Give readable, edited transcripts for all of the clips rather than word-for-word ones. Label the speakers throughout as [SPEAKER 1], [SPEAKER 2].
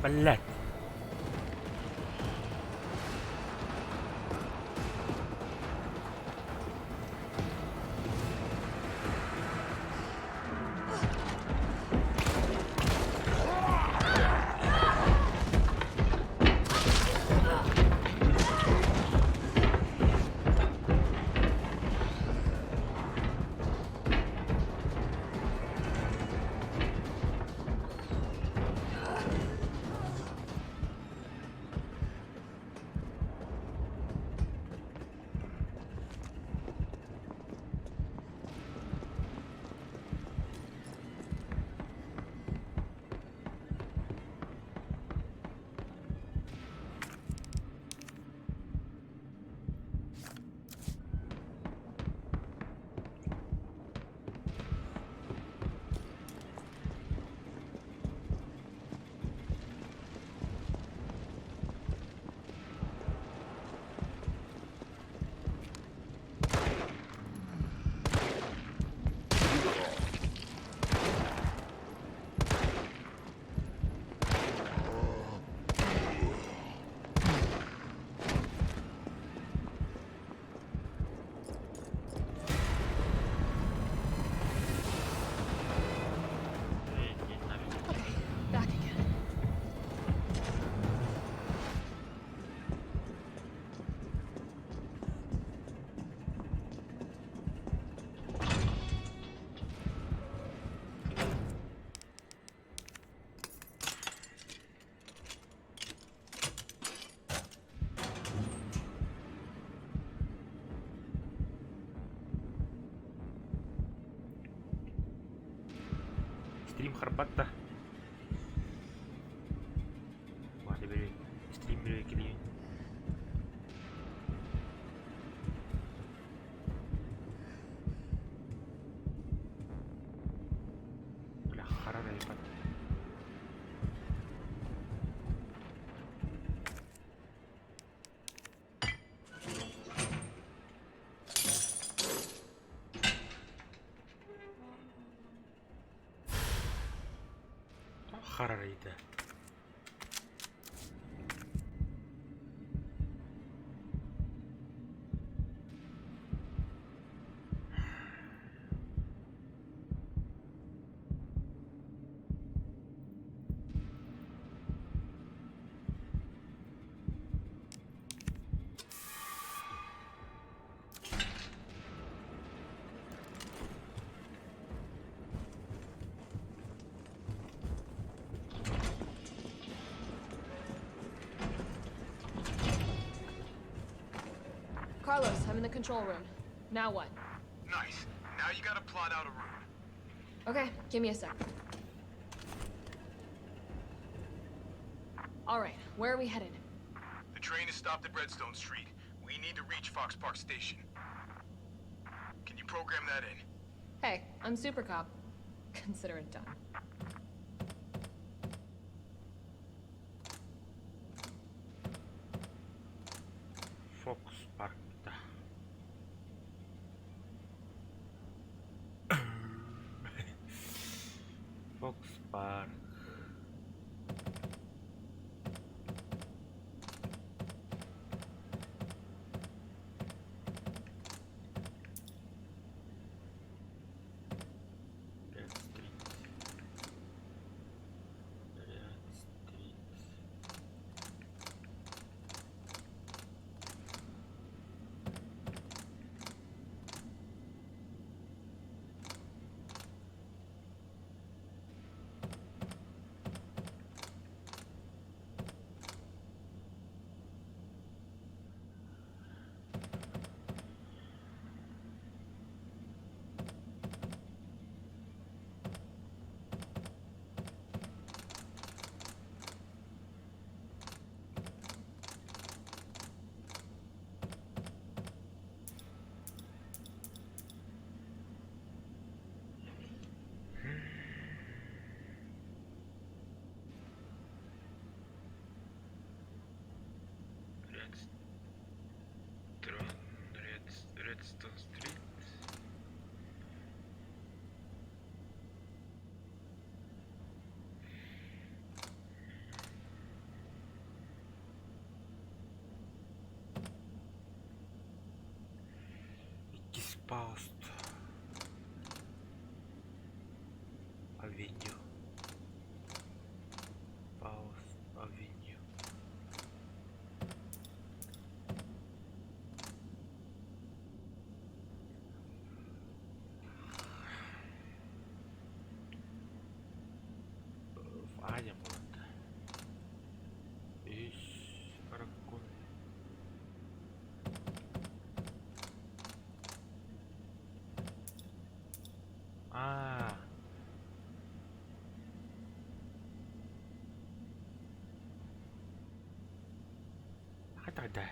[SPEAKER 1] Balat.
[SPEAKER 2] Back again.
[SPEAKER 1] Stream Harpata. Wah, dia boleh stream bila kini. Lah, haram dari pat. Haram itu.
[SPEAKER 2] Carlos, I'm in the control room. Now what?
[SPEAKER 3] Nice. Now you gotta plot out a route.
[SPEAKER 2] Okay, give me a sec. All right, where are we headed?
[SPEAKER 3] The train is stopped at Redstone Street. We need to reach Fox Park Station. Can you program that in?
[SPEAKER 2] Hey, I'm Super Cop. Consider it done.
[SPEAKER 1] Fox Park. Fox Park. Red Street. Red Street. Post Avenue. Post Avenue. Aja mulut. Rekun. Ah. Ada.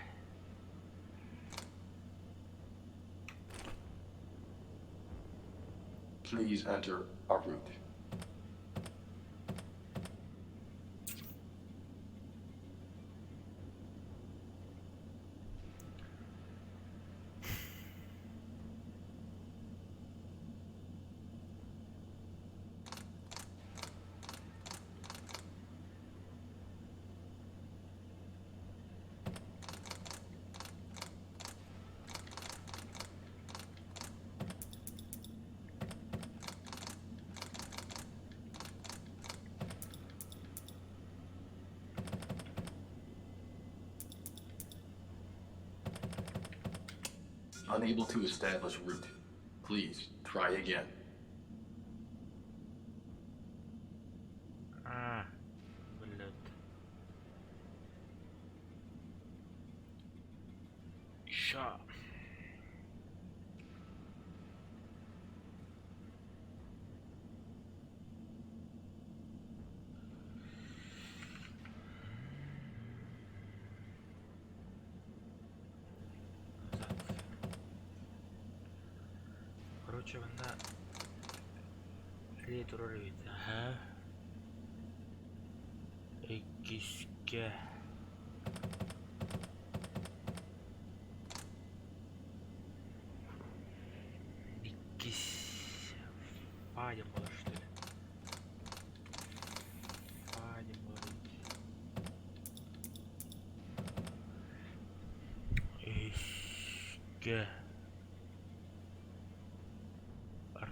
[SPEAKER 4] Please enter our route. Unable to establish route. Please try again.
[SPEAKER 1] Ah. Mulut. Sha. Короче, вона літерується. Ага. Екіське. Якісь Фадя була, що ли? Фадя була. Екіське.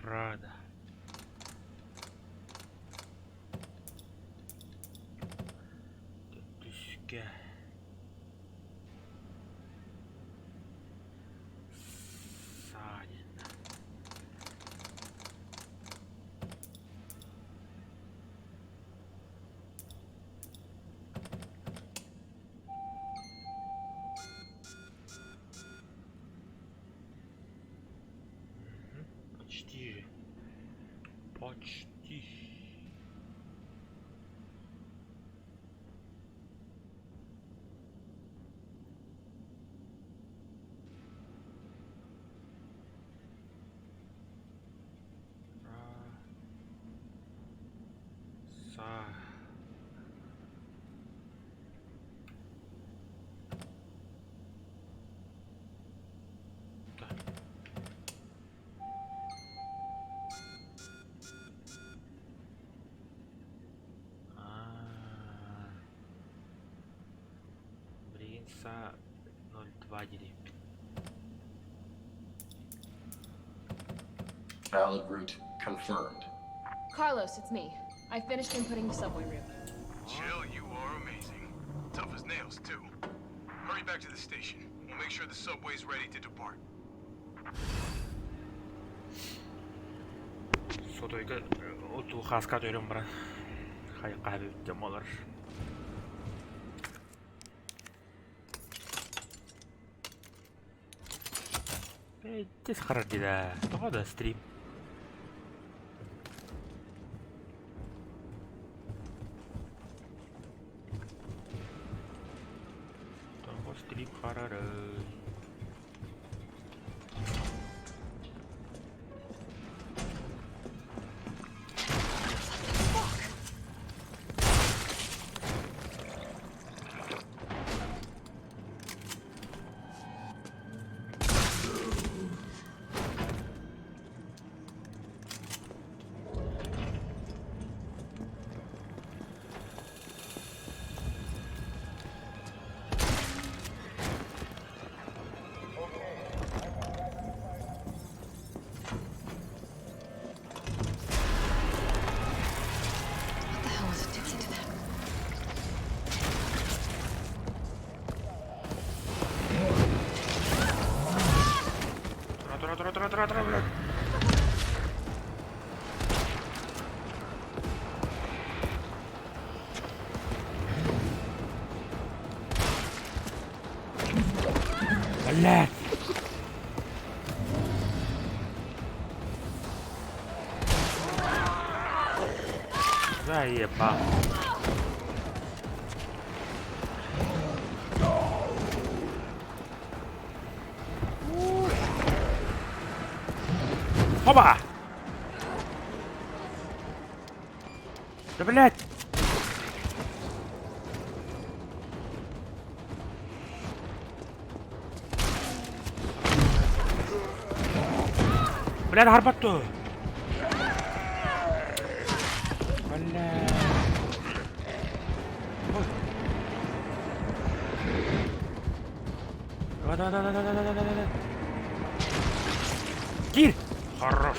[SPEAKER 1] Рада. Тишке. Садин. Почти же. Почти. Са. Да. Бринса 02 деревья.
[SPEAKER 4] Valid route confirmed.
[SPEAKER 2] Carlos, it's me. I finished inputting the subway route.
[SPEAKER 3] Jill, you are amazing. Tough as nails, too. Hurry back to the station. We'll make sure the subway's ready to depart.
[SPEAKER 1] Сотойга оту хаска төрөм баран. Хай кабы өттем олар. Тез карар дида. Тога да стрим. Тога стрим карары. Тра, блядь. Блядь. Заебал. Опа! Да блядь! Блядь, гарбату! Блядь. Давай. Киль! Хорош!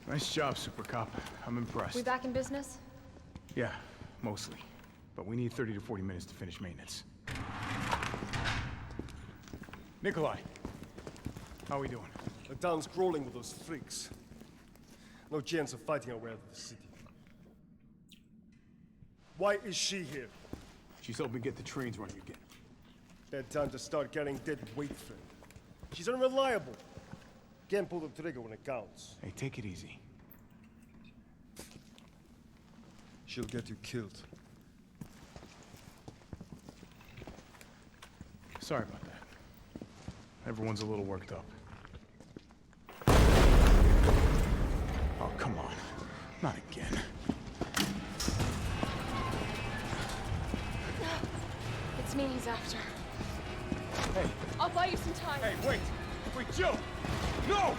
[SPEAKER 5] Nice job, Super Cop. I'm impressed.
[SPEAKER 2] We back in business?
[SPEAKER 5] Yeah, mostly. But we need 30 to 40 minutes to finish maintenance. Nikolai, how are we doing?
[SPEAKER 6] The town's crawling with those freaks. No chance of fighting our way out of the city. Why is she here?
[SPEAKER 5] She's helping get the trains running again.
[SPEAKER 6] Bad time to start carrying dead weight, friend. She's unreliable. Can't pull the trigger when it counts.
[SPEAKER 5] Hey, take it easy.
[SPEAKER 6] She'll get you killed.
[SPEAKER 5] Sorry about that. Everyone's a little worked up. Oh, come on. Not again.
[SPEAKER 2] It's me he's after.
[SPEAKER 5] Hey,
[SPEAKER 2] I'll buy you some time.
[SPEAKER 5] hey, wait! Wait, Joe! No!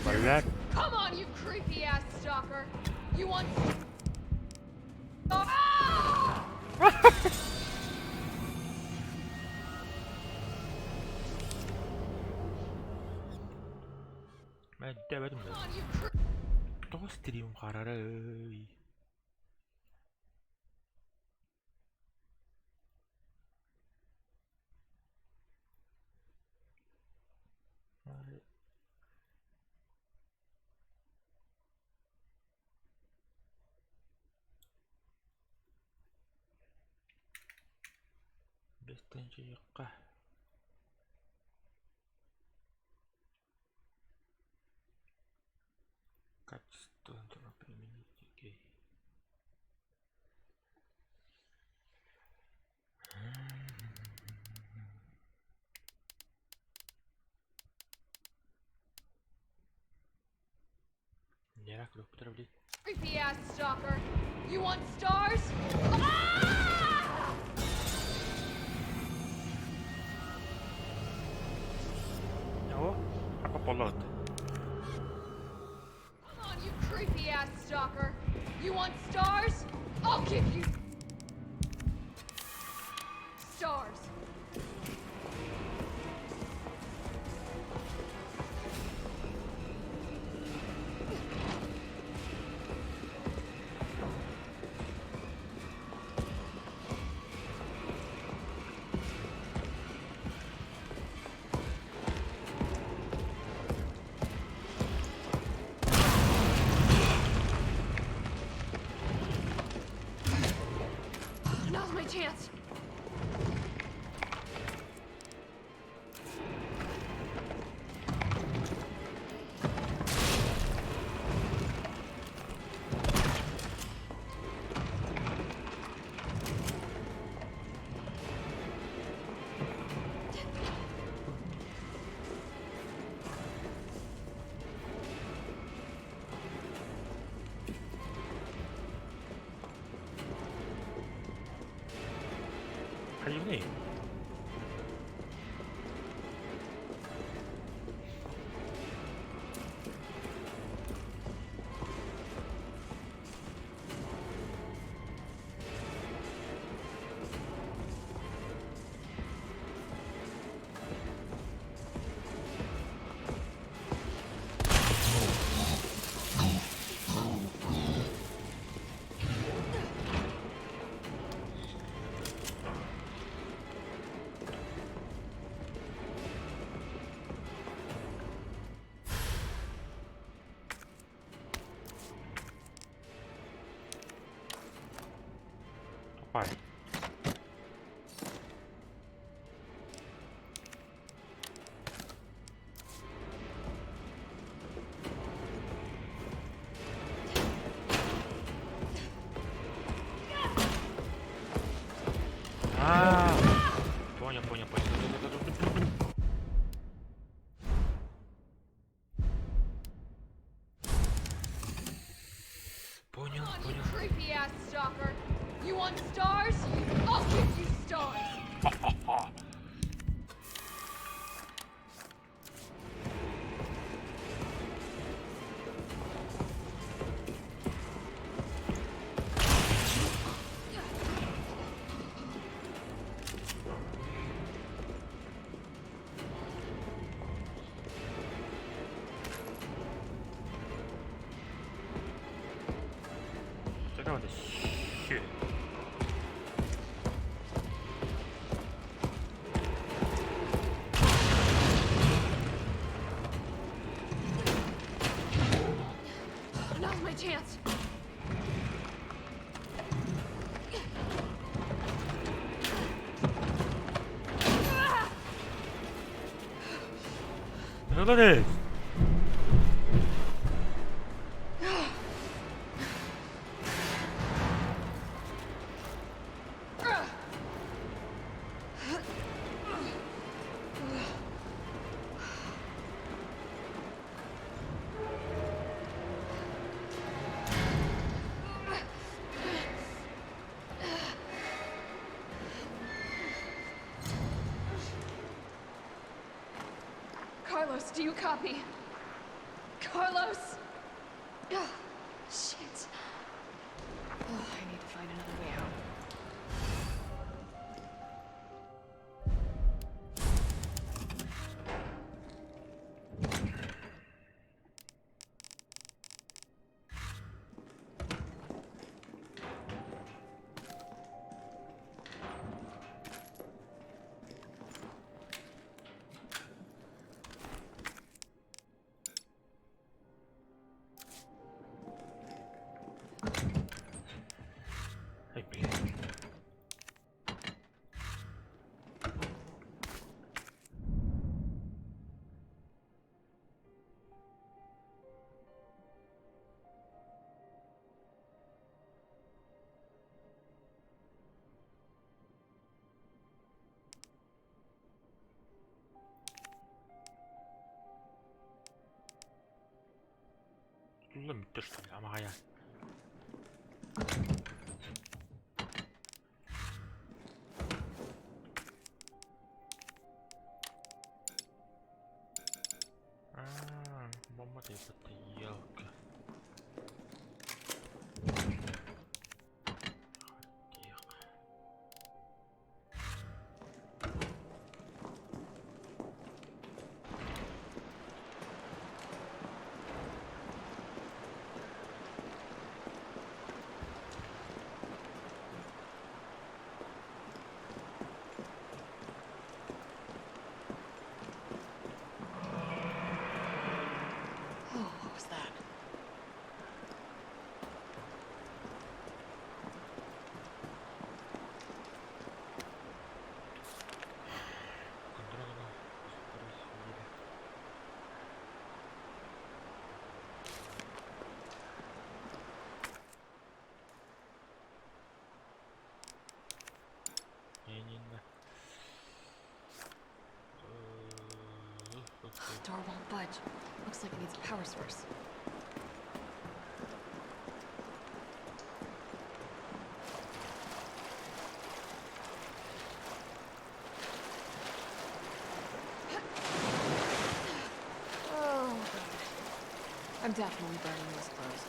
[SPEAKER 1] Блядь.
[SPEAKER 2] Come on, you creepy ass stalker. You want... Ah!
[SPEAKER 1] Ben demedim
[SPEAKER 2] Come
[SPEAKER 1] de.
[SPEAKER 2] on, you creep...
[SPEAKER 1] Dostirium kararı. Beşinci yıkka. Качество применить. Окей. Не рак употреблить.
[SPEAKER 2] Creepy ass stalker. You want stars? Ah!
[SPEAKER 1] О, ако полот.
[SPEAKER 2] Come on, you creepy ass stalker. You want stars? I'll give you... stars. Now's my chance.
[SPEAKER 1] อยู่นี่ ไปПонял, понял, понял. Понял,
[SPEAKER 2] Come on, you
[SPEAKER 1] понял.
[SPEAKER 2] creepy ass stalker. You want stars? I'll give you stars.
[SPEAKER 1] Check out this shit.
[SPEAKER 2] Now's my chance.
[SPEAKER 1] Look at this.
[SPEAKER 2] Carlos, do you copy? Carlos! Ugh, shit. Oh, I need to find another way out.
[SPEAKER 1] Ay, блин. Лым, ты что ли, амая? Бомба ты елка.
[SPEAKER 2] Oh, what was that? Door won't budge. Looks like it needs a power source. I'm definitely burning those clothes.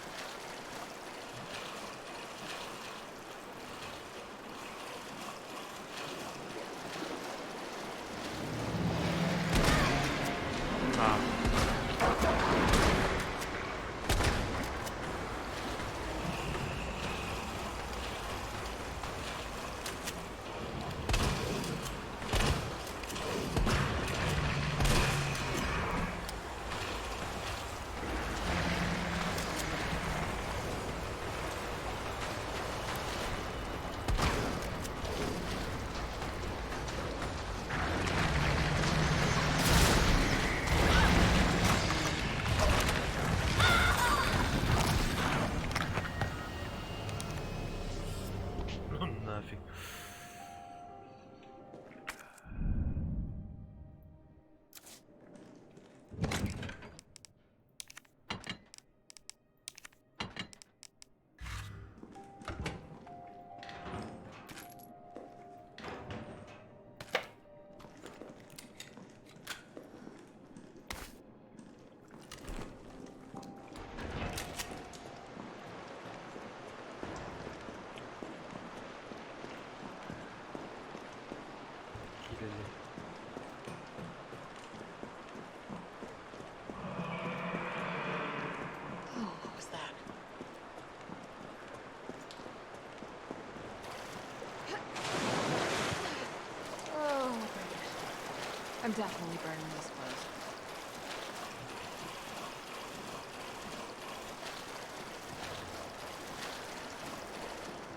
[SPEAKER 1] A. Ну нафиг. Kilidi.
[SPEAKER 2] Oh, what was that? Oh, great. I'm definitely burning those clothes.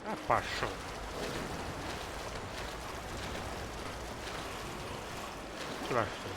[SPEAKER 1] А пошел. Сюда что ли?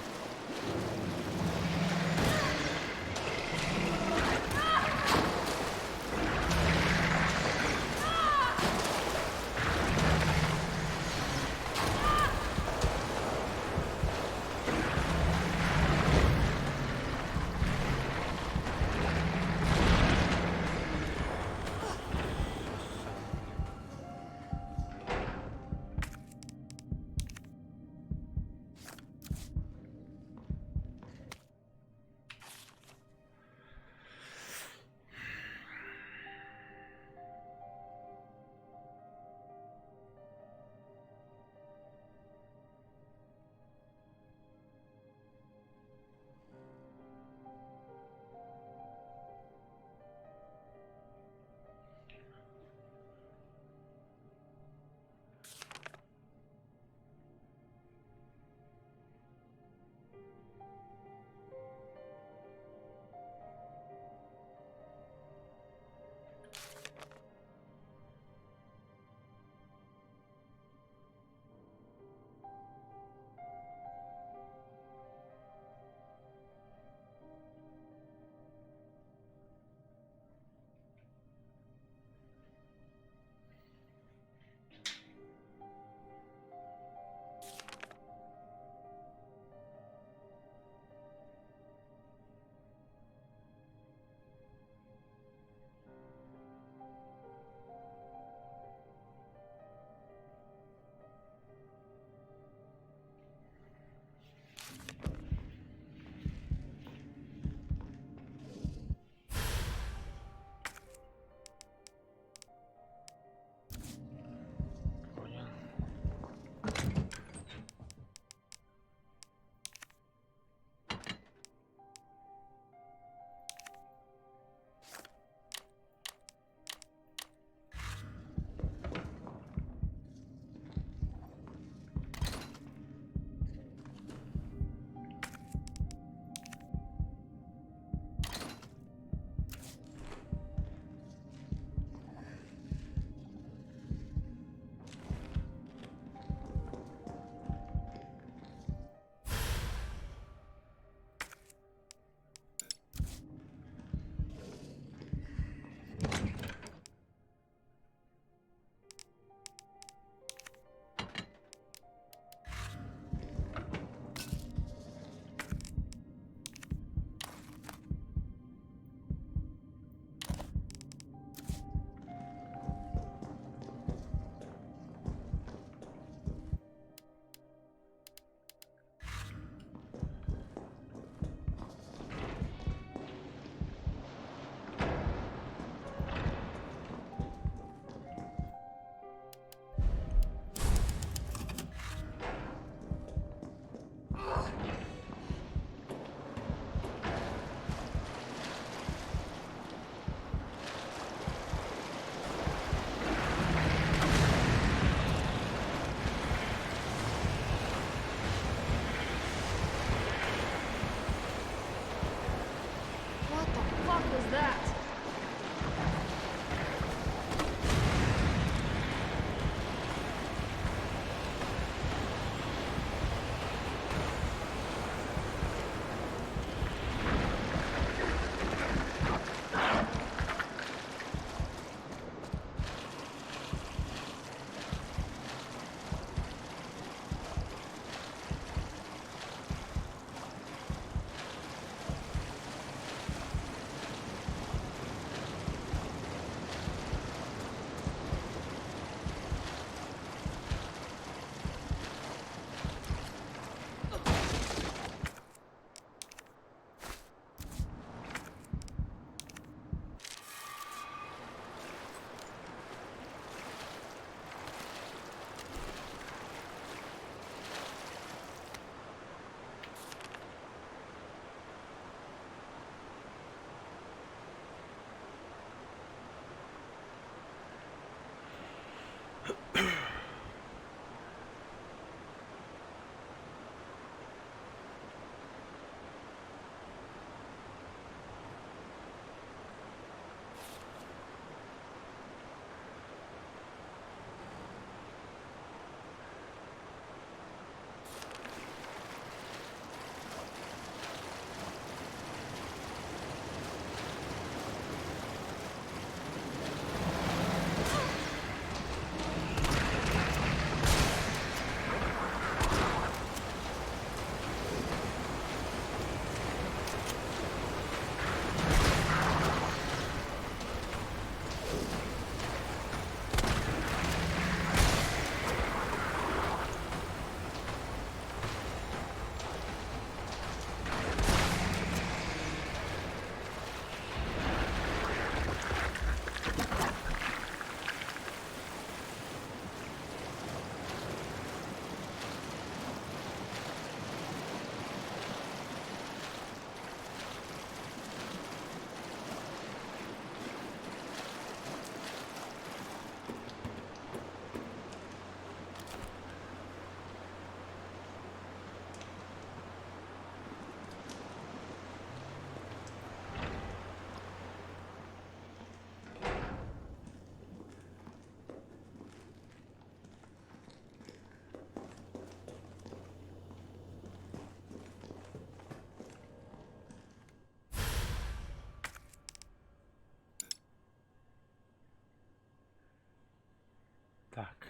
[SPEAKER 1] Tak.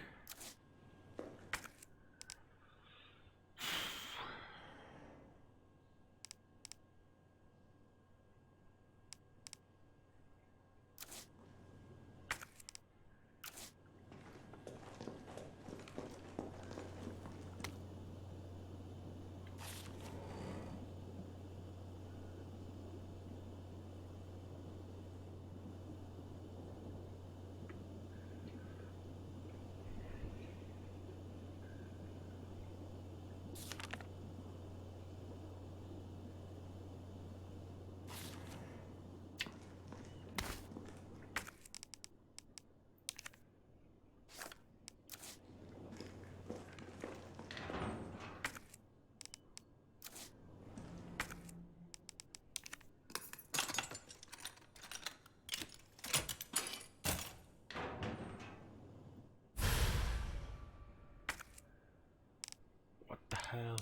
[SPEAKER 1] What the hell?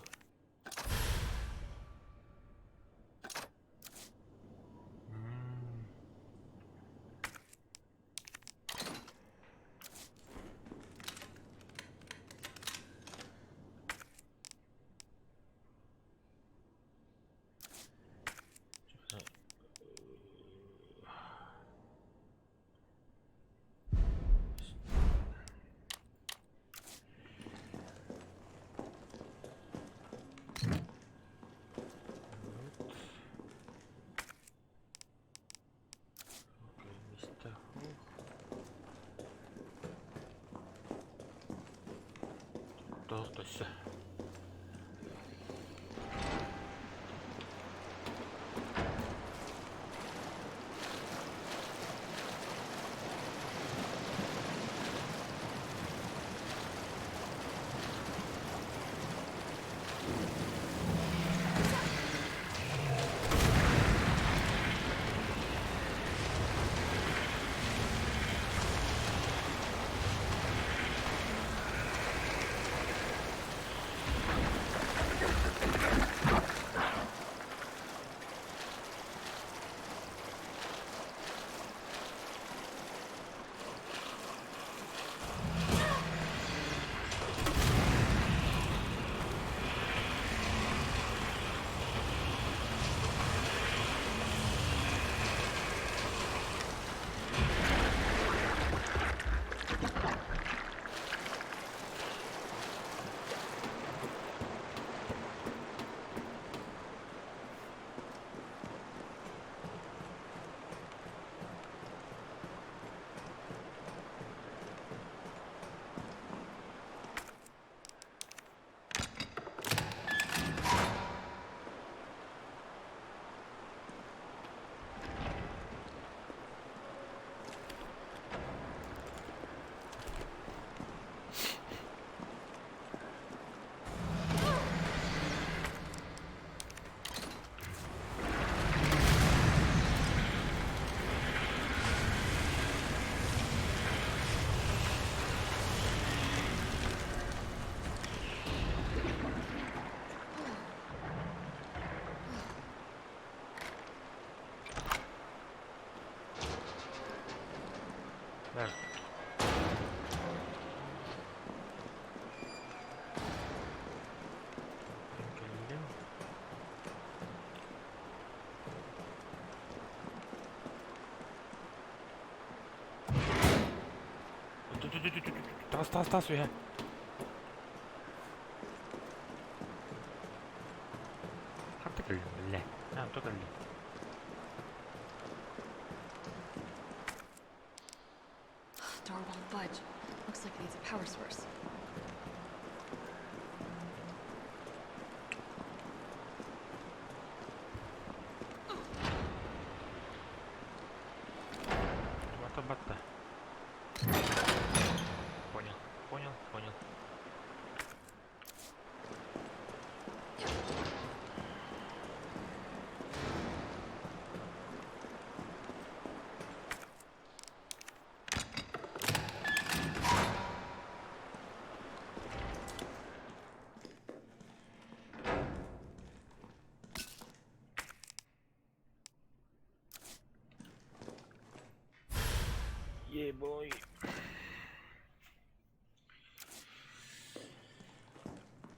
[SPEAKER 1] Tohtoissa. Ver. Geldim. Tas ühe. Hakka küll, Ville. Näeb küll.
[SPEAKER 2] Door won't budge. Looks like it needs a power source.
[SPEAKER 1] Бата. Понял. Yeah, boy.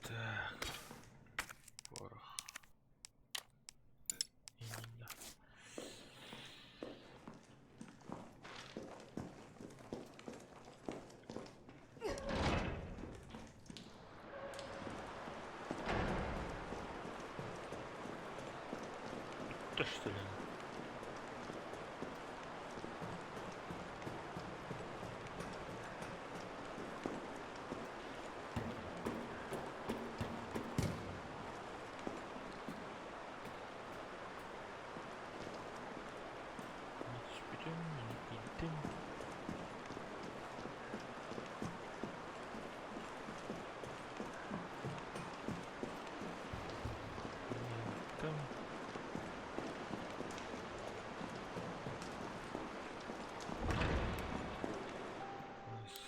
[SPEAKER 1] Так. Порох. Именно. Да что ли?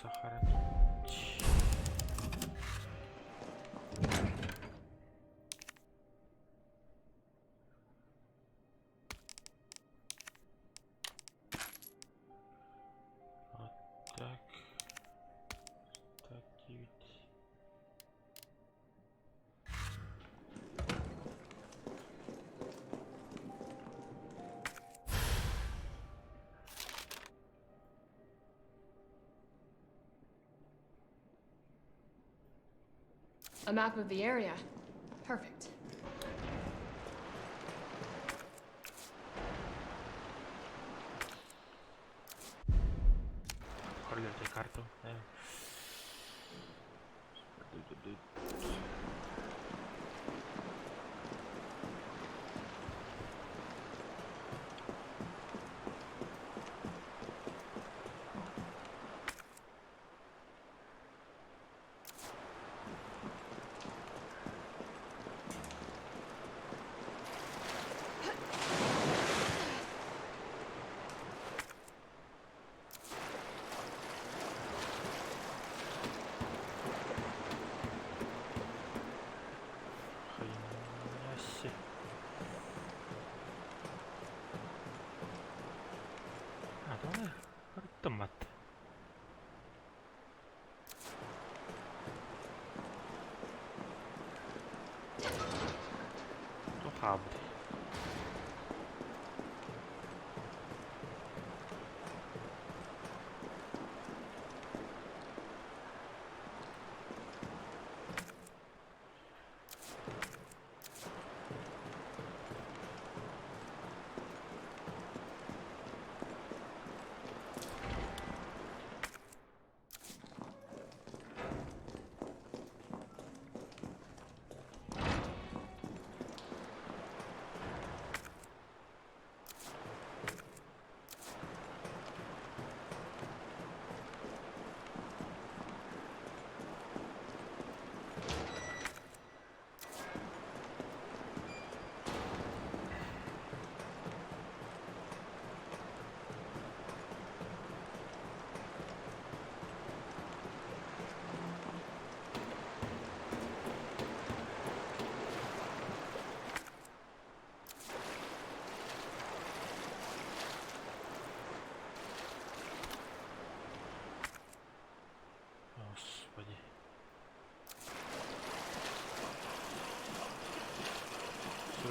[SPEAKER 1] Сохранить. Вот так. Так, 9.
[SPEAKER 2] A map of the area. Perfect.
[SPEAKER 1] Оформляйте карту. Хренассе. Туонne karttamatta. Tuhabdi.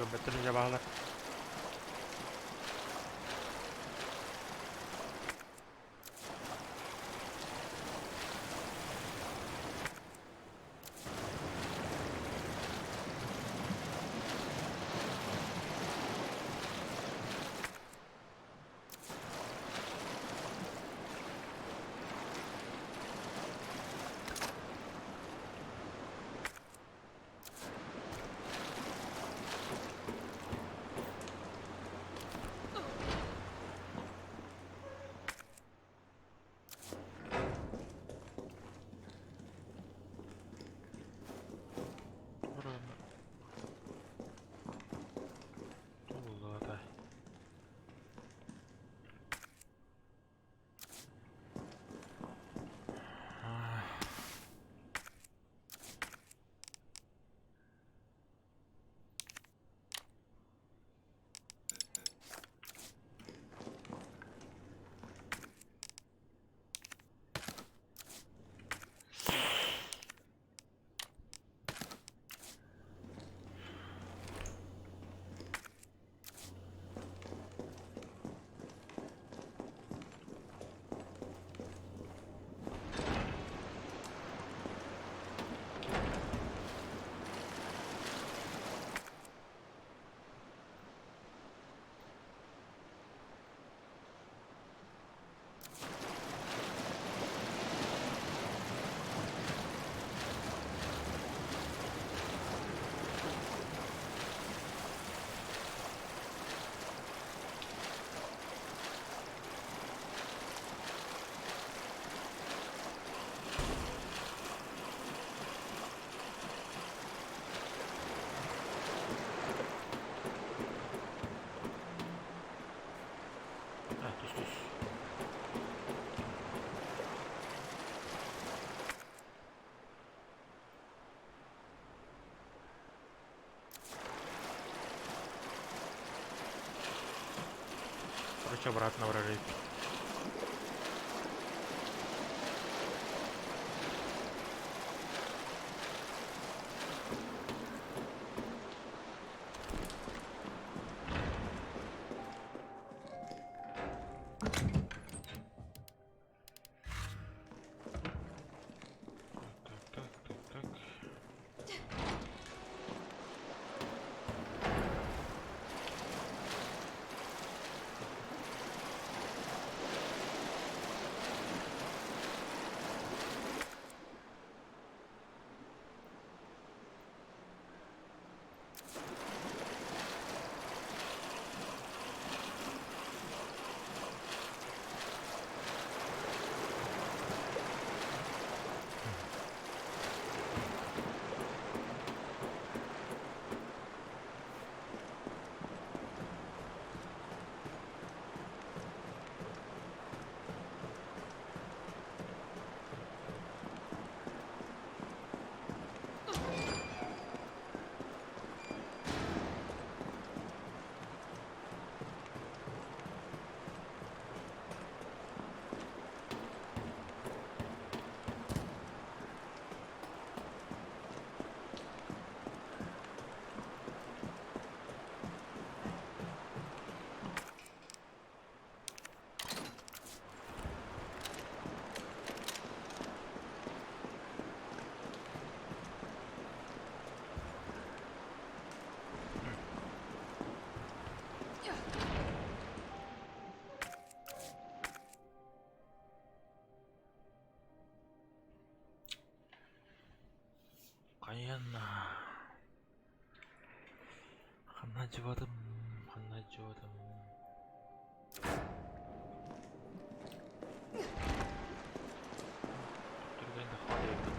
[SPEAKER 1] Kömpettelince bağlar. Короче, обратно вражить. Так. Kayana. Kanna jivadım. Turganda hadi.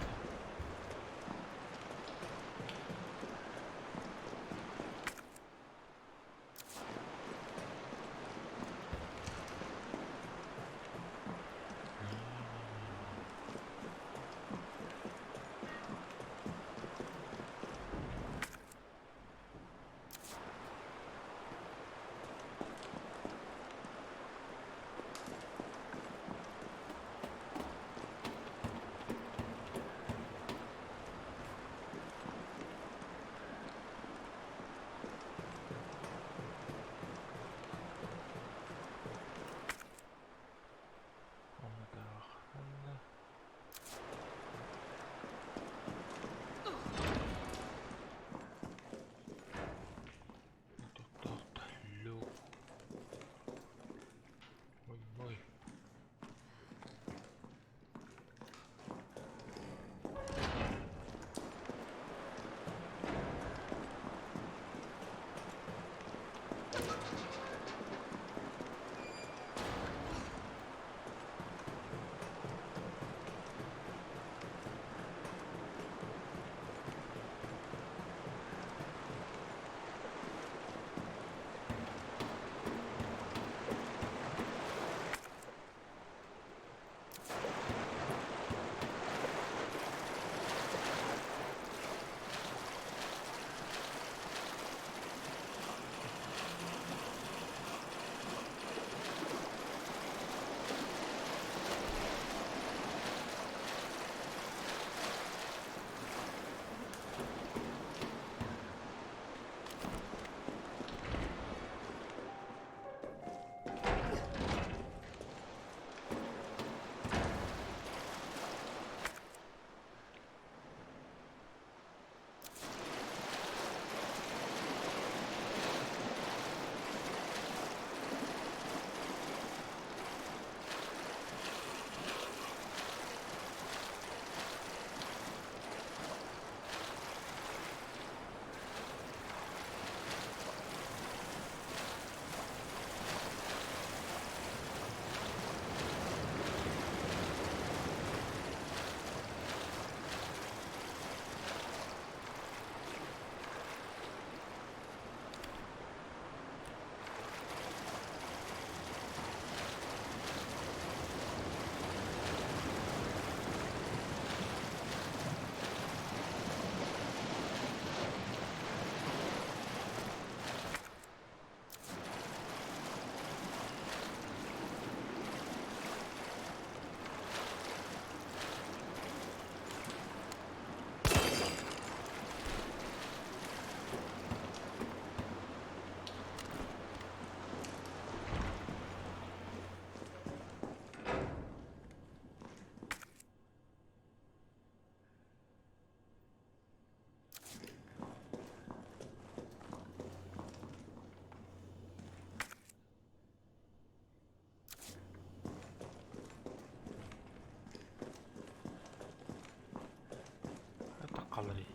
[SPEAKER 1] Takalı değil.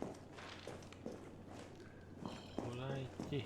[SPEAKER 1] Kolay değil.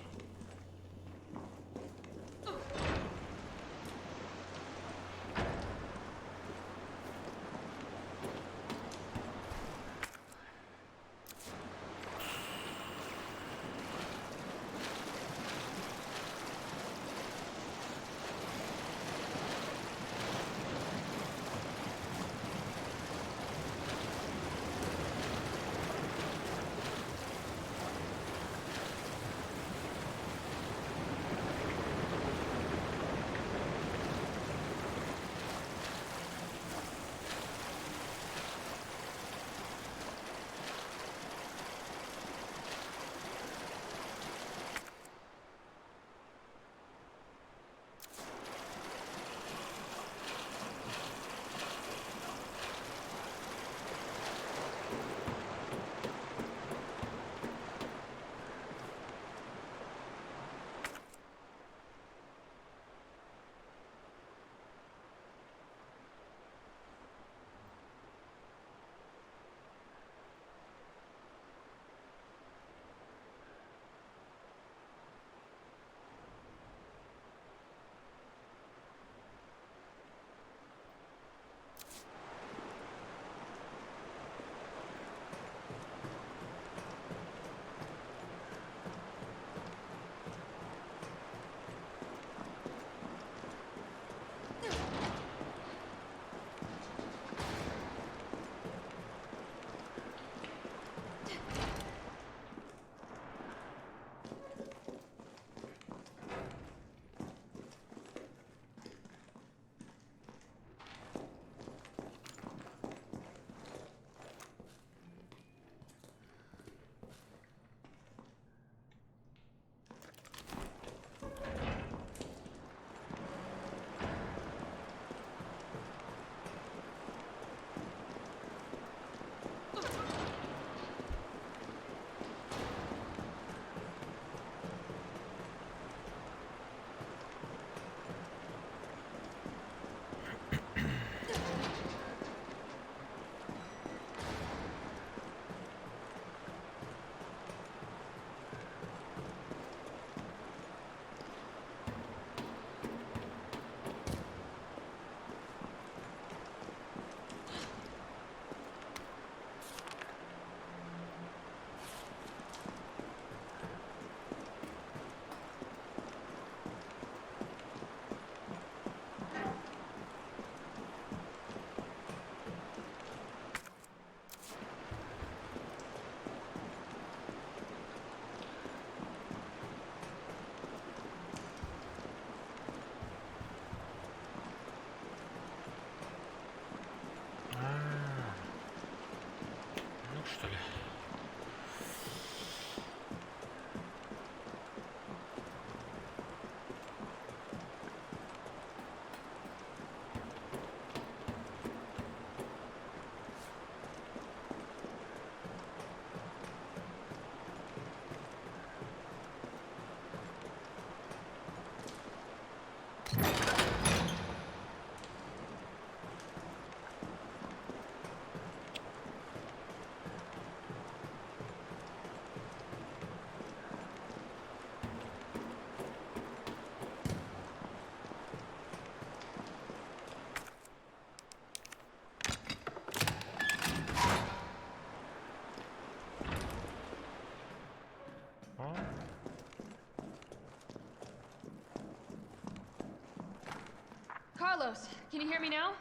[SPEAKER 2] Carlos, can you hear me now?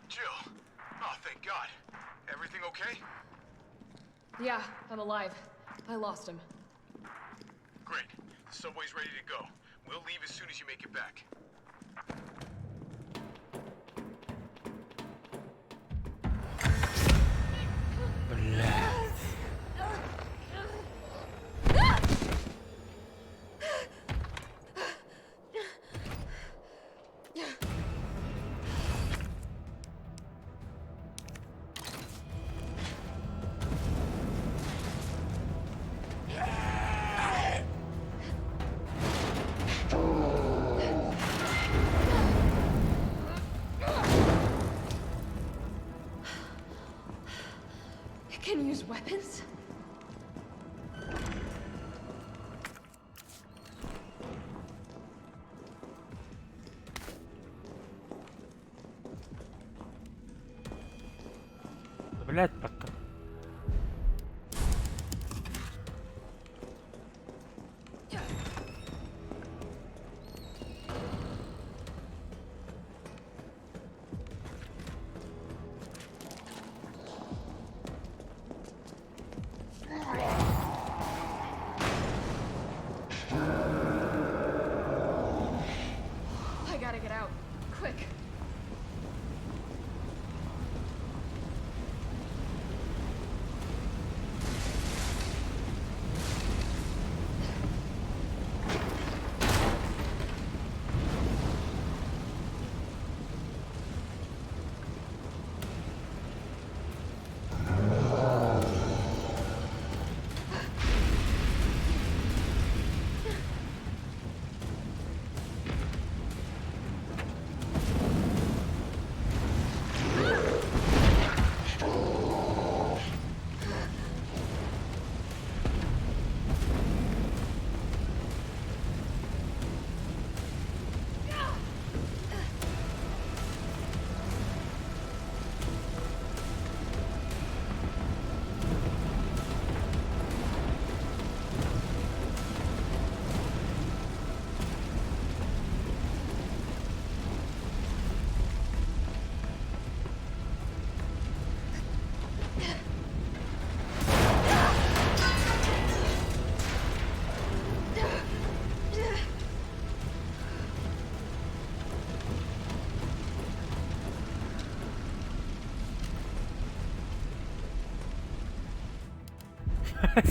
[SPEAKER 3] Jill. Oh, thank God. Everything okay?
[SPEAKER 2] Yeah, I'm alive. I lost him.
[SPEAKER 3] Great. The subway's ready to go. We'll leave as soon as you make it back.
[SPEAKER 2] It can use weapons?
[SPEAKER 1] Блять, пока.
[SPEAKER 2] I gotta get out. Quick.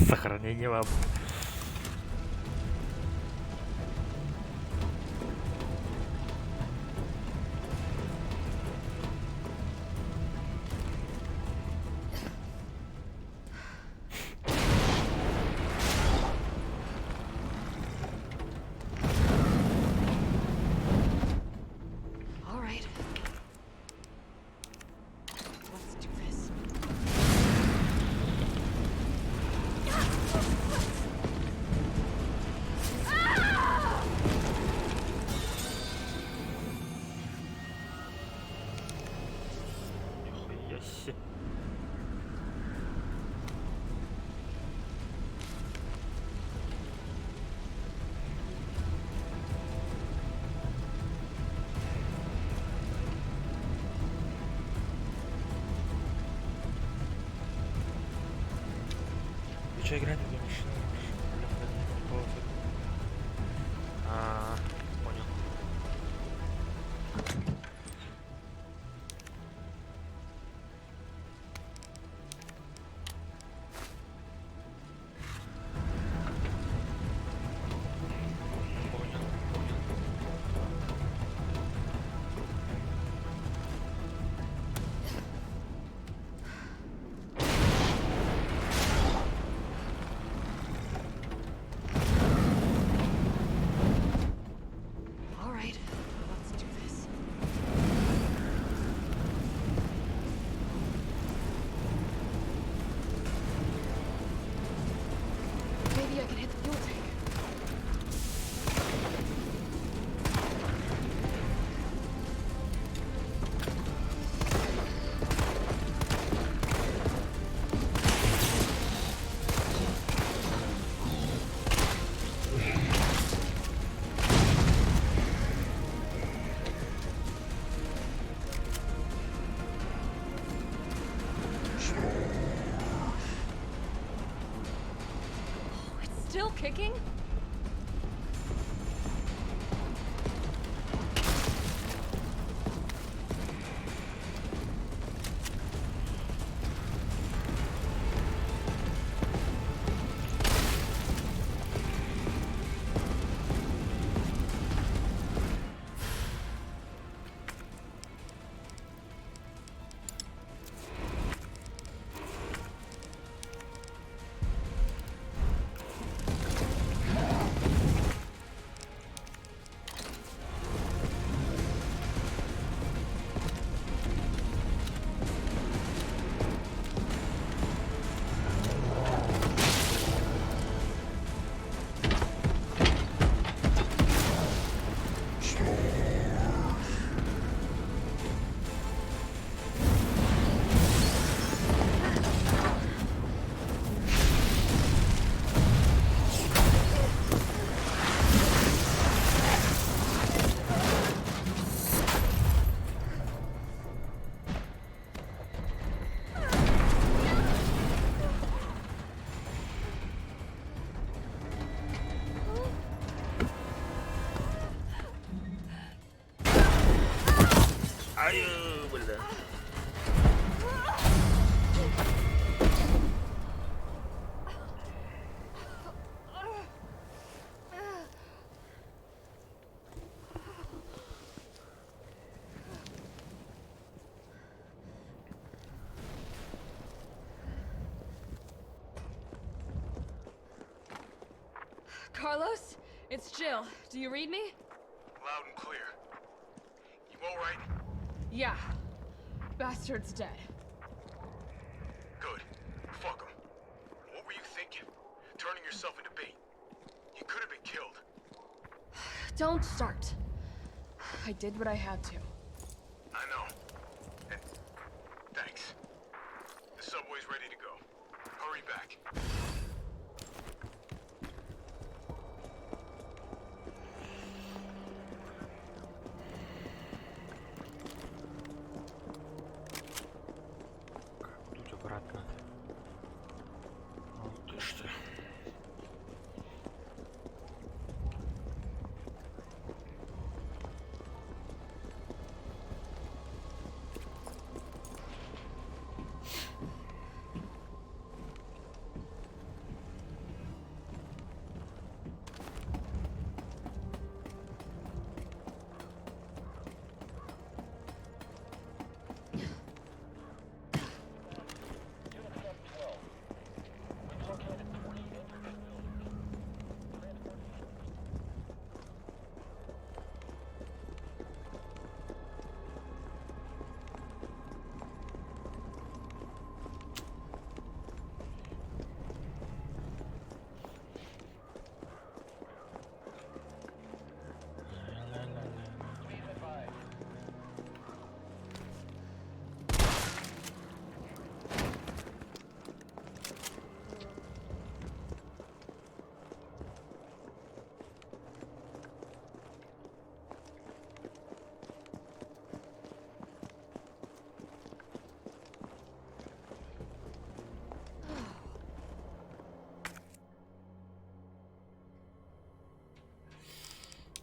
[SPEAKER 1] Сохранение вам.
[SPEAKER 2] All right. Let's do this.
[SPEAKER 1] Нихуя себе. Ты что, играть будешь? А, понял. Понял, понял.
[SPEAKER 2] still kicking?
[SPEAKER 1] Ayo, bener.
[SPEAKER 2] Carlos? It's Jill. Do you read me?
[SPEAKER 3] Loud and clear. You all right?
[SPEAKER 2] Yeah. Bastard's dead.
[SPEAKER 3] Good. Fuck him. What were you thinking? Turning yourself into bait. You could have been killed.
[SPEAKER 2] Don't start. I did what I had to.
[SPEAKER 3] I know. And thanks. The subway's ready to go. Hurry back.
[SPEAKER 1] Будь аккуратно. Вот ты что.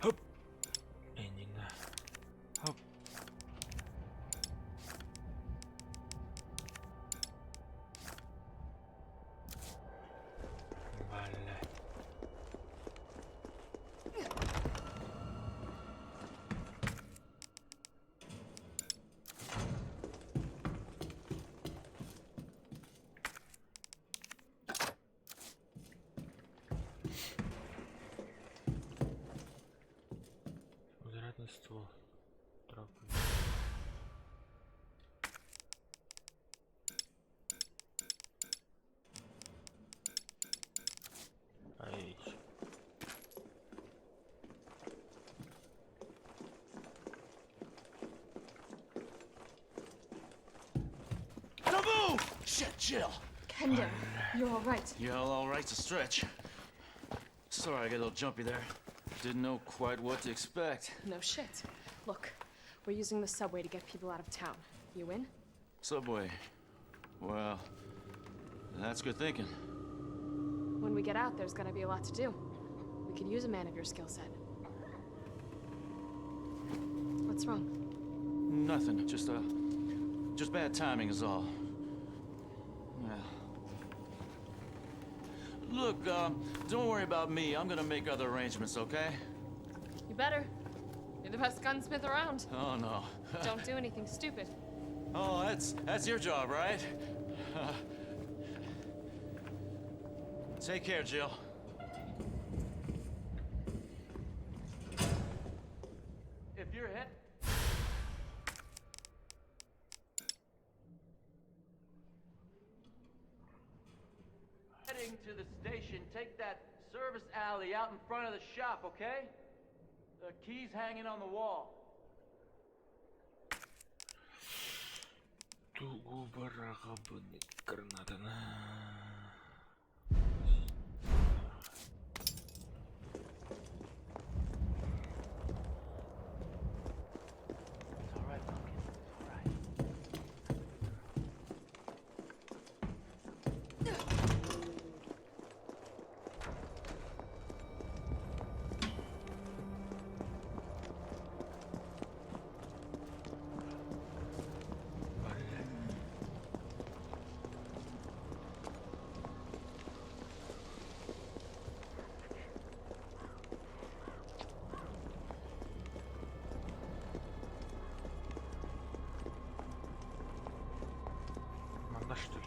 [SPEAKER 1] Хоп. Ending'de. Hop. Vale. Квадратный ствол. Тропы. Ай.
[SPEAKER 7] Don't move! Shit, Jill.
[SPEAKER 2] Kender, you're all right.
[SPEAKER 7] Yeah, all right's a stretch. Sorry, I got a little jumpy there. Didn't know quite what to expect.
[SPEAKER 2] No shit. Look, we're using the subway to get people out of town. You in?
[SPEAKER 7] Subway. Well, that's good thinking.
[SPEAKER 2] When we get out, there's gonna be a lot to do. We could use a man of your skill set. What's wrong?
[SPEAKER 7] Nothing. Just bad timing is all. Yeah. Look, don't worry about me. I'm gonna make other arrangements, okay?
[SPEAKER 2] You better. You're the best gunsmith around.
[SPEAKER 7] Oh, no.
[SPEAKER 2] Don't do anything stupid.
[SPEAKER 7] Oh, that's your job, right? Take care, Jill. If you're heading to the station, take that service alley out in front of the shop, okay? The key's hanging on the wall.
[SPEAKER 1] Tunggu berapa bunyi granatanya.
[SPEAKER 7] It's all right, Pumpkin. It's all right.
[SPEAKER 1] Манда что ли?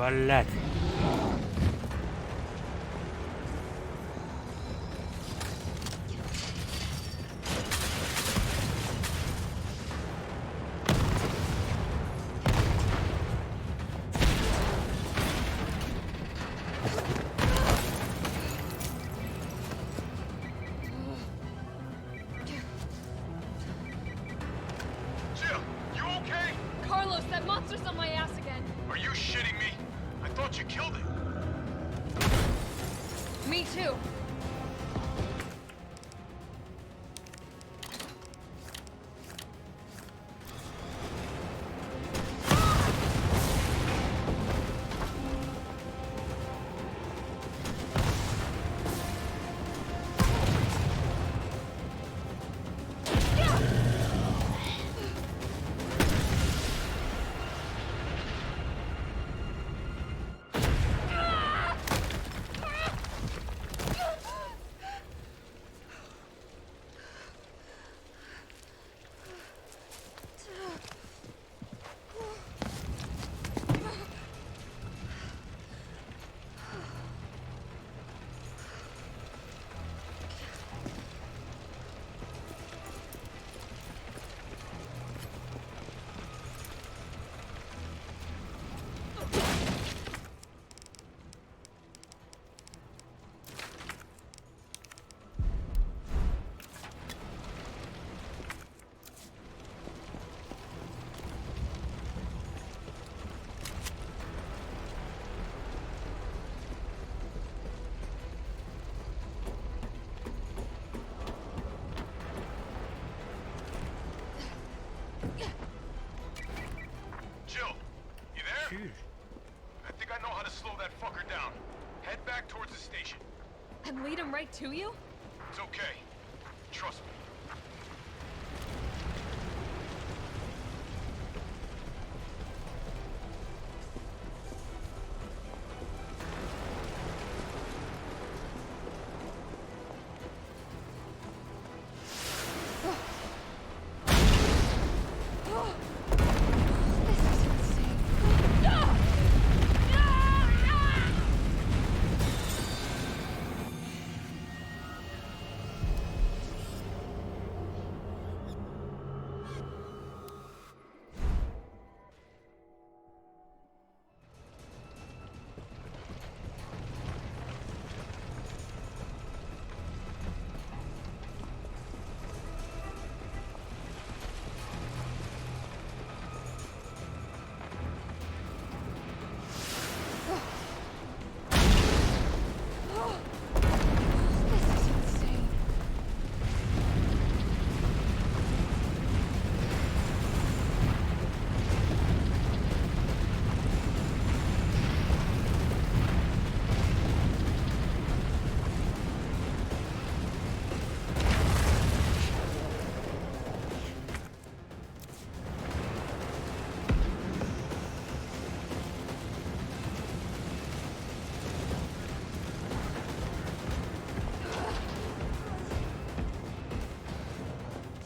[SPEAKER 1] ولد.
[SPEAKER 3] Jill, you okay?
[SPEAKER 2] Carlos, that monster's on my ass again.
[SPEAKER 3] Are you shitting me? I thought you killed it.
[SPEAKER 2] Me too.
[SPEAKER 3] Jill, you there?
[SPEAKER 1] Tschüss.
[SPEAKER 3] I think I know how to slow that fucker down. Head back towards the station.
[SPEAKER 2] And lead him right to you?
[SPEAKER 3] It's okay. Trust me.
[SPEAKER 2] This is insane. This is insane.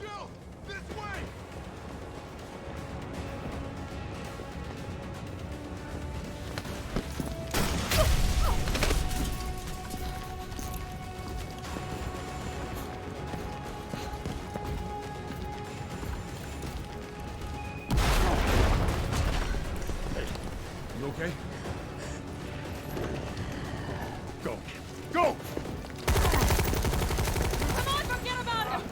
[SPEAKER 3] Jill, this way!
[SPEAKER 5] You okay? Go. Go!
[SPEAKER 2] Come on, forget about him!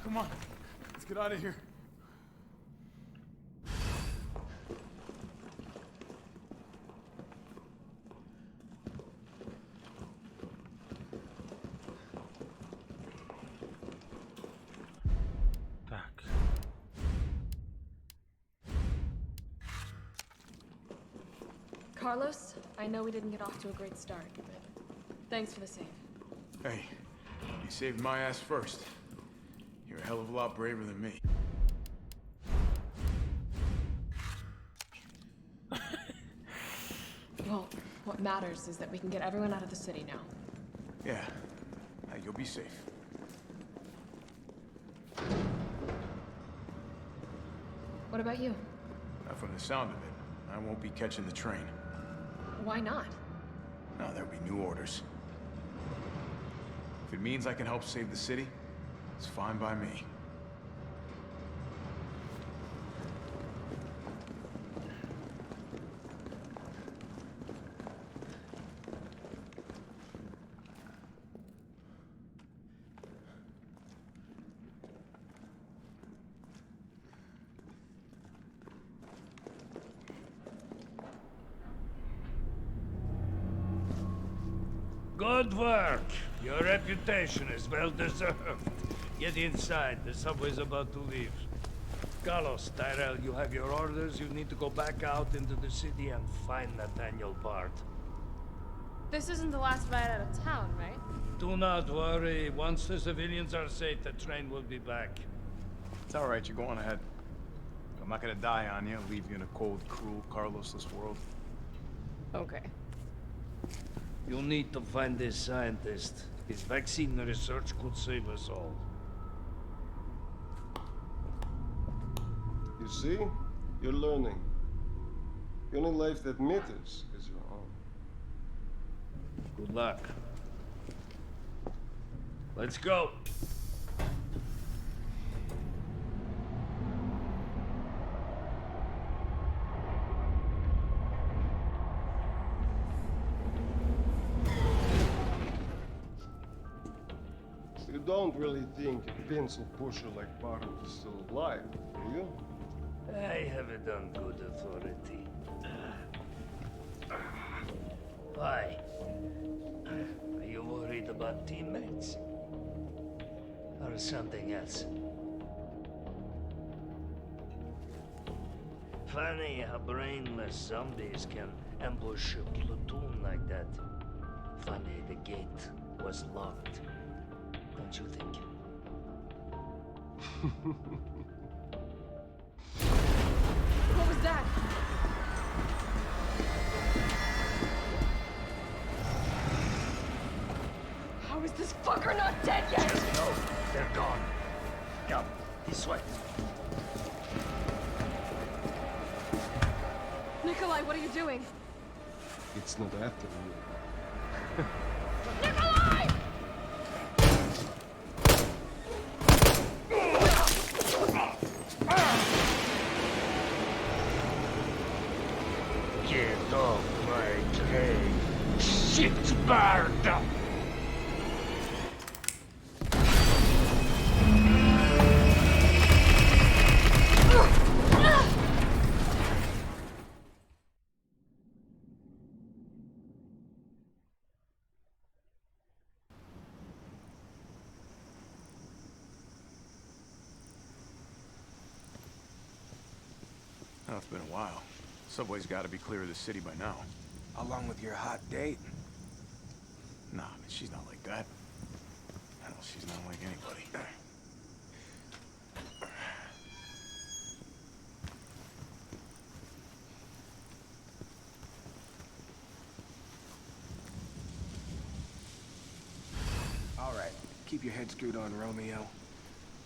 [SPEAKER 5] Come on. Let's get out of here.
[SPEAKER 1] Tak.
[SPEAKER 2] Carlos, I know we didn't get off to a great start, but thanks for the save.
[SPEAKER 5] Hey, you saved my ass first. You're a hell of a lot braver than me.
[SPEAKER 2] Well, what matters is that we can get everyone out of the city now.
[SPEAKER 5] Yeah, I You'll be safe.
[SPEAKER 2] What about you?
[SPEAKER 5] Not from the sound of it. I won't be catching the train.
[SPEAKER 2] Why not?
[SPEAKER 5] No, there'll be new orders. If it means I can help save the city, it's fine by me.
[SPEAKER 8] Good work. Your reputation is well deserved. Get inside. The subway's about to leave. Carlos, Tyrell, you have your orders. You need to go back out into the city and find Nathaniel Bard.
[SPEAKER 9] This isn't the last ride out of town, right?
[SPEAKER 8] Do not worry. Once the civilians are safe, the train will be back.
[SPEAKER 5] It's all right, you're going ahead. I'm not gonna die on you, leave you in a cold, cruel, Carlosless world.
[SPEAKER 9] Okay.
[SPEAKER 8] You need to find this scientist. His vaccine research could save us all.
[SPEAKER 6] You see? You're learning. The only life that matters is your own.
[SPEAKER 8] Good luck. Let's go.
[SPEAKER 6] You don't really think a pencil pusher like Barton is still alive, do you?
[SPEAKER 8] I have it on good authority. Why? Are you worried about teammates? Or something else? Funny how brainless zombies can ambush a platoon like that. Funny the gate was locked. Don't you think?
[SPEAKER 2] What was that? How is this fucker not dead yet?
[SPEAKER 8] No, they're gone. Yup, this way.
[SPEAKER 2] Nikolai, what are you doing?
[SPEAKER 6] It's not after you.
[SPEAKER 2] Nikolai!
[SPEAKER 8] Get off my train. Shit bird!
[SPEAKER 5] Oh, it's been a while. Subway's gotta be clear of the city by now.
[SPEAKER 10] Along with your hot date?
[SPEAKER 5] Nah, man, she's not like that. Hell, she's not like anybody.
[SPEAKER 10] All right, keep your head screwed on, Romeo.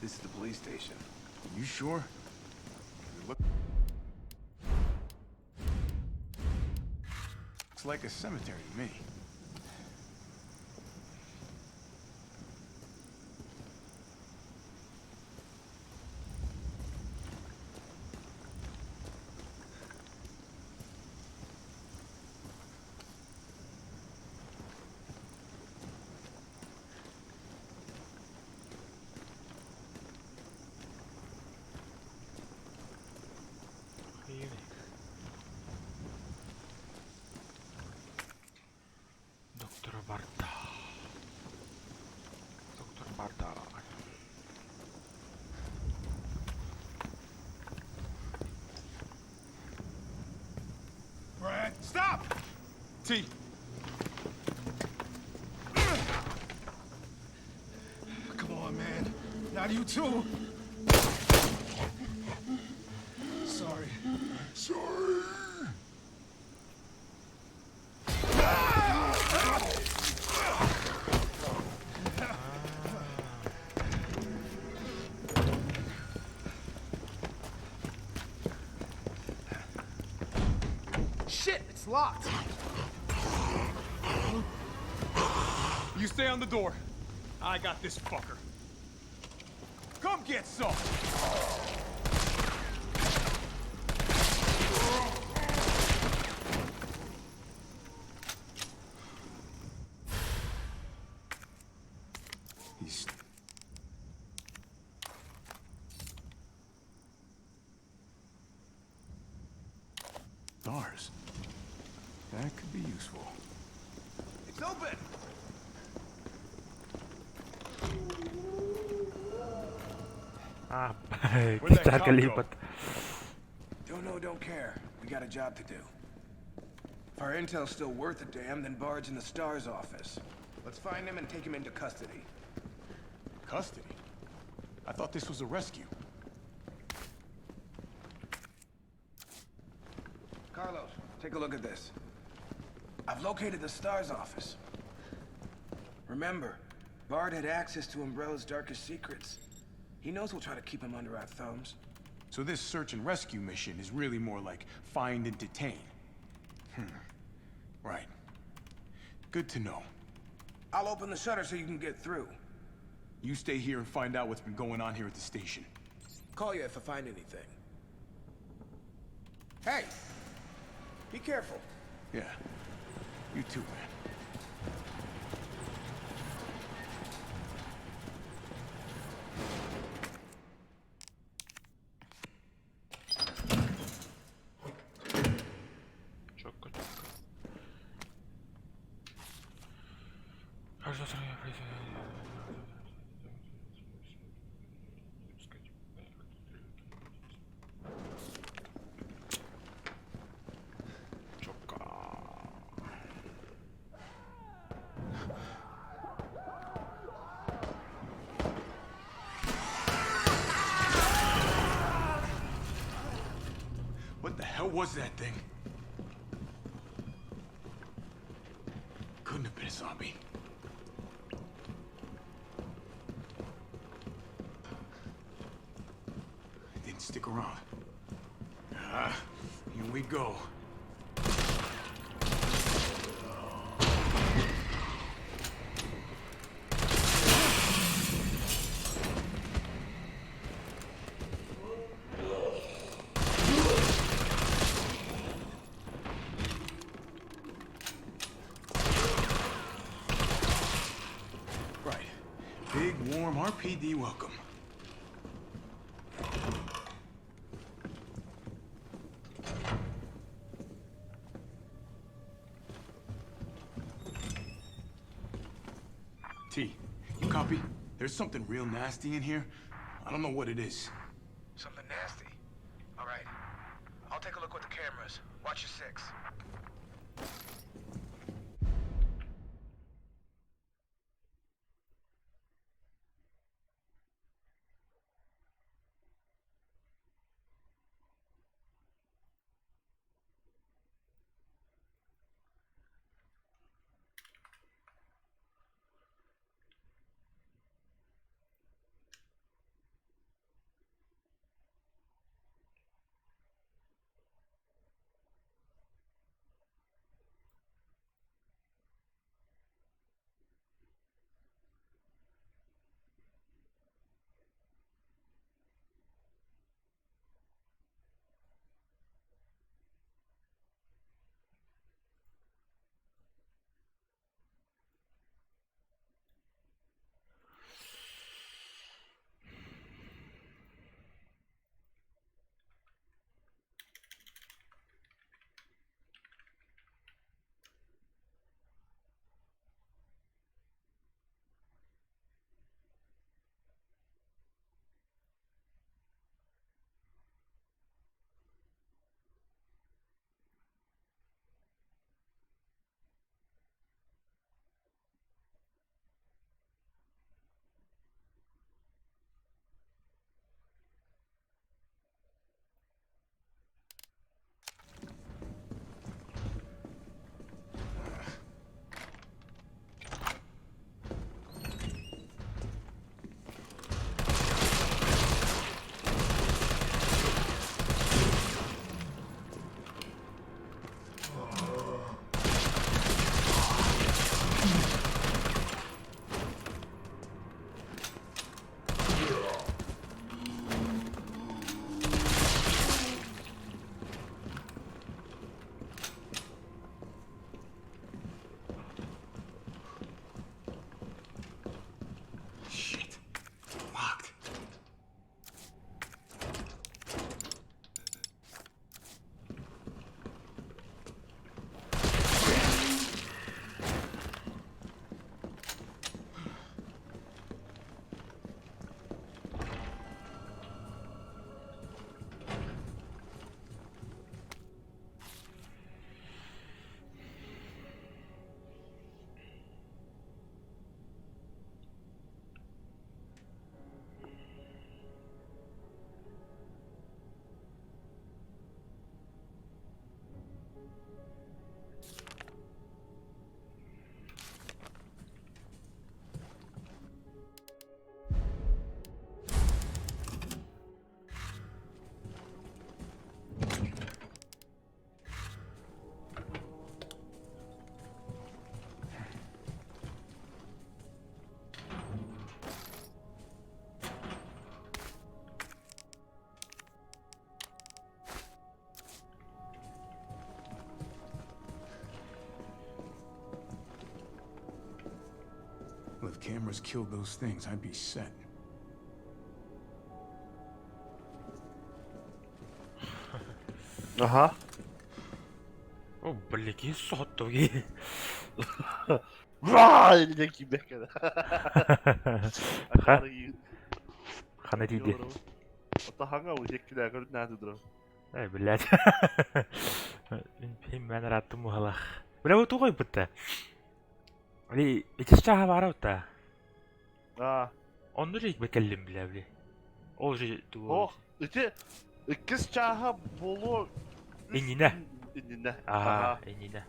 [SPEAKER 10] This is the police station.
[SPEAKER 5] You sure? Look. Looks like a cemetery to me.
[SPEAKER 1] Dr. Barta. Dr. Barta.
[SPEAKER 5] Brad, stop! T.
[SPEAKER 10] Come on, man. Not you too. Sorry.
[SPEAKER 5] Sorry!
[SPEAKER 10] It's locked.
[SPEAKER 5] You stay on the door. I got this fucker. Come get some! He's... Stars. That could be useful.
[SPEAKER 10] It's open!
[SPEAKER 1] Ah,
[SPEAKER 5] Where'd that
[SPEAKER 1] kita
[SPEAKER 5] cop
[SPEAKER 1] kelipat.
[SPEAKER 10] Don't know, don't care. We got a job to do. If our intel's still worth a damn, then Bard's in the STARS office. Let's find him and take him into custody.
[SPEAKER 5] Custody? I thought this was a rescue.
[SPEAKER 10] Carlos, take a look at this. I've located the STARS office. Remember, Bard had access to Umbrella's darkest secrets. He knows we'll try to keep him under our thumbs.
[SPEAKER 5] So this search and rescue mission is really more like find and detain. Right. Good to know.
[SPEAKER 10] I'll open the shutter so you can get through.
[SPEAKER 5] You stay here and find out what's been going on here at the station.
[SPEAKER 10] Call you if I find anything. Hey! Be careful.
[SPEAKER 5] Yeah. You too, man.
[SPEAKER 1] Çok kötü. Her zaten
[SPEAKER 5] What the hell was that thing? Couldn't have been a zombie. It didn't stick around. Here we go. Big, warm RPD welcome. T, you copy? There's something real nasty in here. I don't know what it is.
[SPEAKER 10] Something nasty. All right. I'll take a look with the cameras. Watch your six.
[SPEAKER 3] cameras killed those things, I'd be set.
[SPEAKER 11] Aha.
[SPEAKER 1] Oh, belleki sotto che.
[SPEAKER 11] Vaa elecek gibi kere.
[SPEAKER 1] Ha?
[SPEAKER 11] Akar iyi.
[SPEAKER 1] Khana tidi.
[SPEAKER 11] Ota hanga ucekkiler gör nerede durur.
[SPEAKER 1] Ай, блядь. Им мен раттым ухалах. Бля, вот угой бутта. Али, иччаха бараута.
[SPEAKER 11] Aa.
[SPEAKER 1] Onu da bekellim bile bile. O şey tu.
[SPEAKER 11] Oh. İki. İkiz çaha bolu.
[SPEAKER 1] İnine.
[SPEAKER 11] İnine.
[SPEAKER 1] Aha, enine.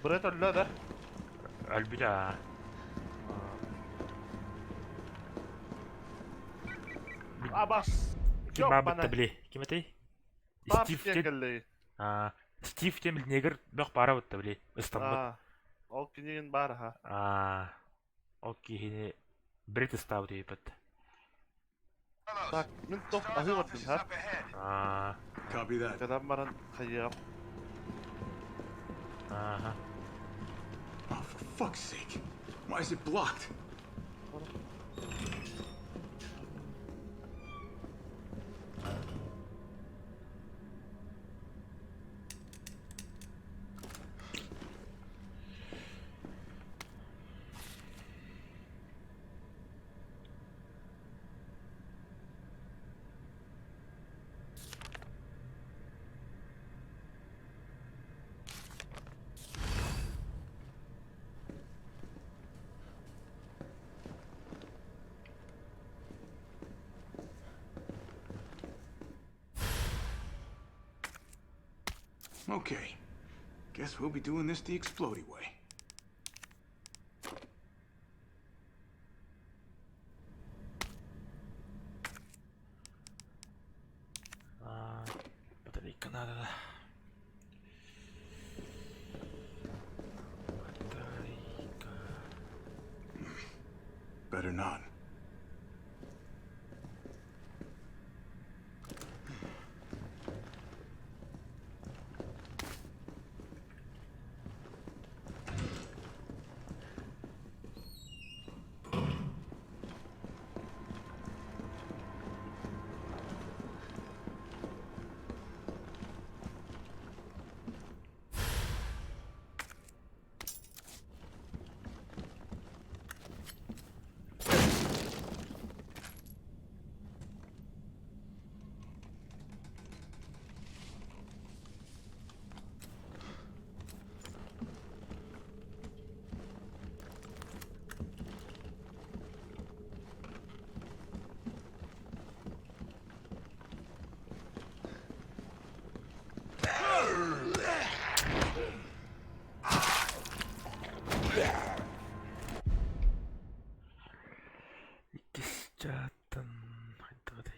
[SPEAKER 11] Buraya öyle de.
[SPEAKER 1] Albina.
[SPEAKER 11] Aa bas.
[SPEAKER 1] Kim бабытта бile? Kim eti?
[SPEAKER 11] Bab
[SPEAKER 1] Steve
[SPEAKER 11] diye
[SPEAKER 1] ded.
[SPEAKER 11] geldi.
[SPEAKER 1] Steve демил негр бах барабытта bile. Istanbul.
[SPEAKER 11] Aa. O günün var ha.
[SPEAKER 1] Okey. Брит став дейбет.
[SPEAKER 11] Bak, min top ahı var din ha.
[SPEAKER 3] Copy that.
[SPEAKER 11] Kadam baran kayıp.
[SPEAKER 1] Aha.
[SPEAKER 3] Oh, for fuck's sake. Why is it blocked? Okay. Guess we'll be doing this the explodey way.
[SPEAKER 1] Батарейка надо. Батарейка.
[SPEAKER 3] Better not.
[SPEAKER 1] Jatan. Hadi hadi.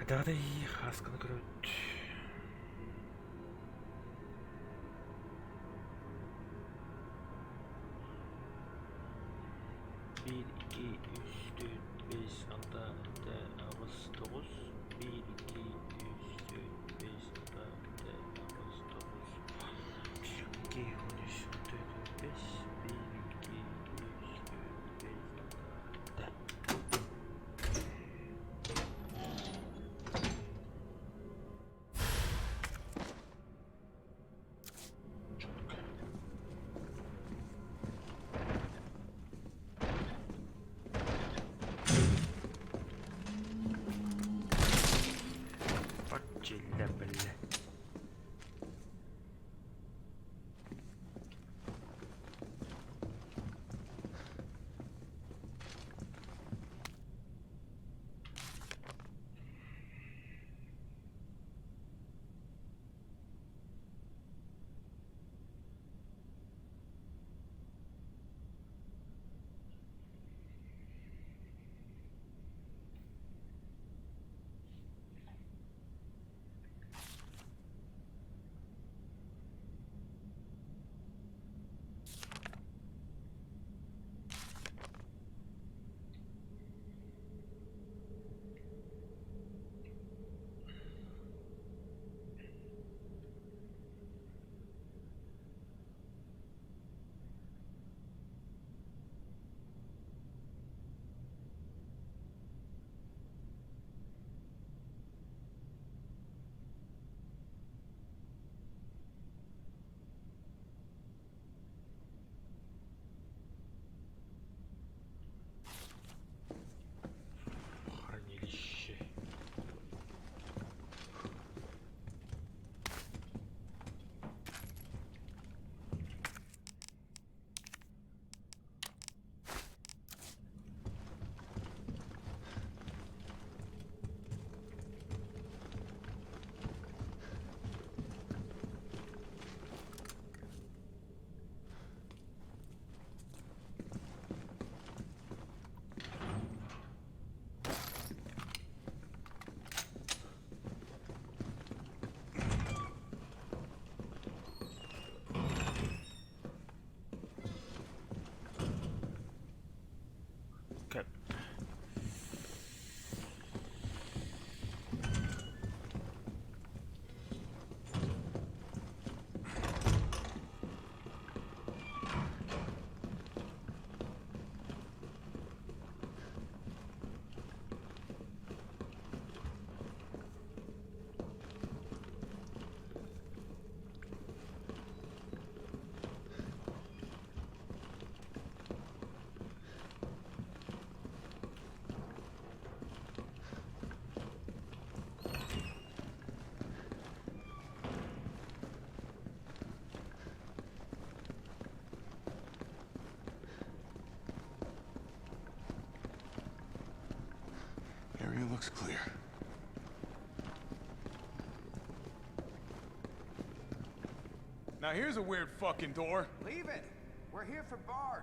[SPEAKER 1] Хайдаатай хасканы көрөт. Bir, iki, üç, dört, beş, altı, yedi, sekiz, dokuz. Bir, iki, üç, dört, beş, altı, yedi, sekiz, dokuz. Bir, iki, üç, dört, beş. Bir, iki, üç, dört, beş, altı, yedi. Facile belle. Хранилище. Okay.
[SPEAKER 5] Area looks clear. Now here's a weird fucking door.
[SPEAKER 10] Leave it. We're here for Bard.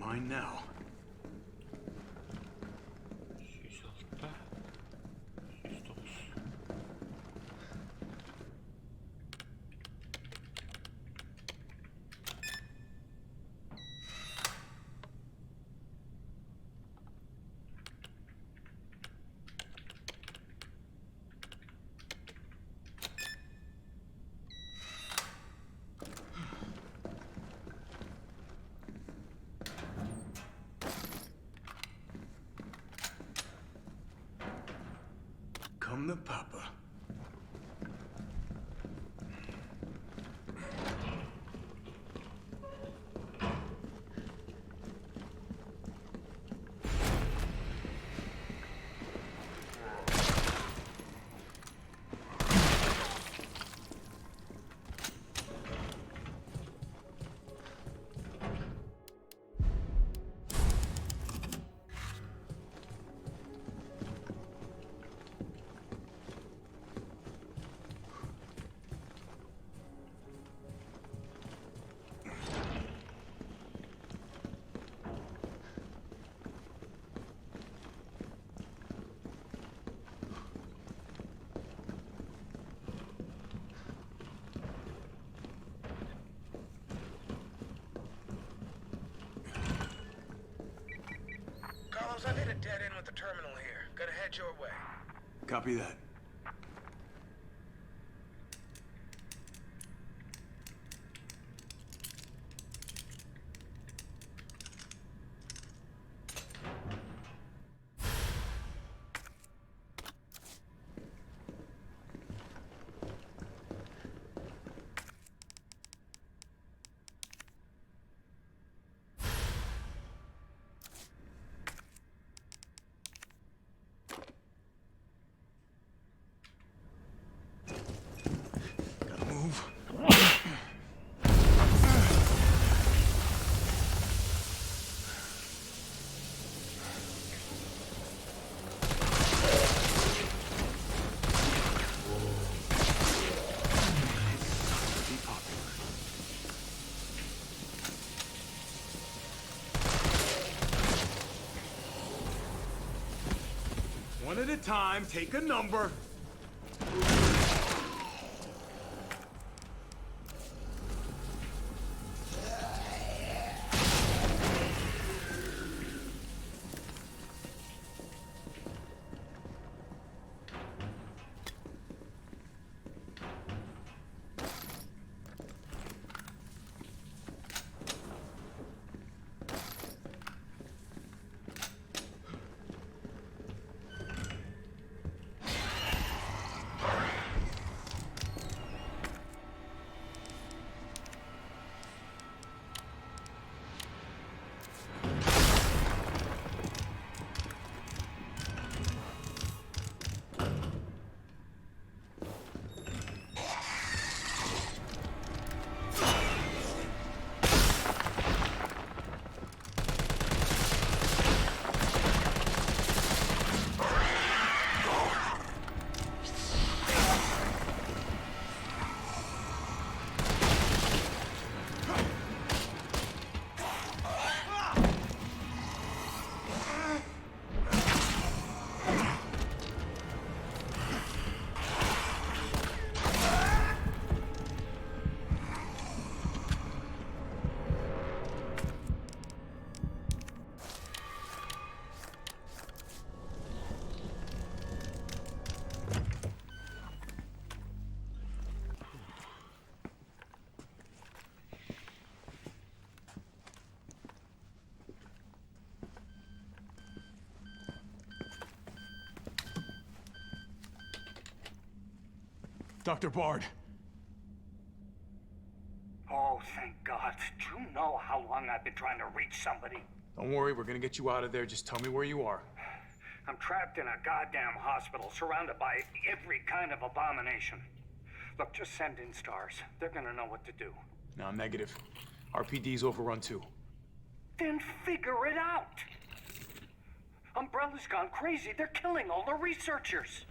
[SPEAKER 3] fine now.
[SPEAKER 1] 106, 109.
[SPEAKER 3] Come the papa.
[SPEAKER 10] Carlos, I've hit a dead end with the terminal here. Gotta head your way.
[SPEAKER 3] Copy that. Gotta move. Be popular. One at a time, take a number. Dr. Bard.
[SPEAKER 8] Oh, thank God. Do you know how long I've been trying to reach somebody?
[SPEAKER 5] Don't worry, we're gonna get you out of there. Just tell me where you are.
[SPEAKER 8] I'm trapped in a goddamn hospital, surrounded by every kind of abomination. Look, just send in stars. They're gonna know what to do.
[SPEAKER 5] No, negative. RPD's overrun too.
[SPEAKER 8] Then figure it out! Umbrella's gone crazy. They're killing all the researchers.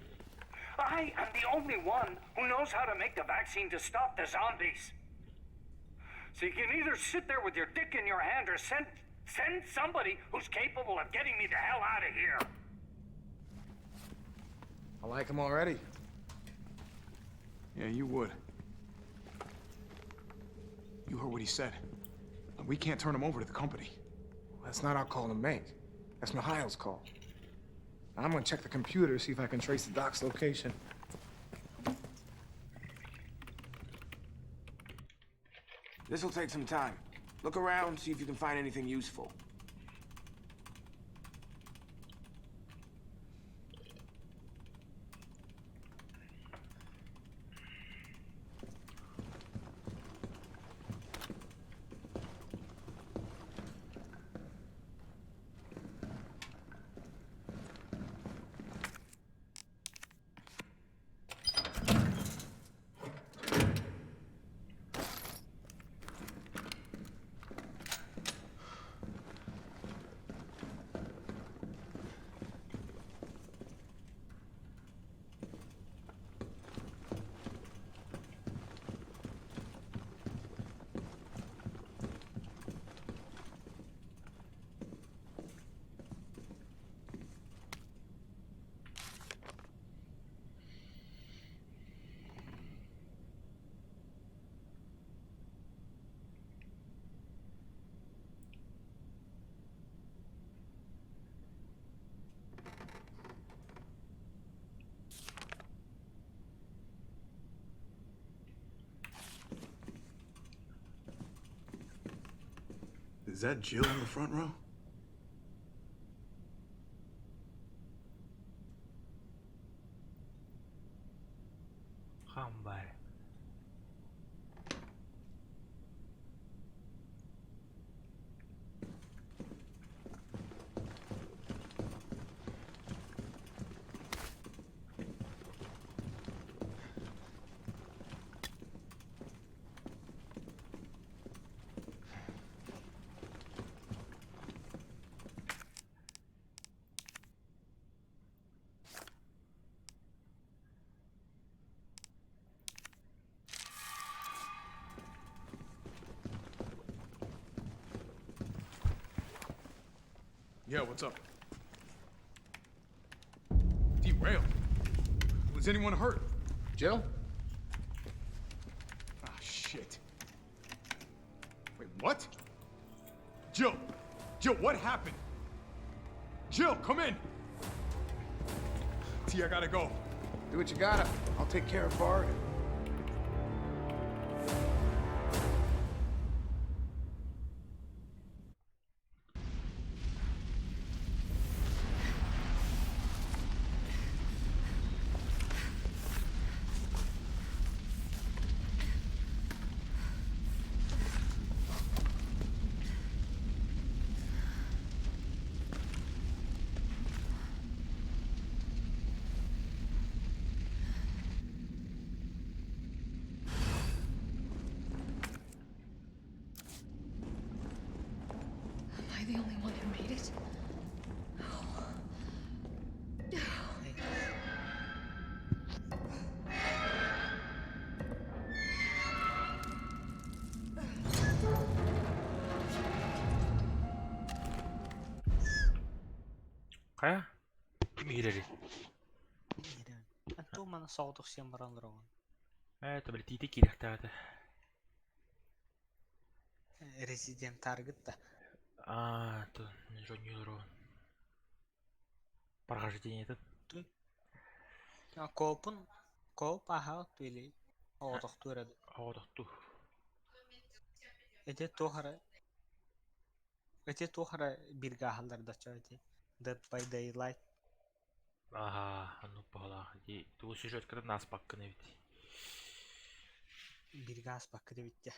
[SPEAKER 8] I am the only one who knows how to make the vaccine to stop the zombies. So you can either sit there with your dick in your hand or send Send somebody who's capable of getting me the hell out of here.
[SPEAKER 10] I like him already.
[SPEAKER 5] Yeah, you would. You heard what he said. We can't turn him over to the company.
[SPEAKER 10] That's not our call to make. That's Mikhail's call. I'm gonna check the computer, see if I can trace the doc's location. This'll take some time. Look around, see if you can find anything useful.
[SPEAKER 5] Is that Jill in the front row?
[SPEAKER 1] Hambar.
[SPEAKER 5] Yeah, what's up? Derailed. Was anyone hurt?
[SPEAKER 10] Jill?
[SPEAKER 5] Ah, shit. Wait, what? Jill! Jill, what happened? Jill, come in! T, I gotta go.
[SPEAKER 10] Do what you gotta. I'll take care of Bard.
[SPEAKER 2] Am I the only one who made it?
[SPEAKER 1] Kaya? Mihirari.
[SPEAKER 12] Antu mana soqduq sen baranlarogon.
[SPEAKER 1] Tabli titi kirahtaata.
[SPEAKER 12] Resident Target da.
[SPEAKER 1] То жонёро. Прохождение этот.
[SPEAKER 12] Коп аха төли. Оодох турады.
[SPEAKER 1] Аодохту.
[SPEAKER 12] Эте тохара бирга халдарда чойти. Dead by Daylight.
[SPEAKER 1] Ну пала. И ту сюжет когда нас пакканы ведь.
[SPEAKER 12] Биргас баккыды битте.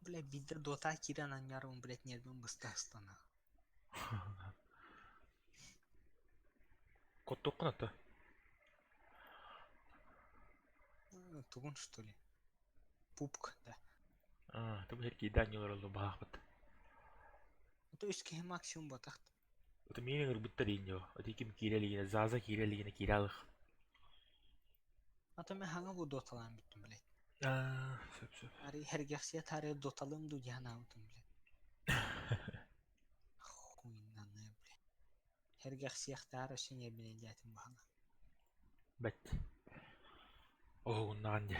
[SPEAKER 12] Бля, бидер дота киран анярым, блядь, нербим быстастана.
[SPEAKER 1] Кот токкуната.
[SPEAKER 12] Тугун, что ли? Пупк, да.
[SPEAKER 1] Ты бы какие данилар олду бахпат.
[SPEAKER 12] То есть кем максимум батахт.
[SPEAKER 1] Это менің ұрбыттар ендеу. Это ким кирелигіне, заза кирелигіне киралық.
[SPEAKER 12] Ata men hanga bu dotalan bittim bilet.
[SPEAKER 1] Söp.
[SPEAKER 12] Ari hergehsiye tarihe dotalım du jana utum bilet. Oyundan ne bilet. Hergehsiye tarihe şine binen jatim bu hanga.
[SPEAKER 1] Bet. Oğundan de.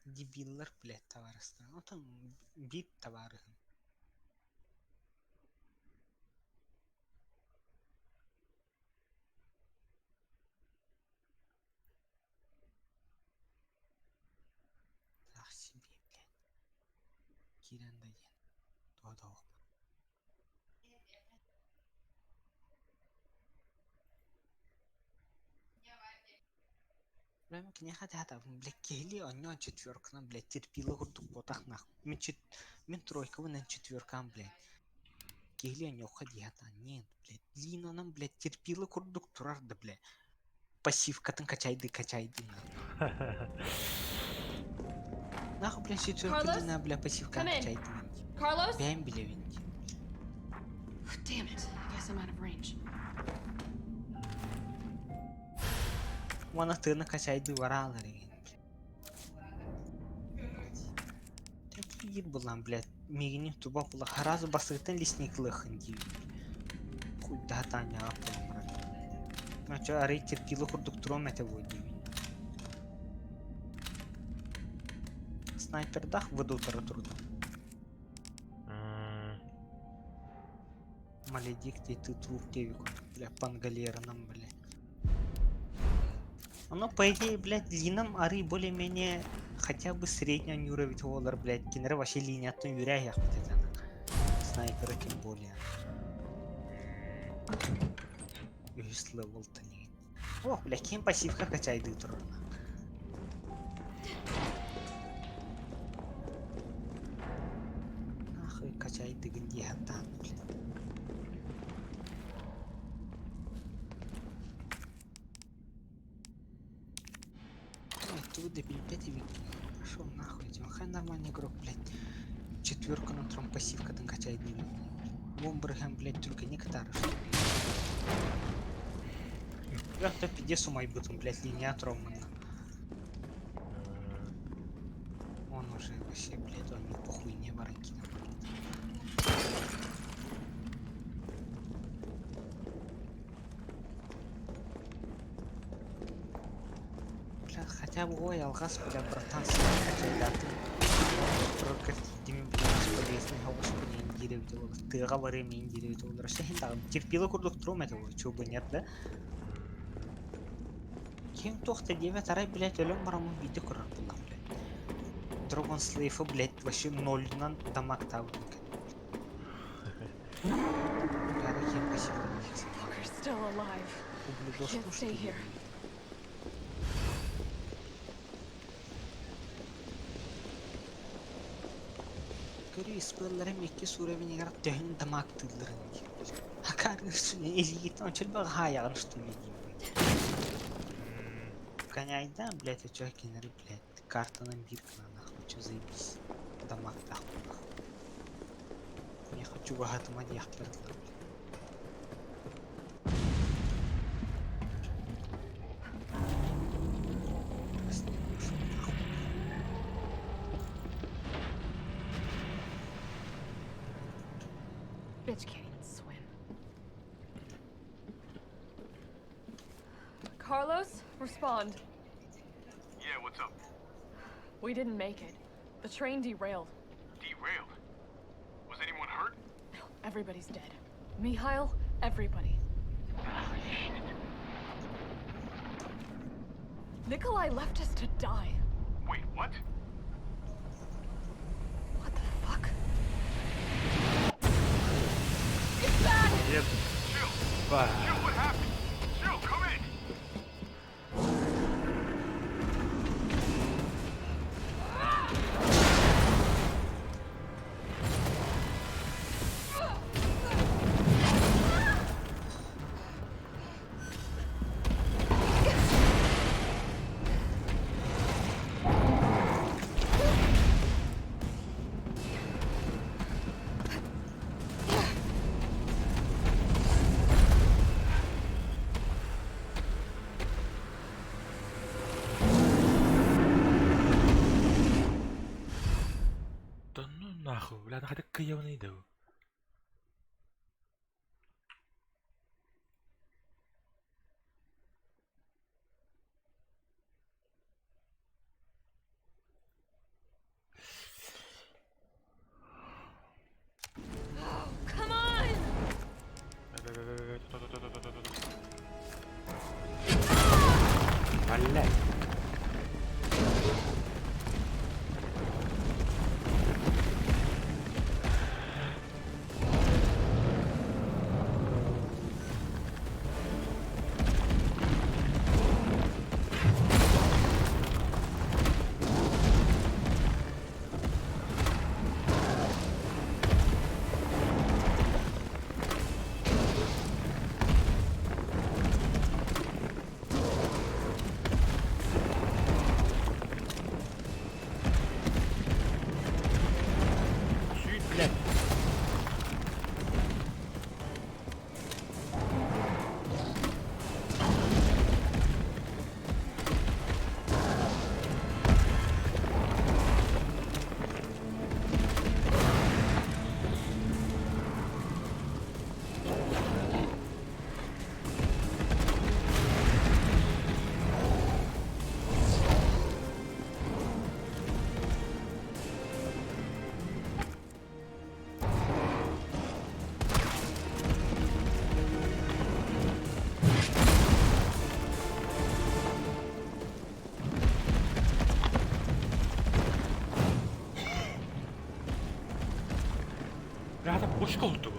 [SPEAKER 12] Debillar bilet tavarıstan. Otan bip tavarıhın. Lahsi bilet. Kiran da yen. Doda okma. Прямо к хата, блядь, кегли, он четверка, блядь, терпила куртук потах нах. Мен тройка, вон четверка, блядь. Кегли, он уходи хата, нет, блядь. Лина нам, блядь, терпила куртук турар, да, блядь. Пассивка там качайды, Нахуй, блядь, четверка Лина, блядь, пассивка качайды.
[SPEAKER 2] Carlos?
[SPEAKER 12] Бэм, блядь.
[SPEAKER 2] Damn it. I guess I'm out of range.
[SPEAKER 12] Вона тырна качайды варалар еген. Такие булан, блядь. Мигини туба була. Харазу басыгытын лесниклыхын дейб. Хуй датан яғап болмыран. Начо арай терпилы курдук туром это бой дейб. Снайпердах выду турду. Маледикти ты труп девику. Бля, пангалераном, бля. Ну, по идее, блядь, лином ари более-менее хотя бы средний уровень воллар, блядь, кинера вообще линия то юря снайпера тем более. Юст левел-то не. О, блядь, кем пассивка качайды турна. Нахуй качайды где хатан, блядь. Оттуда пилипять и викинг. Пошел нахуй, идем. Хай нормальный игрок, блядь. Четверка на тром пассивка там качает не видно. Бомберхэм, блядь, только не катары, что ли? Я топ 50 с умой бутом, блядь, линия тромана. Он уже вообще, блядь, он не похуй, не воронки. Хотя бы ой, алгас, бля, братан, качайлаты. Прокатидими, бля, бесполезный, хаваш, бля, индиревде olur. Тыга время индиревде olur. Шехинда, терпилы курдук трум это olur. Чего бы нет, да? Кем тохта девять, арай, блядь, ölüm мараму видео курар булам, блядь. Dragon Slave'ı, блядь, вообще нольнан дамаг тавдым. Бля, кем пассивка нефикс.
[SPEAKER 2] Walker's still alive. Can't stay here.
[SPEAKER 12] Спыллары мекке суровине гарап төхін дамаг тылдырын. Акар үстіне элегит, он чел бага хаяғын штули дейм. Коняйдан, блядь, а чё кенері, блядь, картаның биркана нахуй, чё заебись. Дамаг нахуй нахуй. Не хочу богатыма дияқ берділер.
[SPEAKER 2] Bitch can't even swim. Carlos, respond.
[SPEAKER 3] Yeah, what's up?
[SPEAKER 2] We didn't make it. The train derailed.
[SPEAKER 3] Derailed? Was anyone hurt?
[SPEAKER 2] Everybody's dead. Mikhail, everybody.
[SPEAKER 3] Shit.
[SPEAKER 2] Nikolai left us to die.
[SPEAKER 3] Wait, what?
[SPEAKER 2] What the fuck? It's bad!
[SPEAKER 1] Yep.
[SPEAKER 3] Jill!
[SPEAKER 1] Bah.
[SPEAKER 3] Jill, what happened? Jill, come in!
[SPEAKER 1] Gago, wala na kadagkayaw na daw.
[SPEAKER 2] Oh, come on!
[SPEAKER 1] Wala. Rada boş koltuğu.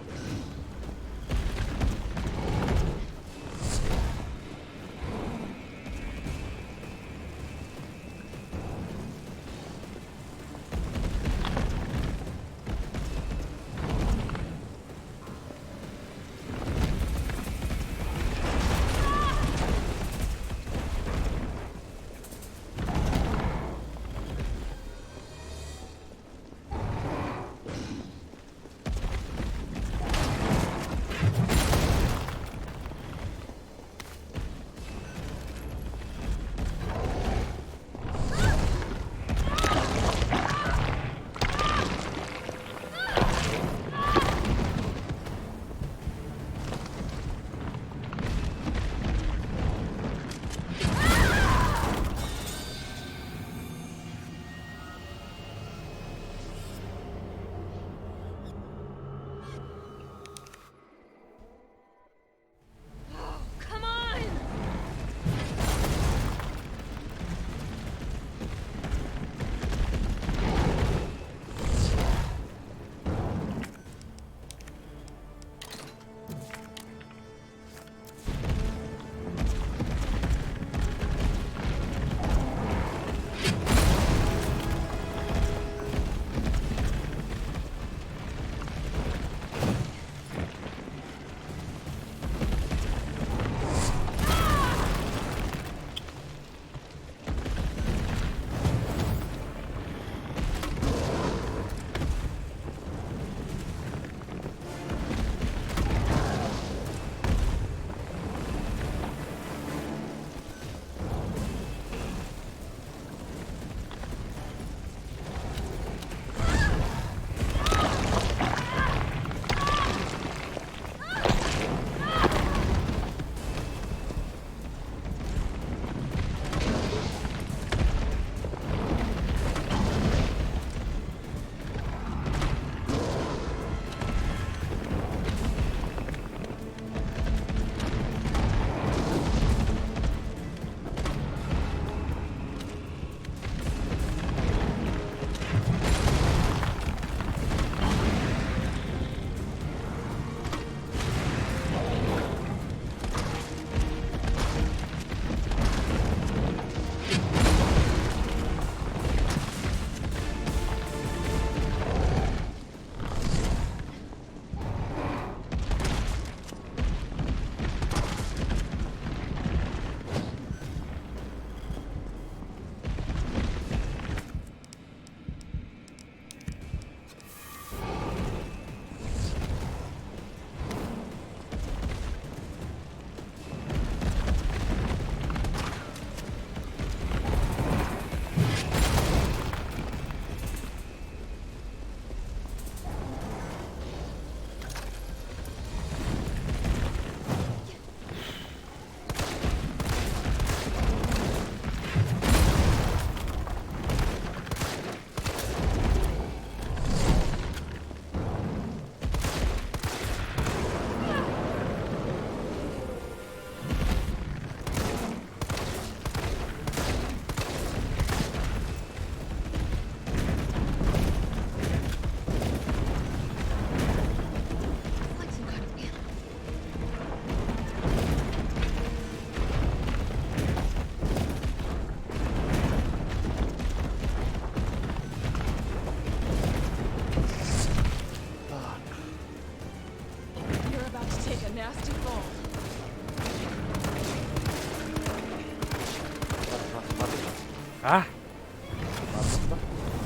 [SPEAKER 1] Ah!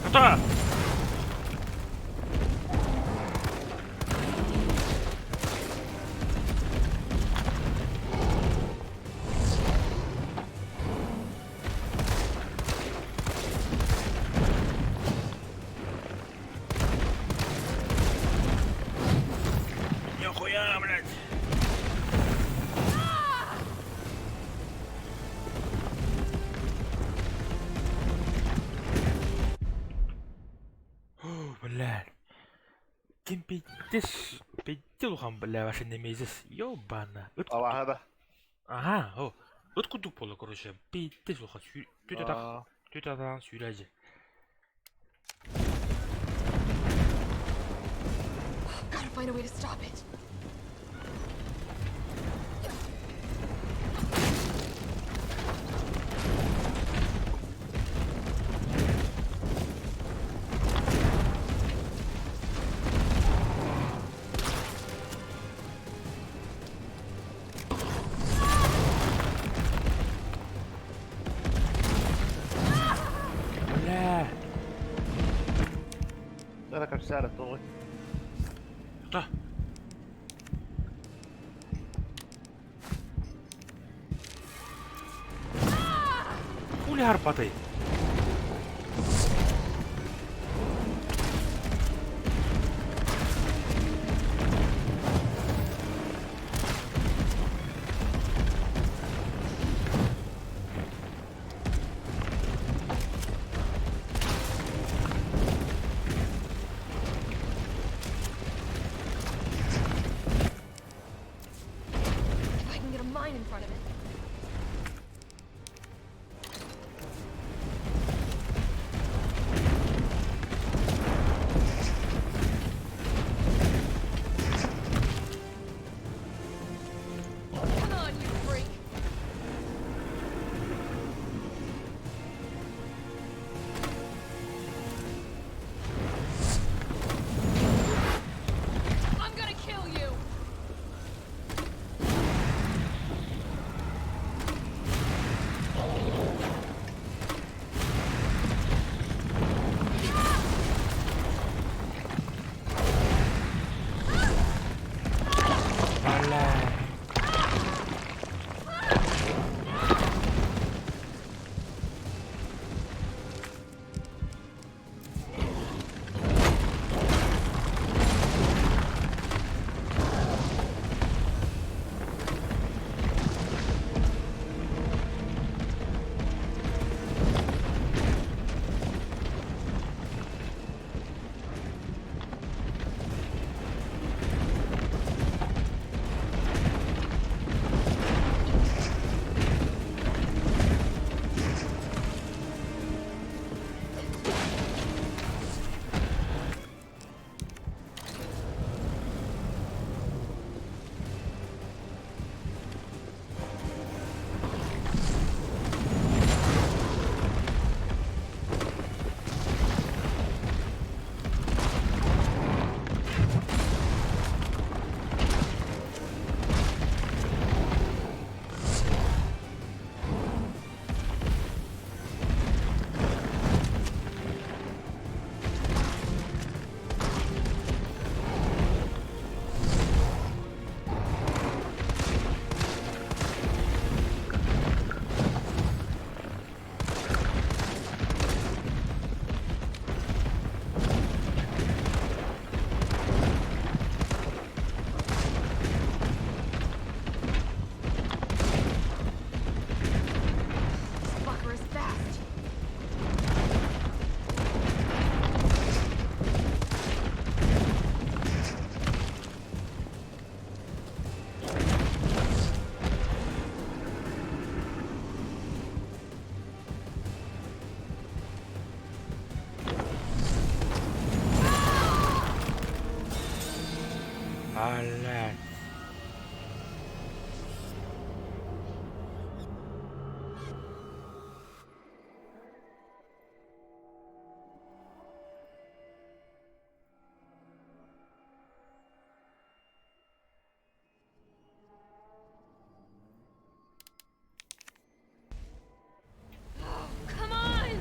[SPEAKER 1] Kata! Нихуя, блядь! Блядь. Тим пиздец ухам, бля, ваши немезис. Ёбана.
[SPEAKER 11] Авахада.
[SPEAKER 1] Ага, о. Откуда поло, короче, пиздец уха. Тютадан сюряжи.
[SPEAKER 2] Gotta find a way to stop it.
[SPEAKER 1] Бля.
[SPEAKER 11] Era cabeçada, tô.
[SPEAKER 1] Tá. Хули харпатай?
[SPEAKER 2] If I can get a mine in front of it. Come on, you freak! I'm gonna kill you! Fucker is fast.
[SPEAKER 1] Блядь.
[SPEAKER 2] Oh, come on!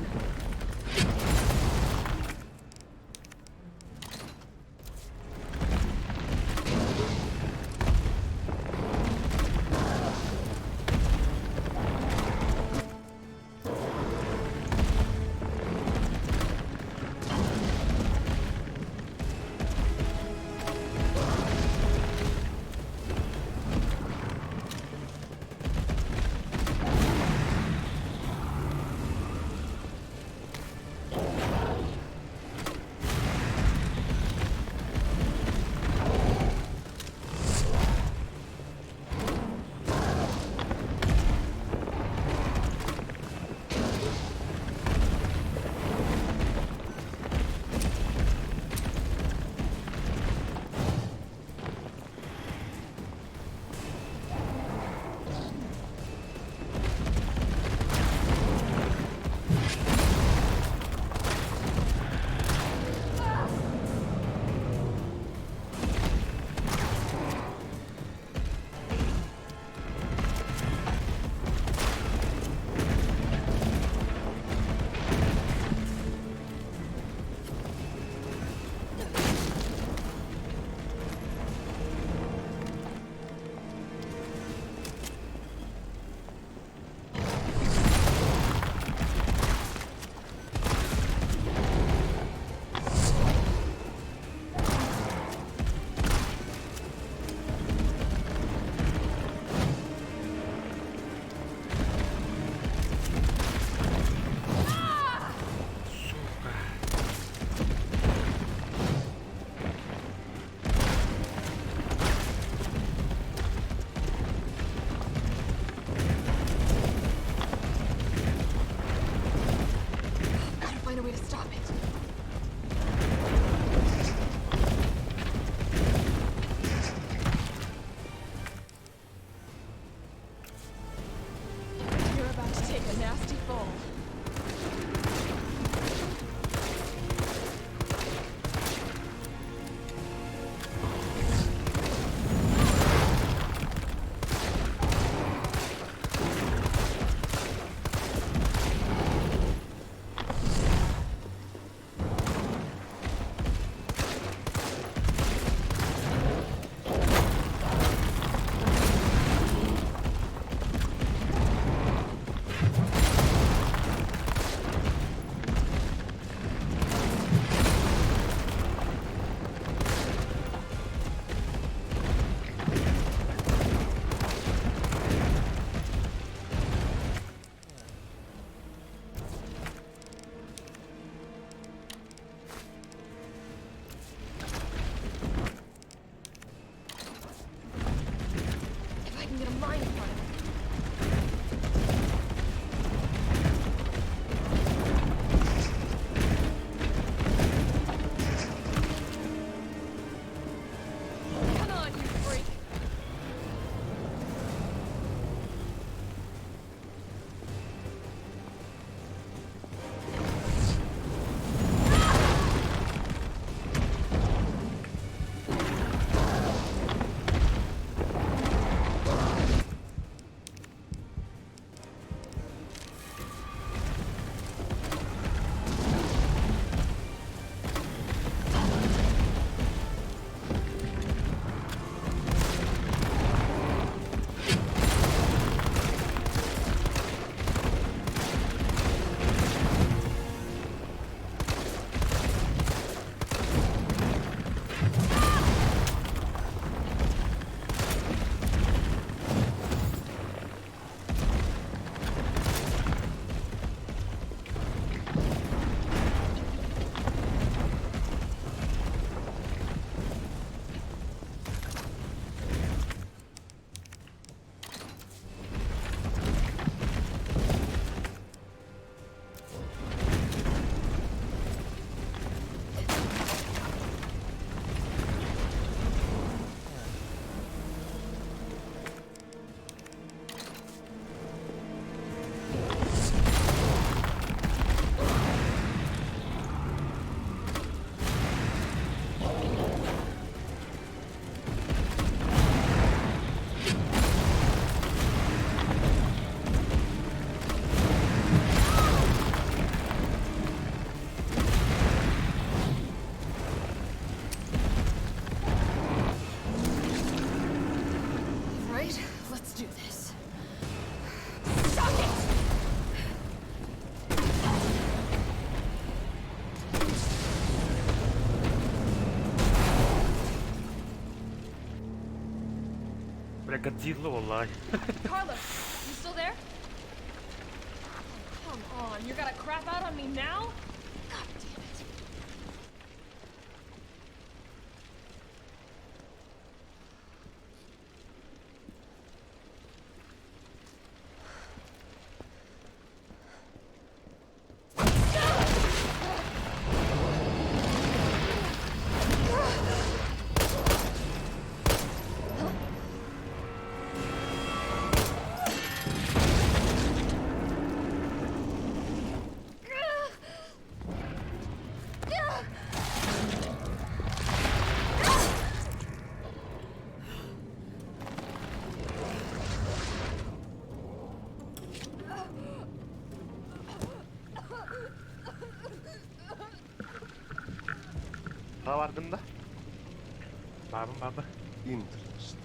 [SPEAKER 1] Böyle Godzilla vallahi.
[SPEAKER 2] Carlos, you still there? Come on, you're gonna crap out on me now? God damn it.
[SPEAKER 11] Ha farkında.
[SPEAKER 1] Baba.
[SPEAKER 6] Interest.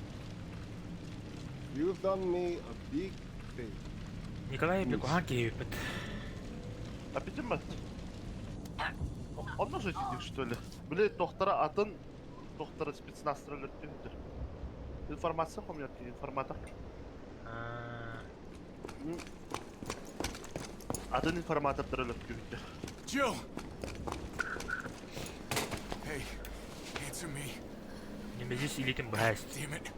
[SPEAKER 6] You've done me a big favor.
[SPEAKER 1] Николай hangi hükümet?
[SPEAKER 11] Опять мать. Он может идти, что ли? Блин, доктора атын, доктора спецназтар өлөттүңдүр. Информация комьят, информатор. Атын информатор өлөттүңдүр.
[SPEAKER 3] Jill! Hey, answer me.
[SPEAKER 1] Немезис илетим баст.
[SPEAKER 3] Damn it.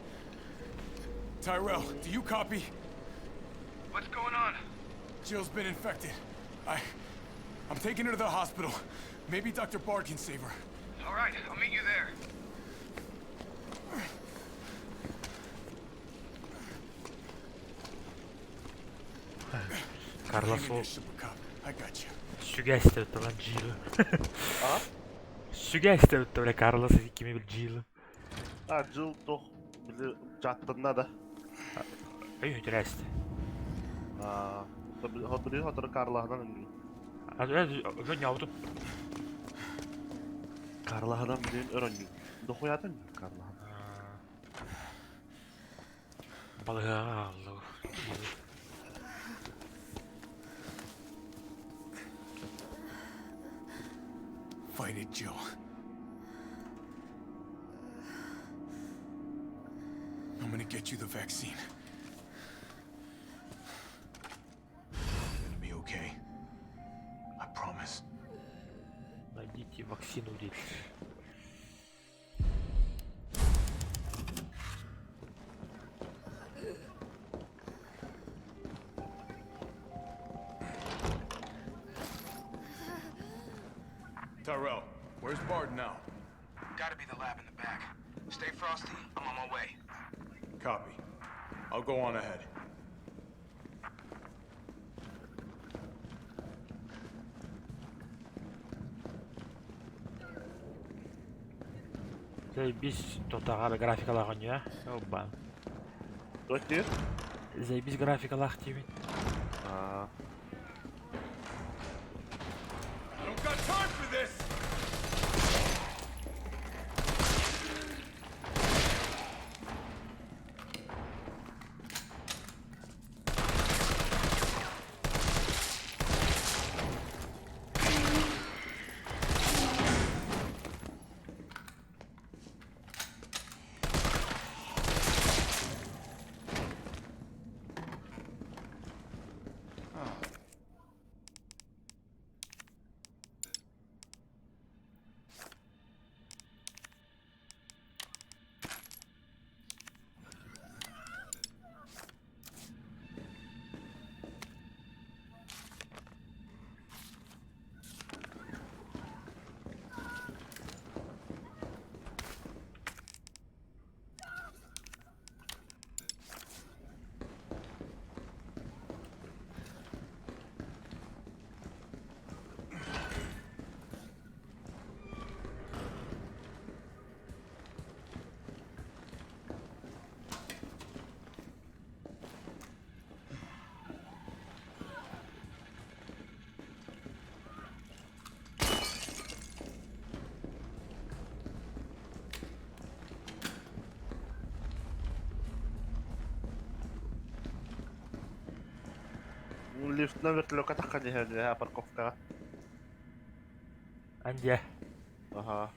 [SPEAKER 3] Tyrell, do you copy? What's going on? Jill's been infected. I'm taking her to the hospital. Maybe Dr. Bard can save her.
[SPEAKER 13] All right, I'll meet you there.
[SPEAKER 1] Carlos
[SPEAKER 3] Hang in there, Super Cop. I got you.
[SPEAKER 1] Sugesti öttü lan Jill.
[SPEAKER 11] Ha?
[SPEAKER 1] Sugesti öttü öyle Carlos'u kimi bir Jill.
[SPEAKER 11] Ha, Jill doch bili jattında da.
[SPEAKER 1] Öyle rest.
[SPEAKER 11] Ha, tabii hatırı Karlah'dan önce.
[SPEAKER 1] Az yavrum.
[SPEAKER 11] Karlah'dan bilin öğrendim. Dokuyadan mı Karlah'dan?
[SPEAKER 1] Balığa Allah.
[SPEAKER 3] Fight it, Jill. I'm gonna get you the vaccine. You're gonna be okay. I promise.
[SPEAKER 1] Найдите вакцину здесь.
[SPEAKER 3] Tyrell, where's Bard now?
[SPEAKER 13] Gotta be the lab in the back. Stay frosty, I'm on my way.
[SPEAKER 3] Copy. I'll go on ahead.
[SPEAKER 1] Zajebiście to ta grafika lagnie. Oba.
[SPEAKER 11] Doktor?
[SPEAKER 1] Zajebiście grafika lagnie.
[SPEAKER 11] Ha.
[SPEAKER 3] I don't got time for this!
[SPEAKER 11] Lift'ne vertloka takkan ya parkowka.
[SPEAKER 1] Anca.
[SPEAKER 11] Aha.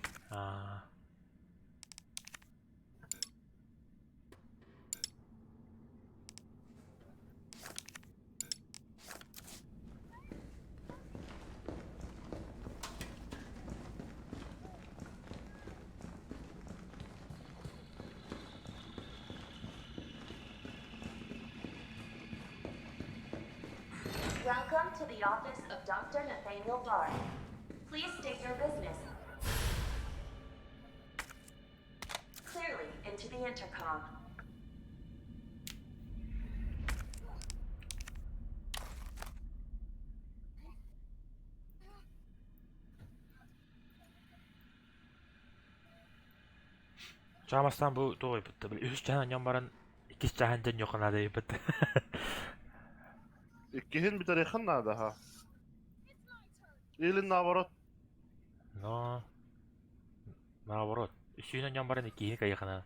[SPEAKER 14] to the office of Dr. Nathaniel Bard. Please state your business. Clearly into the intercom.
[SPEAKER 1] Çağmastan bu doğru yapıttı. Böyle 3 cahan yan baran 2 cahandan yokuna da yapıttı.
[SPEAKER 11] İkkihin bir tarihın nada ha. Илин наоборот.
[SPEAKER 1] No. Наоборот. 3'ünün yan baran 2'yi kayıkına.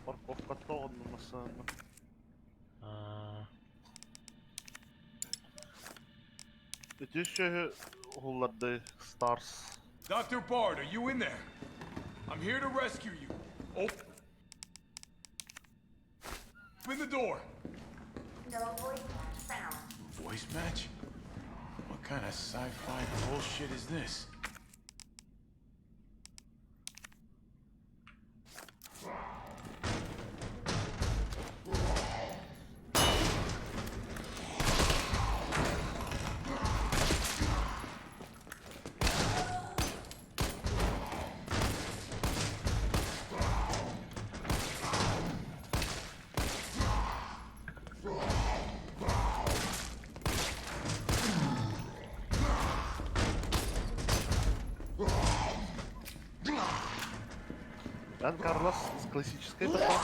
[SPEAKER 11] Парковка тоғынмасын. Ütüşü hullardı Stars.
[SPEAKER 3] Dr. Bard, are you in there? I'm here to rescue you. Open the door.
[SPEAKER 14] No voice match found.
[SPEAKER 3] Voice match? What kind of sci-fi bullshit is this?
[SPEAKER 11] Ben Carlos с классической топором.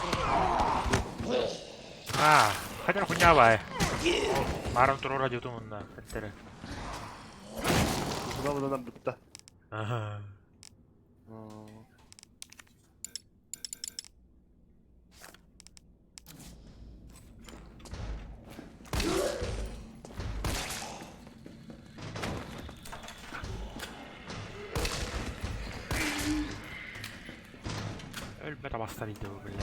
[SPEAKER 1] Хотя хуйня бай. Марам туру радио тумунда. Теттері.
[SPEAKER 11] Бuna bundan bitti.
[SPEAKER 1] Aha. Ölmede bastırıydı bu bile.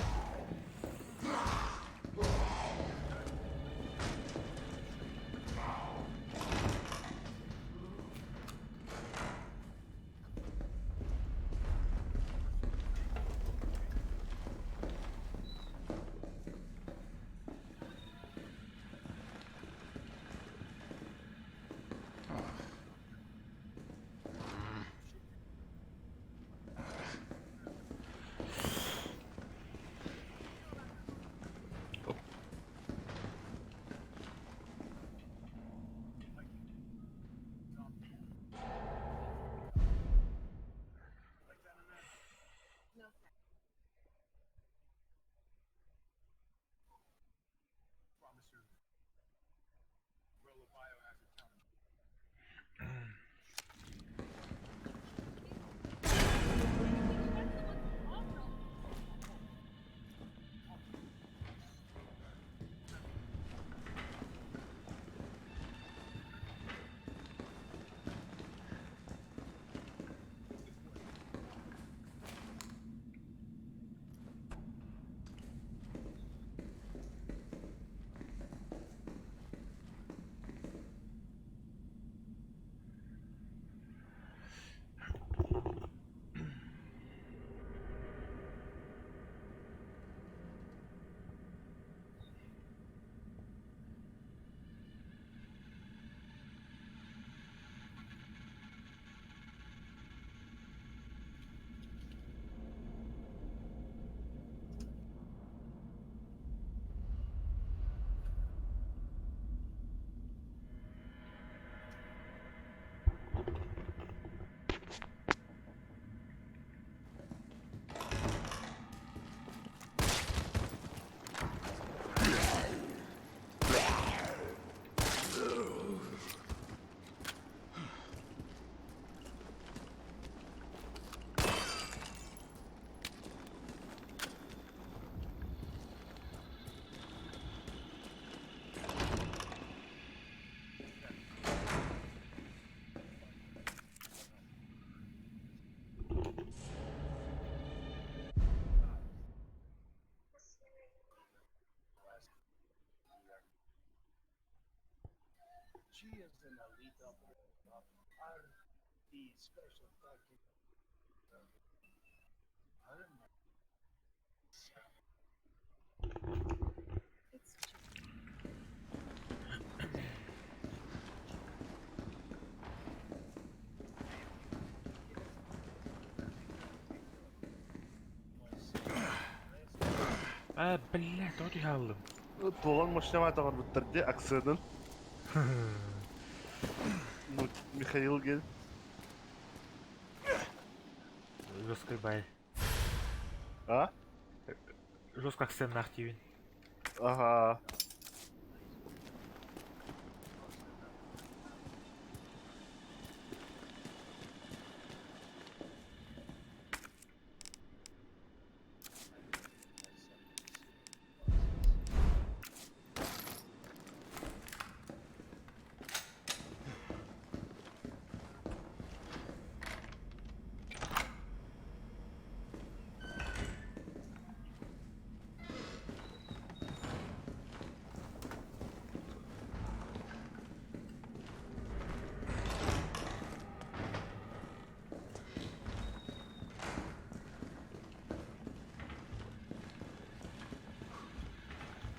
[SPEAKER 1] بالله تقعدوا يهلم.
[SPEAKER 11] طوال مجتمع تغرب التردي أكسدن. ميخائيل جل.
[SPEAKER 1] Жесткой бай.
[SPEAKER 11] А?
[SPEAKER 1] Жестко акцент активен.
[SPEAKER 11] Ага.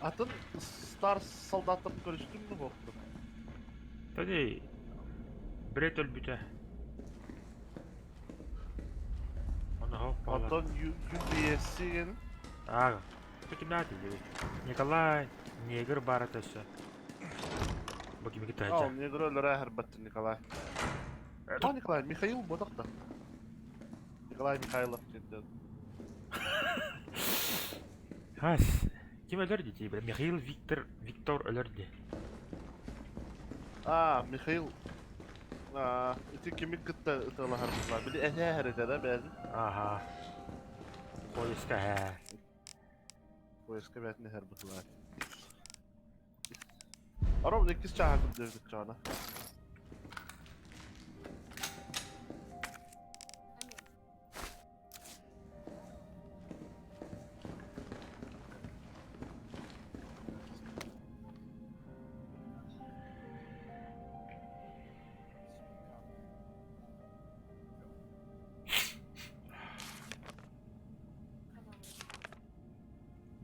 [SPEAKER 11] Atın Star soldatın görüştün mü baktın?
[SPEAKER 1] Tabii. Bret ölbüte. Onu hoppalar.
[SPEAKER 11] Atın yüzeyesi gelin.
[SPEAKER 1] Ага. Что тебя надо? Николай, негр баратасы. Bakayım iki tane.
[SPEAKER 11] Aa, negro öyle herbatın Nikolay. Aa, Nikolay, Mikhail bu da. Nikolay Mikhailov dedi.
[SPEAKER 1] Has. Kim ölürdü diye böyle. Mikhail Viktor ölürdü.
[SPEAKER 11] Aa, Mikhail. Aa, iti kimi kıtta ıtılı herbatlar. Bir de ehe haritada bazı.
[SPEAKER 1] Aha. Poiska he.
[SPEAKER 11] Poiska bazı herbatlar. Arabada 2 çağırdım dövdük çağına.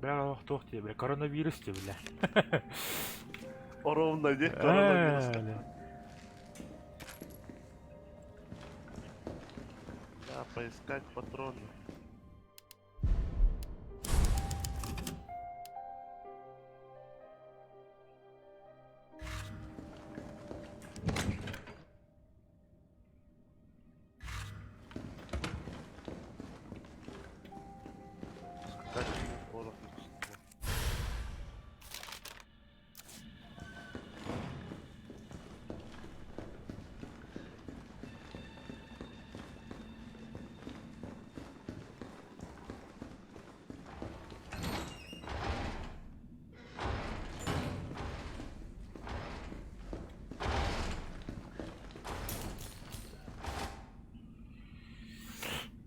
[SPEAKER 1] Бля, тохте, бля, коронавирус те, бля.
[SPEAKER 11] Оровна не коронавирус. Да, поискать патроны.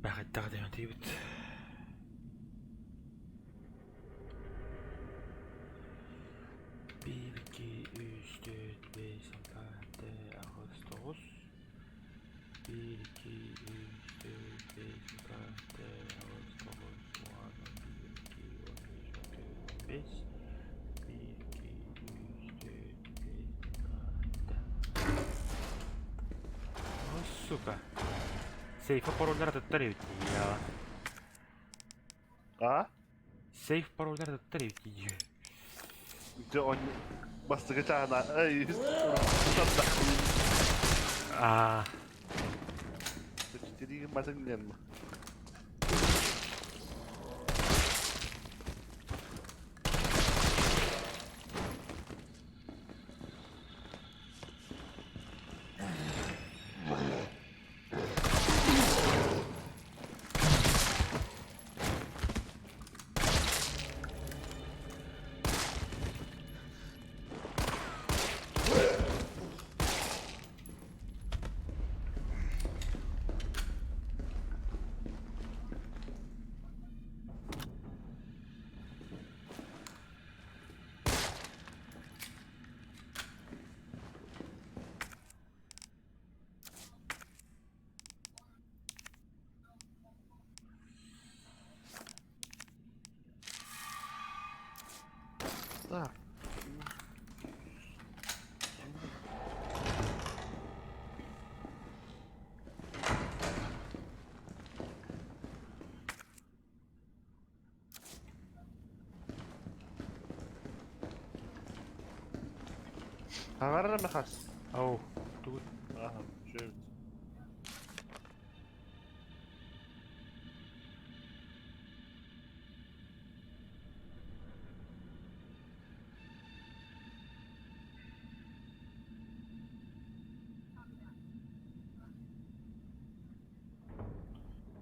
[SPEAKER 1] Bakit takdim edeyim. Bir, iki, üç, dört, beş, altı, Ağustos. Bir, iki, üç, dört, beş, altı, Ağustos. Soğan, bir, iki, 13, 15. Bir, iki, üç, dört, beş, altı. Oh, suka. Сейфа парольler tattare ya.
[SPEAKER 11] Ha?
[SPEAKER 1] Safe parollar tattare diyor.
[SPEAKER 11] İşte on bastığı çağına. Ay.
[SPEAKER 1] Aa.
[SPEAKER 11] Jadi masang niyan mo. Kamera mı kas?
[SPEAKER 1] Ау, тут
[SPEAKER 11] Aha, şöyle.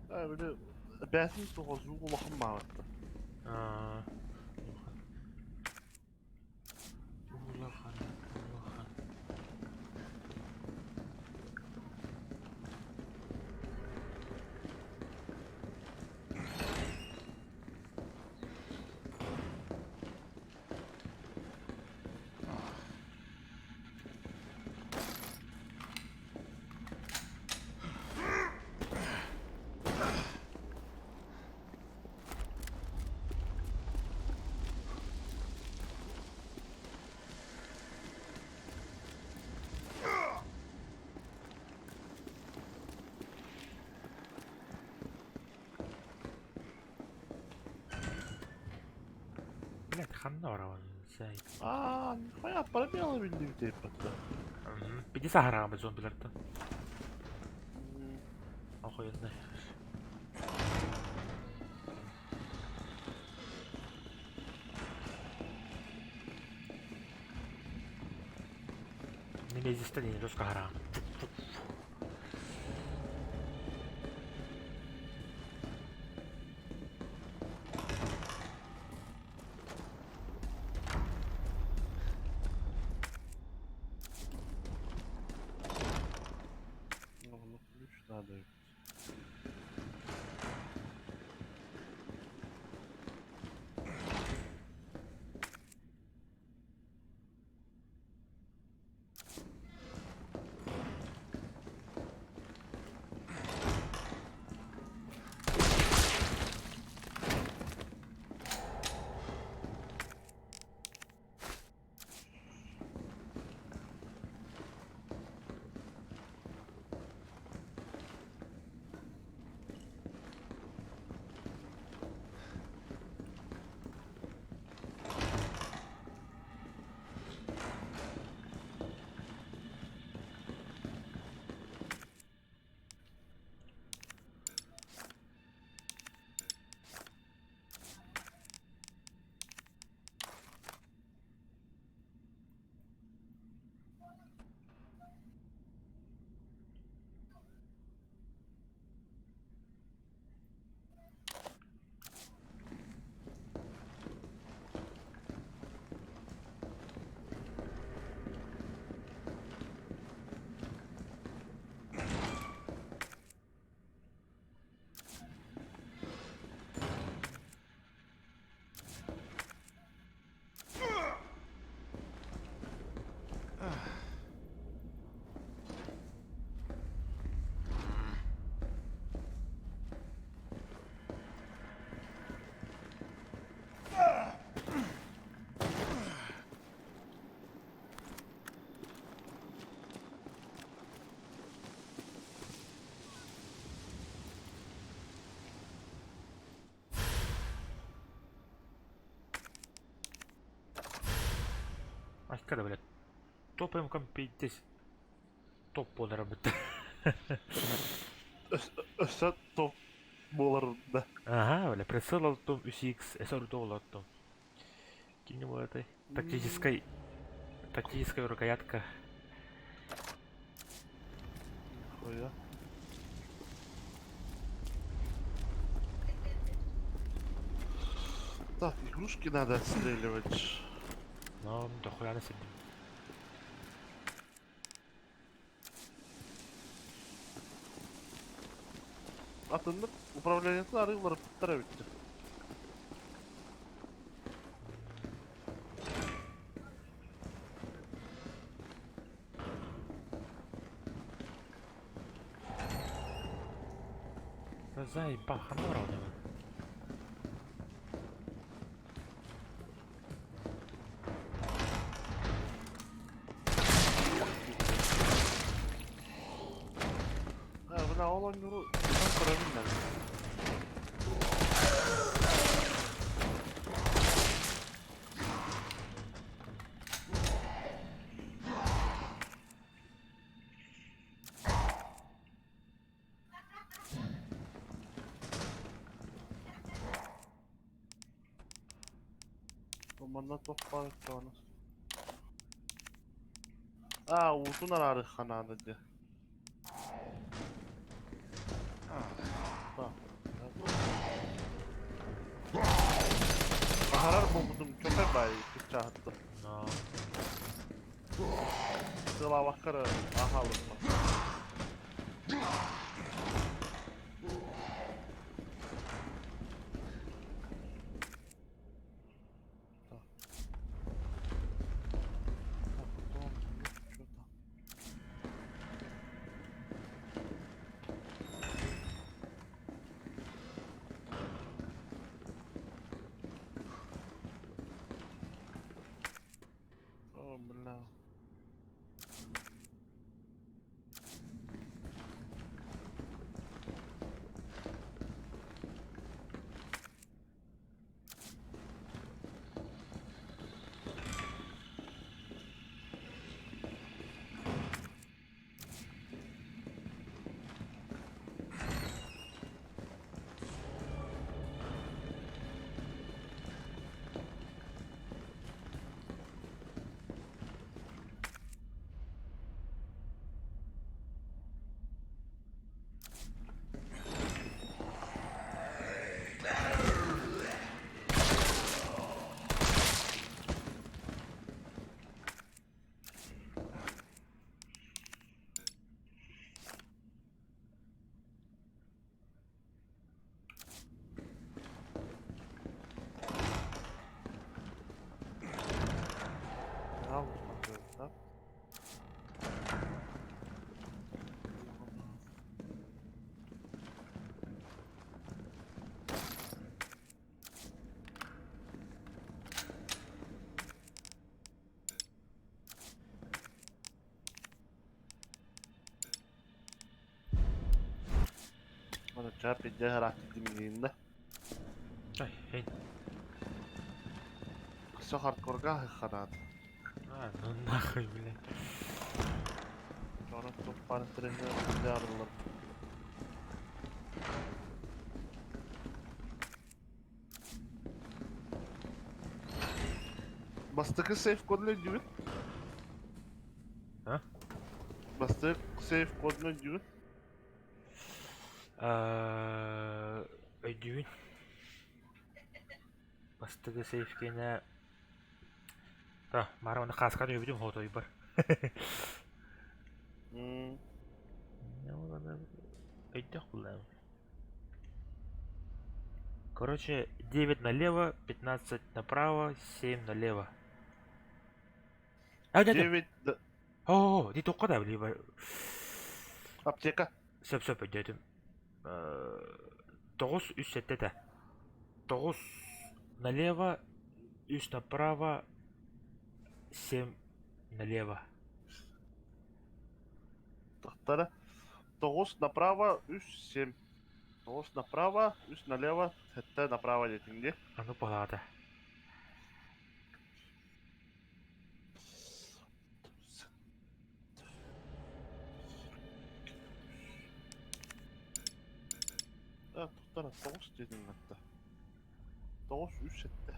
[SPEAKER 11] Böyle besin soğuzu kulağım bağırdı.
[SPEAKER 1] Aa. Улахан, улахан. Блядь, хана орава ازاي؟
[SPEAKER 11] Nihayet para bir alabildi bir teyp battı.
[SPEAKER 1] Pidi sahara mı zombilerden? Охуенно. Не изiste nii just kahara.
[SPEAKER 11] Oğlum, 3 tane evet.
[SPEAKER 1] Ай, когда, блядь, топаем компетись. Топ подработать.
[SPEAKER 11] Öse top bolarında.
[SPEAKER 1] Ага, бля, прицел алтом UCX, SR алтом. Кинем этой тактическая рукоятка.
[SPEAKER 11] Koya. Так, игрушки надо отстреливать.
[SPEAKER 1] Ну, дохуя на себе.
[SPEAKER 11] Atındık, upravljaniyeti arıyorlar, pıttara bitti.
[SPEAKER 1] Да заебал, ханора у него.
[SPEAKER 11] Buna olan yolu insan kurabilmez. Ormanda toplar çoğunuz. Aa, uzun ararı kanadı diye. Bak. Karar buldum köpek bayi kıçahtı.
[SPEAKER 1] No.
[SPEAKER 11] Sıla bakarı ahalım. Oh, blah. Mana capek jarak dimliğinde.
[SPEAKER 1] Ay, hey.
[SPEAKER 11] Kısa hardcore'ga kanadı.
[SPEAKER 1] Ah, no nahıy bile.
[SPEAKER 11] Sonra toplar treni yarılır. Bastıkı safe kodunu gibi.
[SPEAKER 1] Ha?
[SPEAKER 11] Bastık safe kodunu gibi.
[SPEAKER 1] Ödüğün. Bastığı seyfkene... Da, mara onu kaskan öbüdüm hotoyu var. Ne olana... Öydük kullanım. Короче, 9 налево, 15 направо, 7 налево. А, да, да.
[SPEAKER 11] 9
[SPEAKER 1] О, не только да, либо...
[SPEAKER 11] Аптека.
[SPEAKER 1] Söp ödedim. 9 üst sette de. 9 налево, üst направо, 7 налево.
[SPEAKER 11] Тахтара. 9 направо, üst 7. 9 направо, üst налево, 7 направо детинде.
[SPEAKER 1] А ну палата.
[SPEAKER 11] Да, Тахтара 9 dedin hatta. 9 üst 7.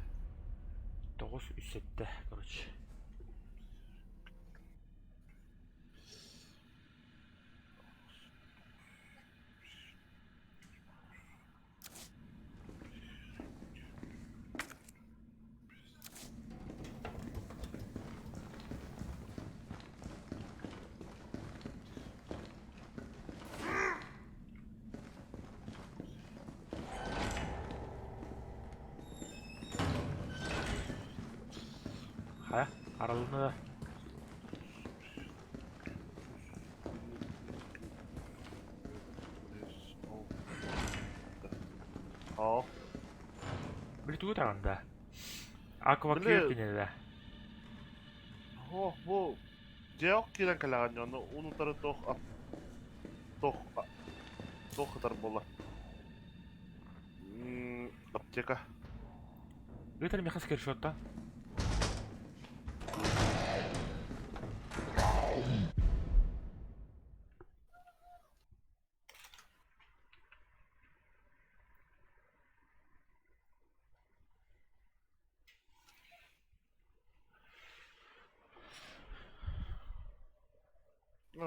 [SPEAKER 1] 9 üst sette, короче. Ha? Aralığında da.
[SPEAKER 11] Ja.
[SPEAKER 1] Bluetooth tarafında. Aqua
[SPEAKER 11] Bile-
[SPEAKER 1] Cube dinledi.
[SPEAKER 11] Oh, bu Geok kilen kalagan yon, unutarı toh kadar bola. Apteka.
[SPEAKER 1] Лютер меха скриншотта.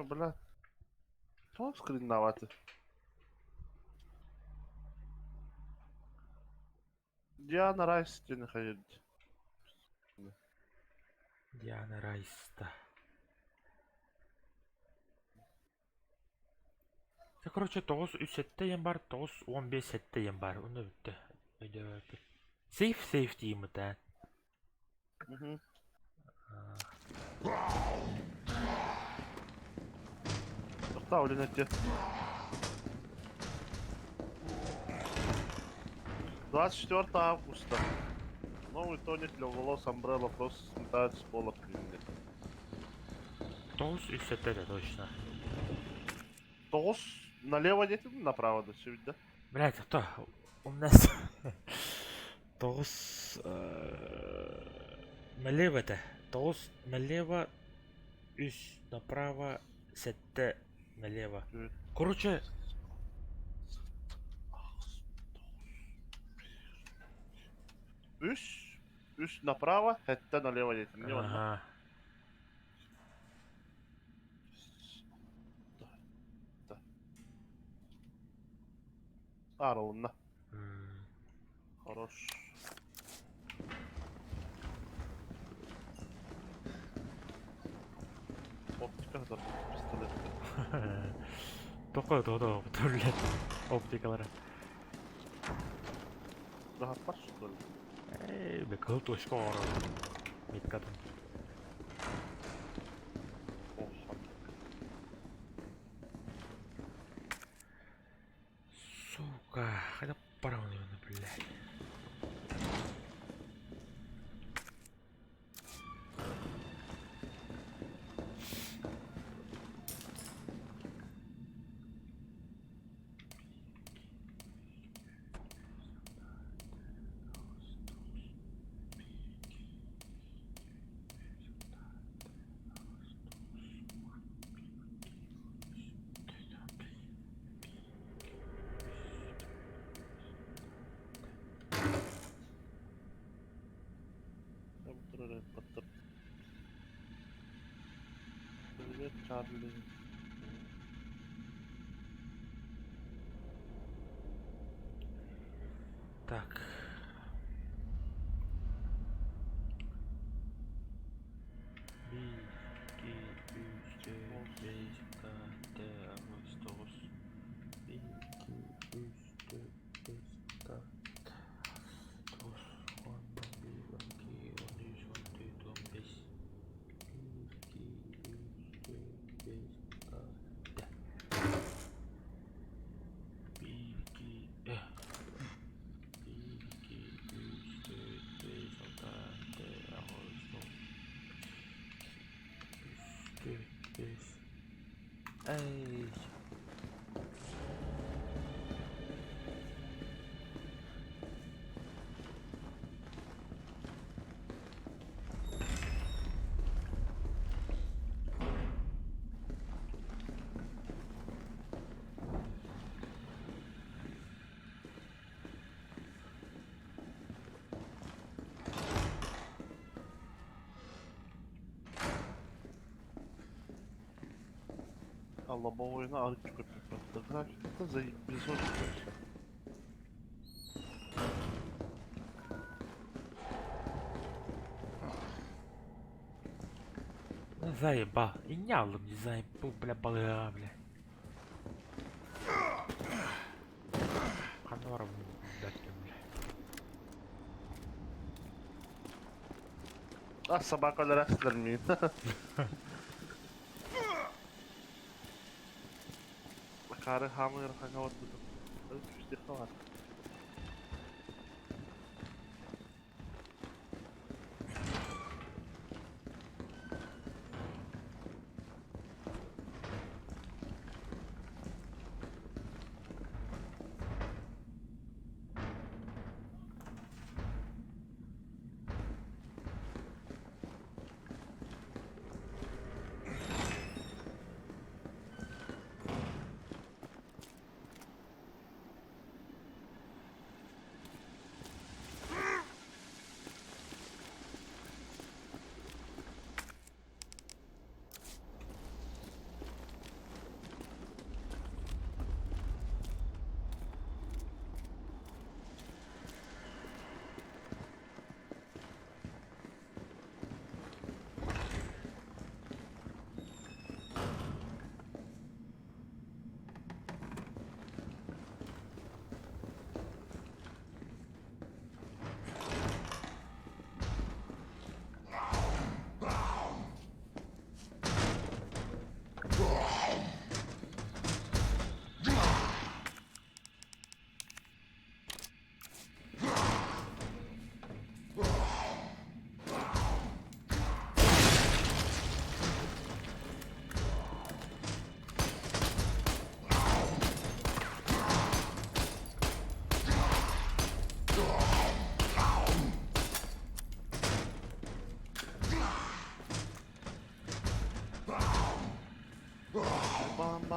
[SPEAKER 11] Ой, бля. Кто скринноватый? Диана Райс не ходит.
[SPEAKER 1] Diana Rice'da. Короче, 9 сеттейim бар, 9 15 сеттейim бар. Onu bitti. Safe diyeyim mi de?
[SPEAKER 11] Оставлен эти. 24 августа. Новый тоник для волос Umbrella просто сметает с пола принят.
[SPEAKER 1] 9 сетте de точно.
[SPEAKER 11] 9 налево нет, направо да все, да?
[SPEAKER 1] Блять, кто? У нас 9 налево-то. 9 налево, üst направо, сетте налево. Короче,
[SPEAKER 11] Üst направо, это налево нет. Не он.
[SPEAKER 1] ага.
[SPEAKER 11] Ровно. Хорош. Оптика да пистолет.
[SPEAKER 1] Тоқой доdo түрлет оптикалары.
[SPEAKER 11] Daha var что ли?
[SPEAKER 1] Be kılıç skor. Mitkatın. Сука, хотя пора у него, блядь.
[SPEAKER 11] Привет, Чарли.
[SPEAKER 1] Так. Ey.
[SPEAKER 11] Лобовой на арочку фотографии. Это заебись вообще.
[SPEAKER 1] Заебал. И не алым не заебал, бля, бля, бля. Канором дать, бля.
[SPEAKER 11] А собака растермит. Karı hamur hangavat buldum. Öyle bir var.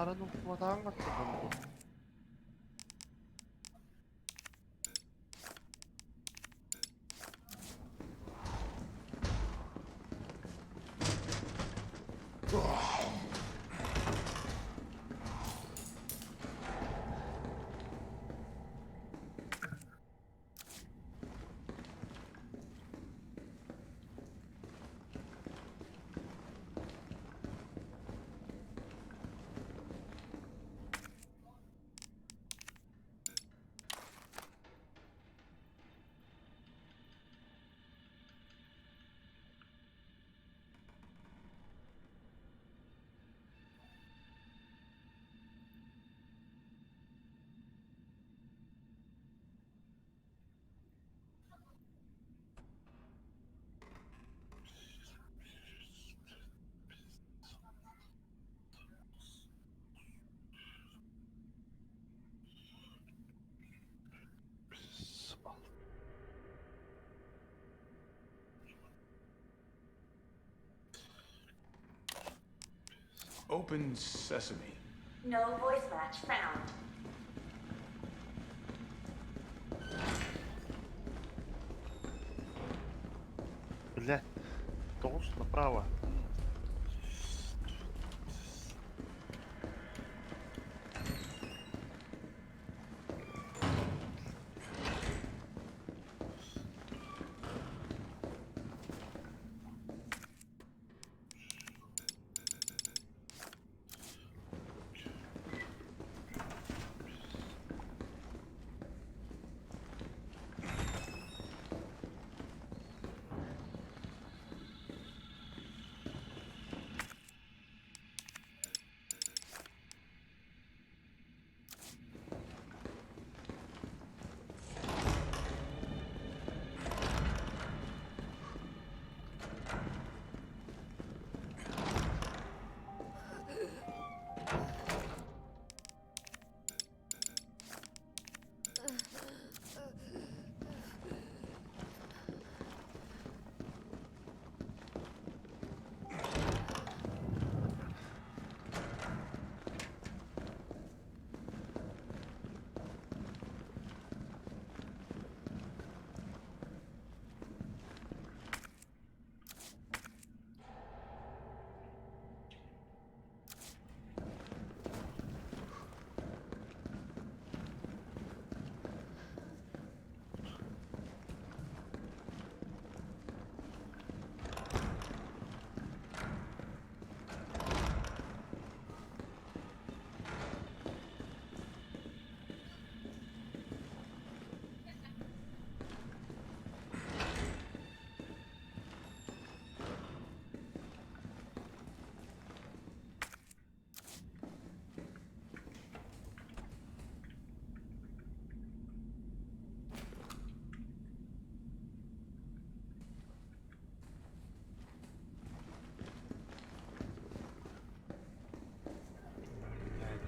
[SPEAKER 11] Aran ukmatan kaçırdım bu.
[SPEAKER 5] Open sesame.
[SPEAKER 14] No voice match found.
[SPEAKER 11] Блядь. Толст направо.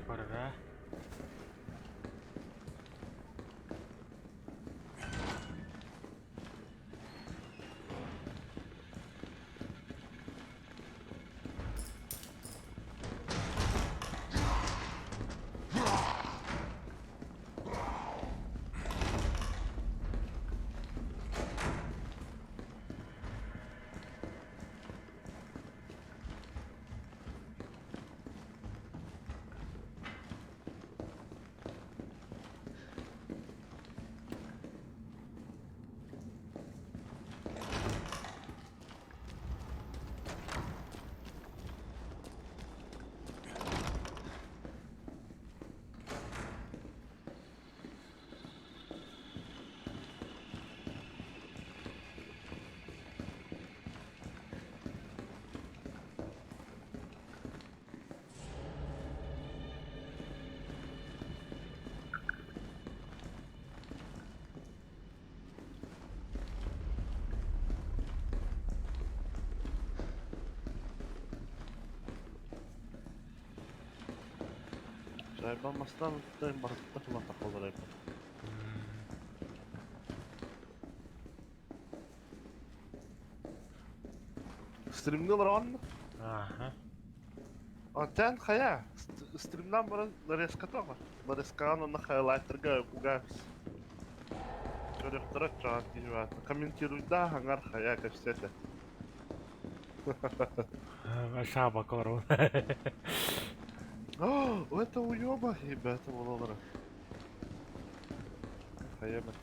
[SPEAKER 1] Para.
[SPEAKER 11] Sayılmasından mutluyum. Balıkta falan takılır hep. Stream'de var anne.
[SPEAKER 1] Aha.
[SPEAKER 11] Aten kaya. стримнан нарезкатога. Нарезкана на хайлайтерга угаас. Чорохтара чаат гинват. Комментируй да хангар хаяа кэвсэта.
[SPEAKER 1] Шаба корон.
[SPEAKER 11] О, это уёба, ребята, володара. Хаябат.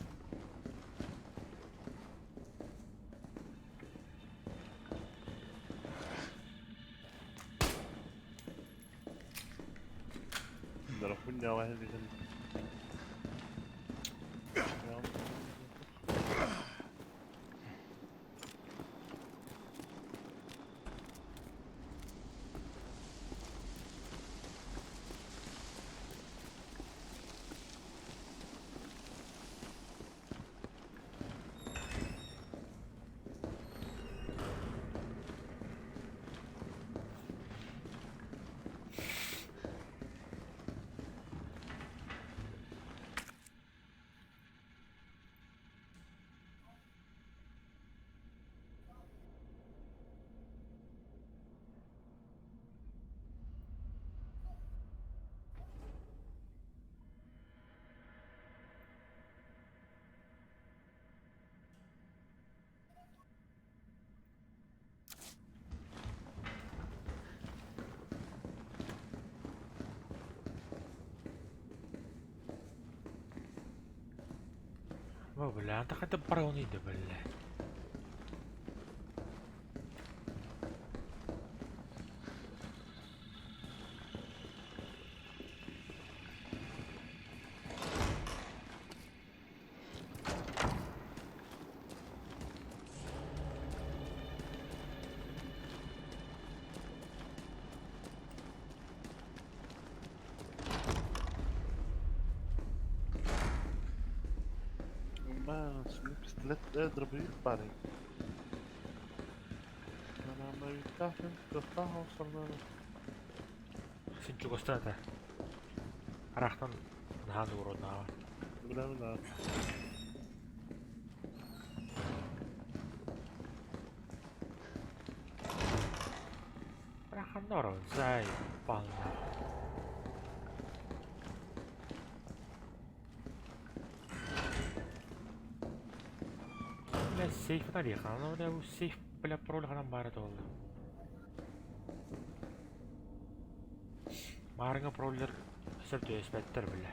[SPEAKER 11] ده كنا واحد كان
[SPEAKER 1] ما بالله انت قد بروني ده بالله.
[SPEAKER 11] ما اسمه بستلت اضرب يقبعني انا ما يفتح تفتحها وصلنا له
[SPEAKER 1] Sinchu costata. Arachtan nahanu rodnava.
[SPEAKER 11] بلا بلا
[SPEAKER 1] Arachtan noro zai palna. لا السيف طريقة انا ولا السيف بلا برول غنم بارد والله. Maranga proller sırtı esbetler bile.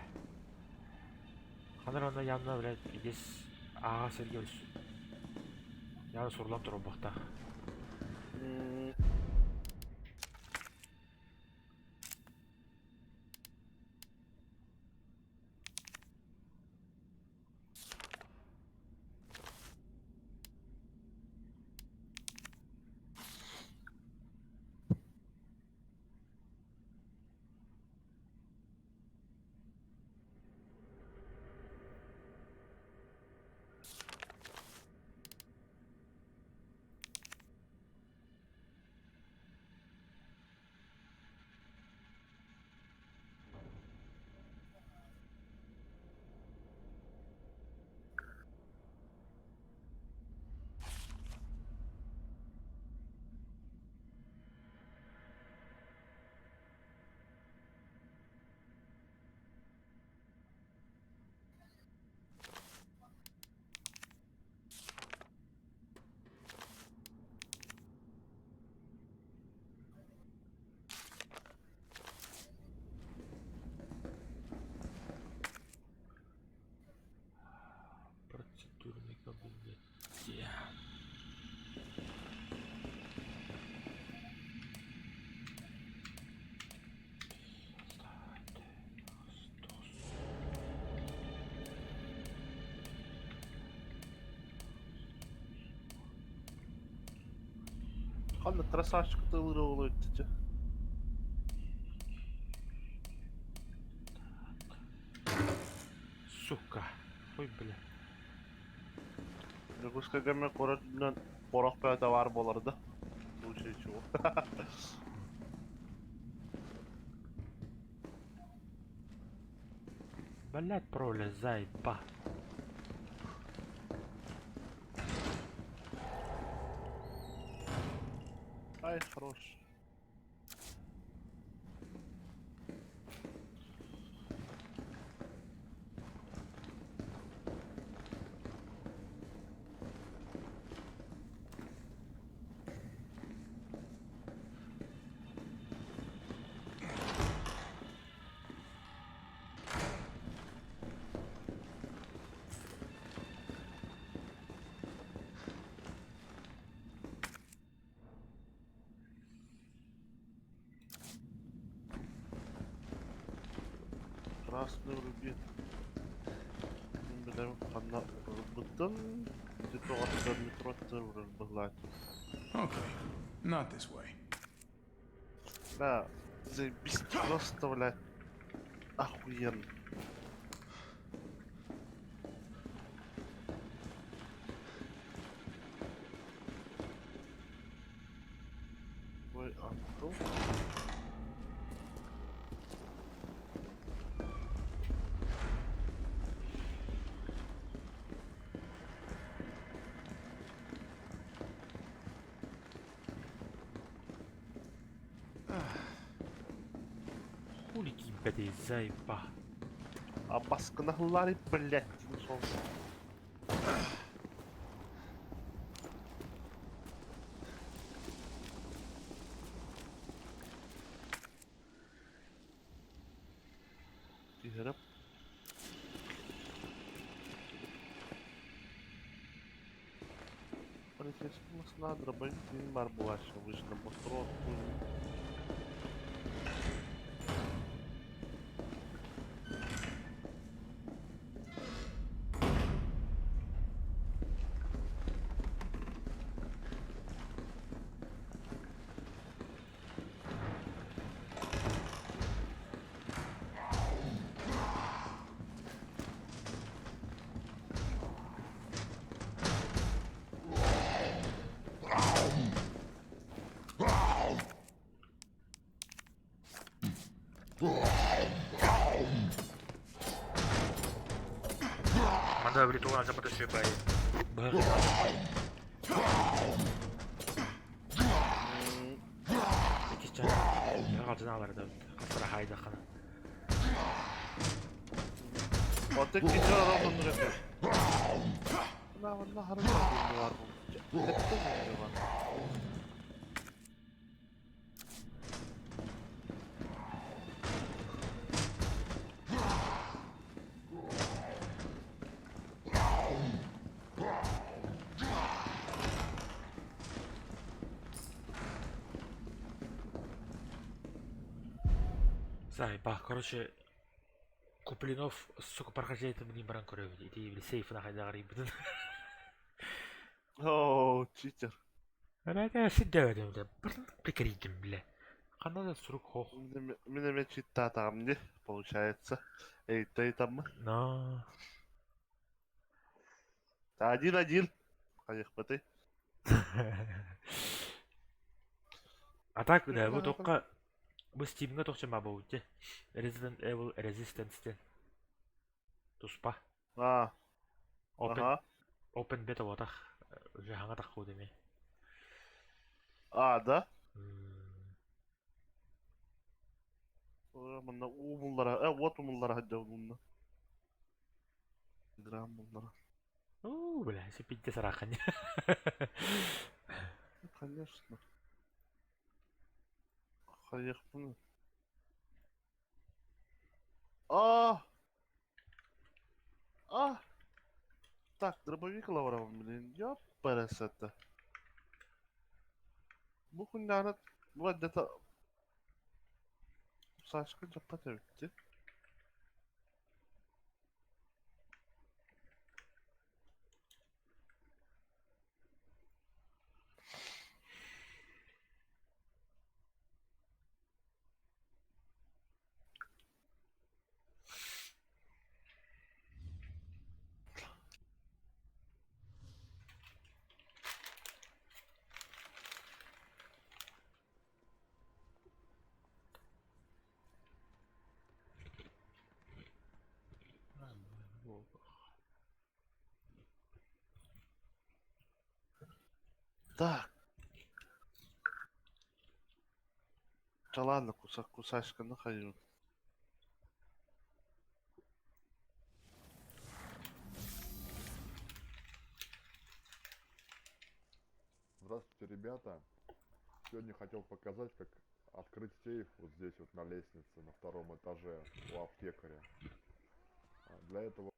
[SPEAKER 1] Kanır onda yanına bile biz ağa sergiyoruz. Yani sorulan durum bakta. Процедурный кабинет.
[SPEAKER 11] خلنا الترساش تطور ولتجه
[SPEAKER 1] Сука. Ой, бля.
[SPEAKER 11] Нагуска гаме коротунан коракпа да бар боларdı. Bu şey çoğu.
[SPEAKER 1] Блять, проля зайба.
[SPEAKER 11] Ай, хорош. Аасны үрбит. Мен билем ханна үрбүттөн где-то 10 метр үрбүлат.
[SPEAKER 3] Okay, not this way.
[SPEAKER 11] Да, заебись просто, блядь. Охуенно. Ой, Антон.
[SPEAKER 1] Хули кимпеди заебба.
[SPEAKER 11] А баскынахлары, блядь, сол. Тигереп. Полицейский нас дробовик не бар булаша, вышли быстро.
[SPEAKER 1] Манда бритуан за потеши бай. Бах. Кичен. Я галжына аларды. Касыра хайда хана.
[SPEAKER 11] Вот эти ровно нравятся. На харам var bu. Hep de mi var?
[SPEAKER 1] Заебах, короче, Куплинов, сука, прохождает мне баран курёвит. Иди в сейф на хайда гариб.
[SPEAKER 11] О, читер.
[SPEAKER 1] Она сидит, да, прикритим, бля. Канада срок хох.
[SPEAKER 11] Меня чита там не получается. Эй, ты там?
[SPEAKER 1] Но.
[SPEAKER 11] Один. Поехали, ты.
[SPEAKER 1] А так, да, вот только мы Steam'ga тохчама болчу. Resident Evil Resistance. Туспа. Open beta вот так. Уже ханга так ходим.
[SPEAKER 11] Да? Мына умуллара, вот умуллара хадда умулна. Грамм умуллара.
[SPEAKER 1] Бля, если пить сарахань.
[SPEAKER 11] Конечно. Конечно. Так, дробовик лавров, блин, ёпарас это. Бухунянат, вот где-то... Сашка жаппата. Так. Да ладно, кусачка нахожу.
[SPEAKER 15] Здравствуйте, ребята. Сегодня хотел показать, как открыть сейф вот здесь вот на лестнице на втором этаже у аптекаря. Для этого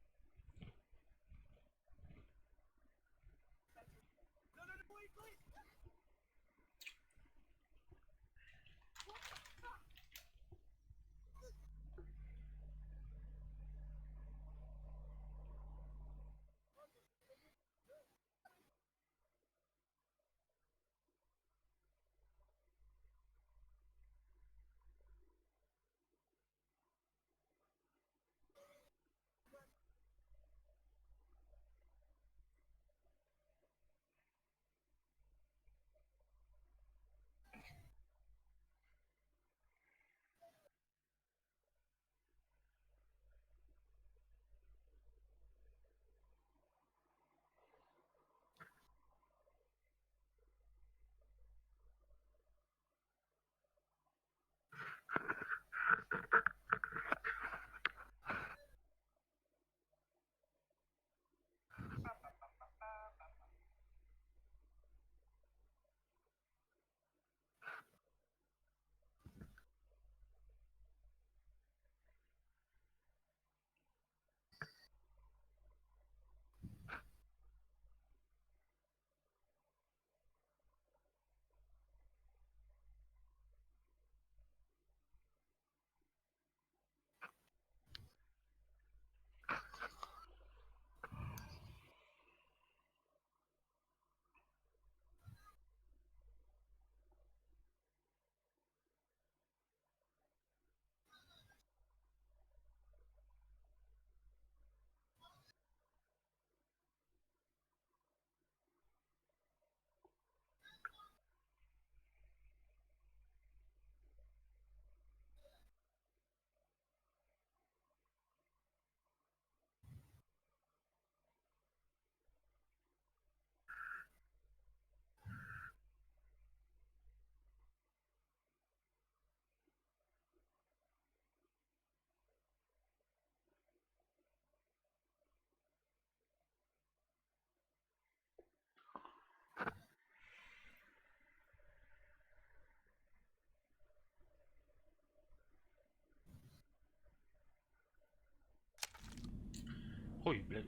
[SPEAKER 1] Ой, блядь.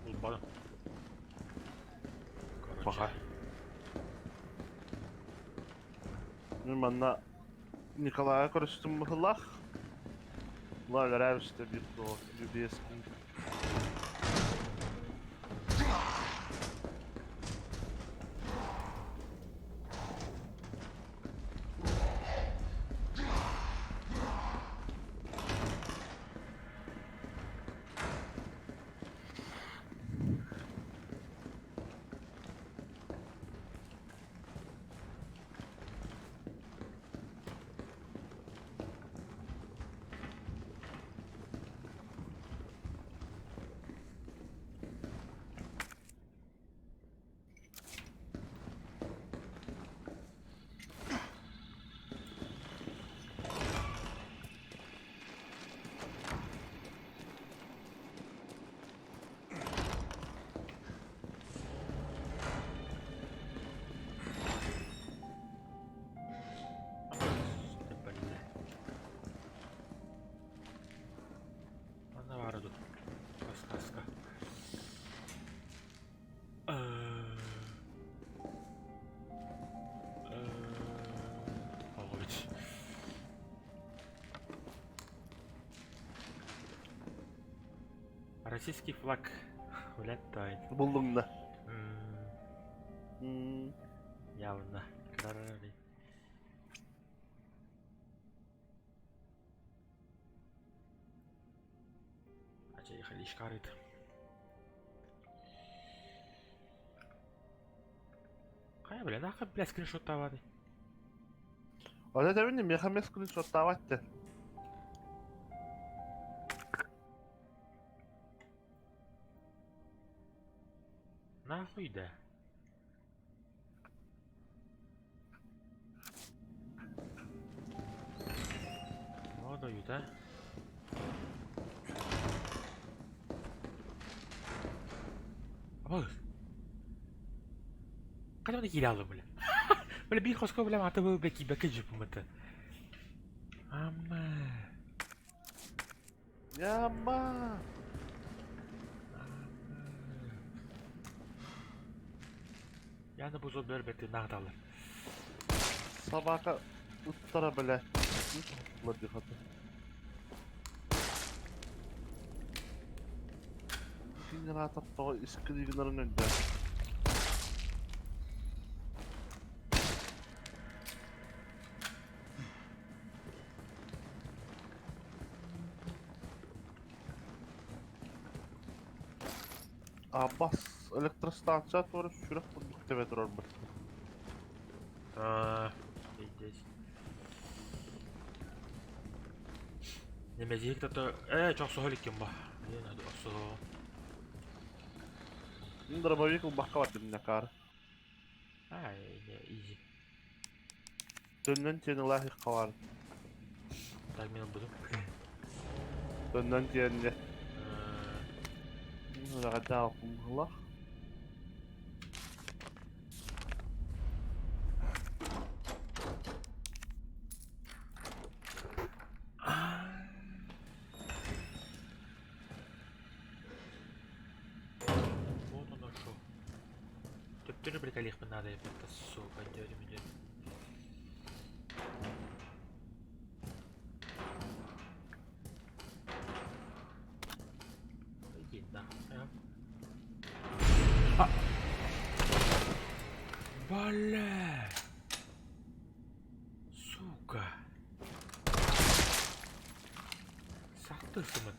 [SPEAKER 1] Улбаdım.
[SPEAKER 11] Пока. Ну, манна Николая көрістім мұхылақ. Лағыр әрісті бір тоғы, любесін.
[SPEAKER 1] Bana vardı. Kaska. Pavlović. Российский флаг улетает.
[SPEAKER 11] Buldum da.
[SPEAKER 1] Явно. Карари. Заехали шкарит. Kaya bile ne kadar bile screenshot da vardı.
[SPEAKER 11] Öyle demedim ya, hem screenshot da vardı.
[SPEAKER 1] Nahуй да. Вот дают, а? Ой. Как он гилял, бля? Бля, бихо сколько бля, мата был беки бекеджи помата. Ама.
[SPEAKER 11] Яма.
[SPEAKER 1] Yani bu zombiler beti nağdalar.
[SPEAKER 11] Sabaka ıttara bile. Ulan dikkat. Şimdi atıp o iskriginlerin önünde. Abbas elektrostansiya doğru şuraya kurduk tebe durur mu?
[SPEAKER 1] Здесь. Немезик кто-то... çok soğuk kim bu? Ne oldu o soğuk?
[SPEAKER 11] Дробовик у бака var dinle kar.
[SPEAKER 1] Ay, easy.
[SPEAKER 11] Dönden tiyeni layık kavar.
[SPEAKER 1] Tahmin buldum.
[SPEAKER 11] Dönden tiyeni. Rada okumullah.
[SPEAKER 1] Вот он нашел. Ты тоже приколих бы надо, это сука, дядя меня. Иди нахуй, а. Бля! Сука! Sahtısın mı?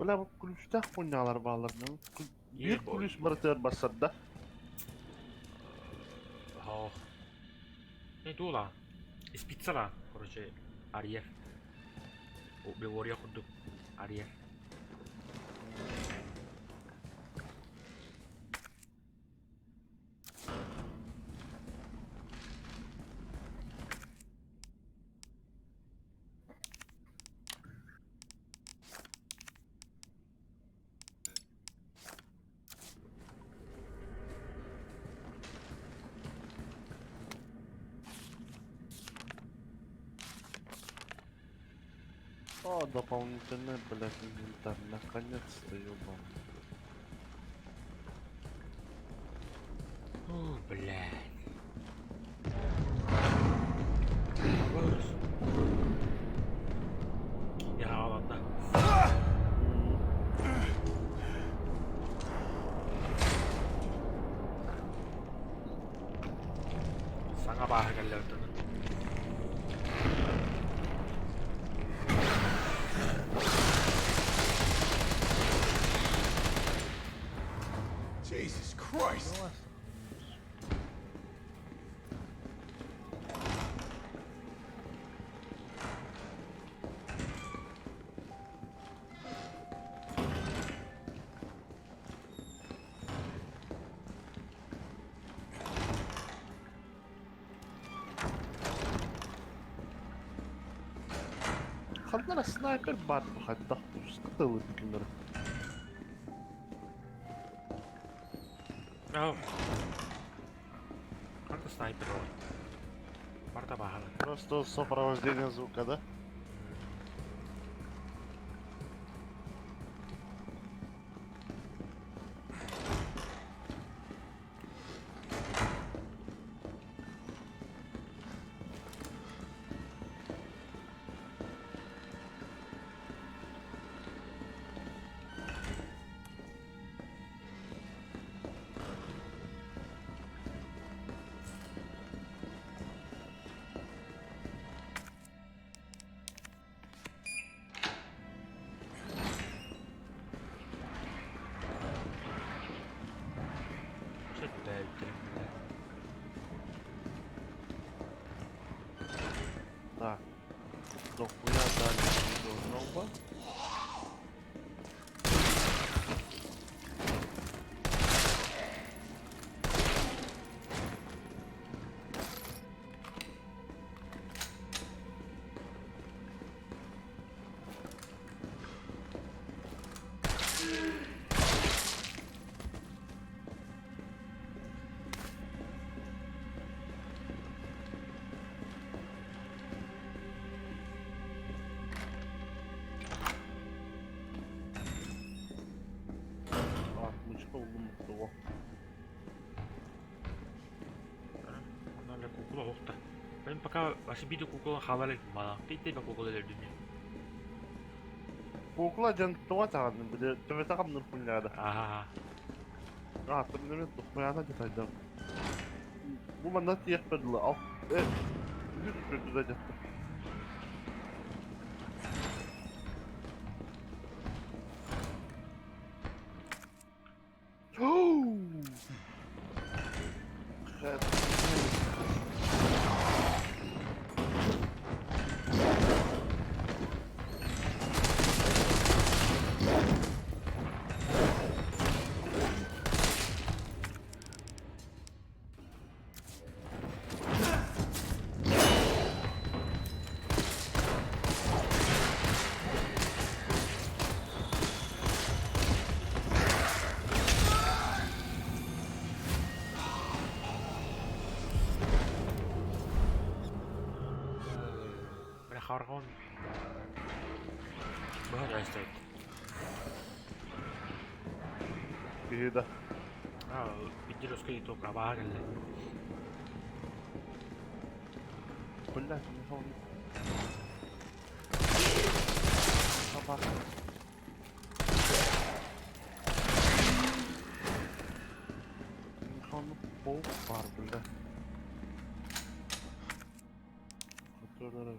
[SPEAKER 11] Böyle bu kulüste oynalar bağlarına. Bir
[SPEAKER 1] İyi bu.
[SPEAKER 11] kulüs maratör basar da.
[SPEAKER 1] Oh. Ne diyor lan? İspitsa lan. Короче, Ariel. O bir oraya kurduk. Ariel.
[SPEAKER 11] О, дополнительный, блядь, инвентарь. Наконец-то, ёбан.
[SPEAKER 1] О, блядь. Bagus. Ya Allah dah. Sangat bahaya kali itu.
[SPEAKER 3] Jesus Christ!
[SPEAKER 11] خلنا سنايبر بعد ما خد ضغط وستطول كلنا.
[SPEAKER 1] Oh. Как-то снайпер. Марта бахала.
[SPEAKER 11] Просто сопровождение звука, да? Так. Дохуя дальше не должно быть. Tuo.
[SPEAKER 1] Ada kukula kohta. Paling pakai masih bidu kukula havalle malah. Tidak kukula dari dunia.
[SPEAKER 11] Кукла джентова таган буде төвөтө камнур пуляда. Тут не дохуя на детайда. Бу манда тиек бедла. Ал. Жүз бедла жатты.
[SPEAKER 1] Hargon. Bahaya estate.
[SPEAKER 11] Bihida.
[SPEAKER 1] Pinjir उसके तो का बाहर है.
[SPEAKER 11] Kulla telefon. Kapat. Telefonu boğuk var burada. Kontrolörü.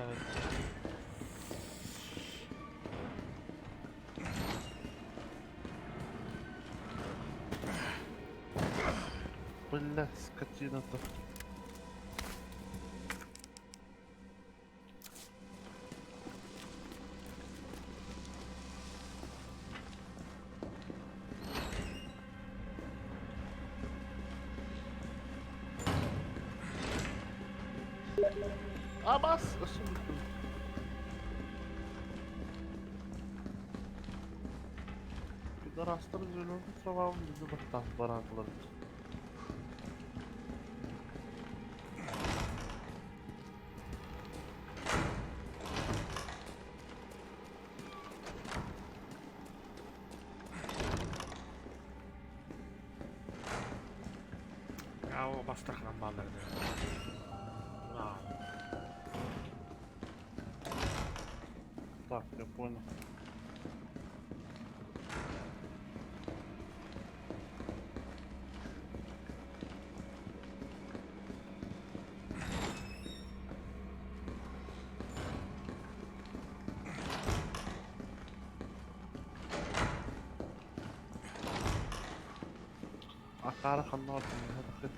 [SPEAKER 1] дагы.
[SPEAKER 11] Бля, скотина-то. Абас! Пидорастар зеленый трава, биzi bir tas baraklar.
[SPEAKER 1] Ау, бастырған балдарды.
[SPEAKER 11] Так, я понял. أعرف النار من هذا خير.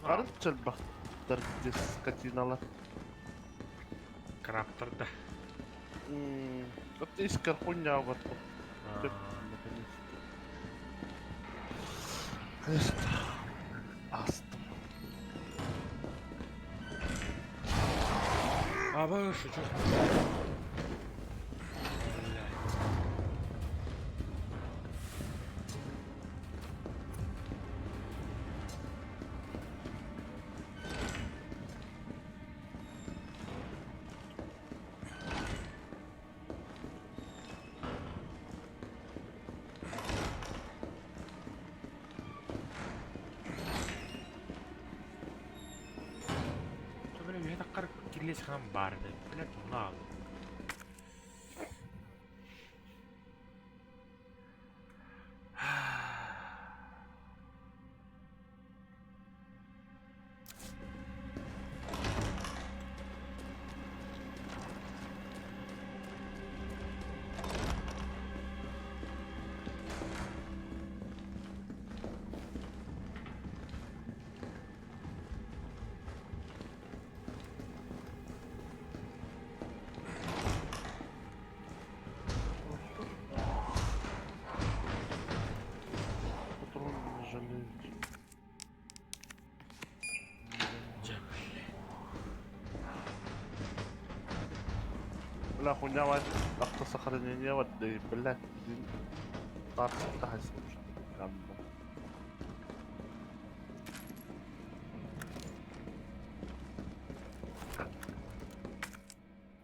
[SPEAKER 11] Arif çelbak derdi skatinalar.
[SPEAKER 1] Крапторда.
[SPEAKER 11] Это искер хуйня вот. Конечно. Астом.
[SPEAKER 1] Аба, шучу. Кирлес хам барды. Блять, мынау.
[SPEAKER 11] Бля, хуйня, автосохранение, вот, да и, блядь, один... Так, слушай. Ganda.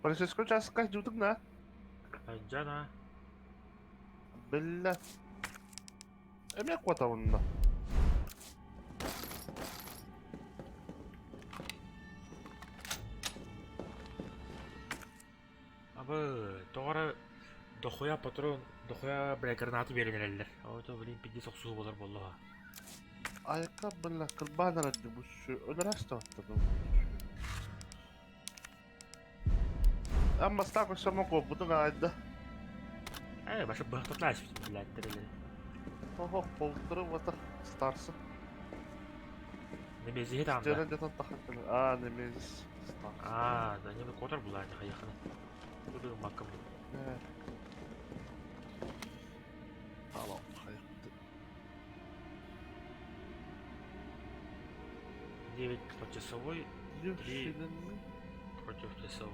[SPEAKER 11] Полицейского участка ждут на.
[SPEAKER 1] Анжана.
[SPEAKER 11] Бля. Эмя кота онна.
[SPEAKER 1] Абы тоғара дохуя патрон, дохуя бля гранату беренелер. Ото билин пиди соксуу болар боллуга.
[SPEAKER 11] Айка бля кырбана ратты бу şu öneraste attım. Amma sta questo mo ko butu gaida.
[SPEAKER 1] Башы бахтатлаш билеттерелер.
[SPEAKER 11] Ого, полтора вата старса.
[SPEAKER 1] Немези хет анда.
[SPEAKER 11] Жерен детон тахаттын. Немezi.
[SPEAKER 1] Да не котор булар не хаяхына. Буду маккам.
[SPEAKER 11] Tamam, hayırlı.
[SPEAKER 1] 9 по часовой, 3 против часовой.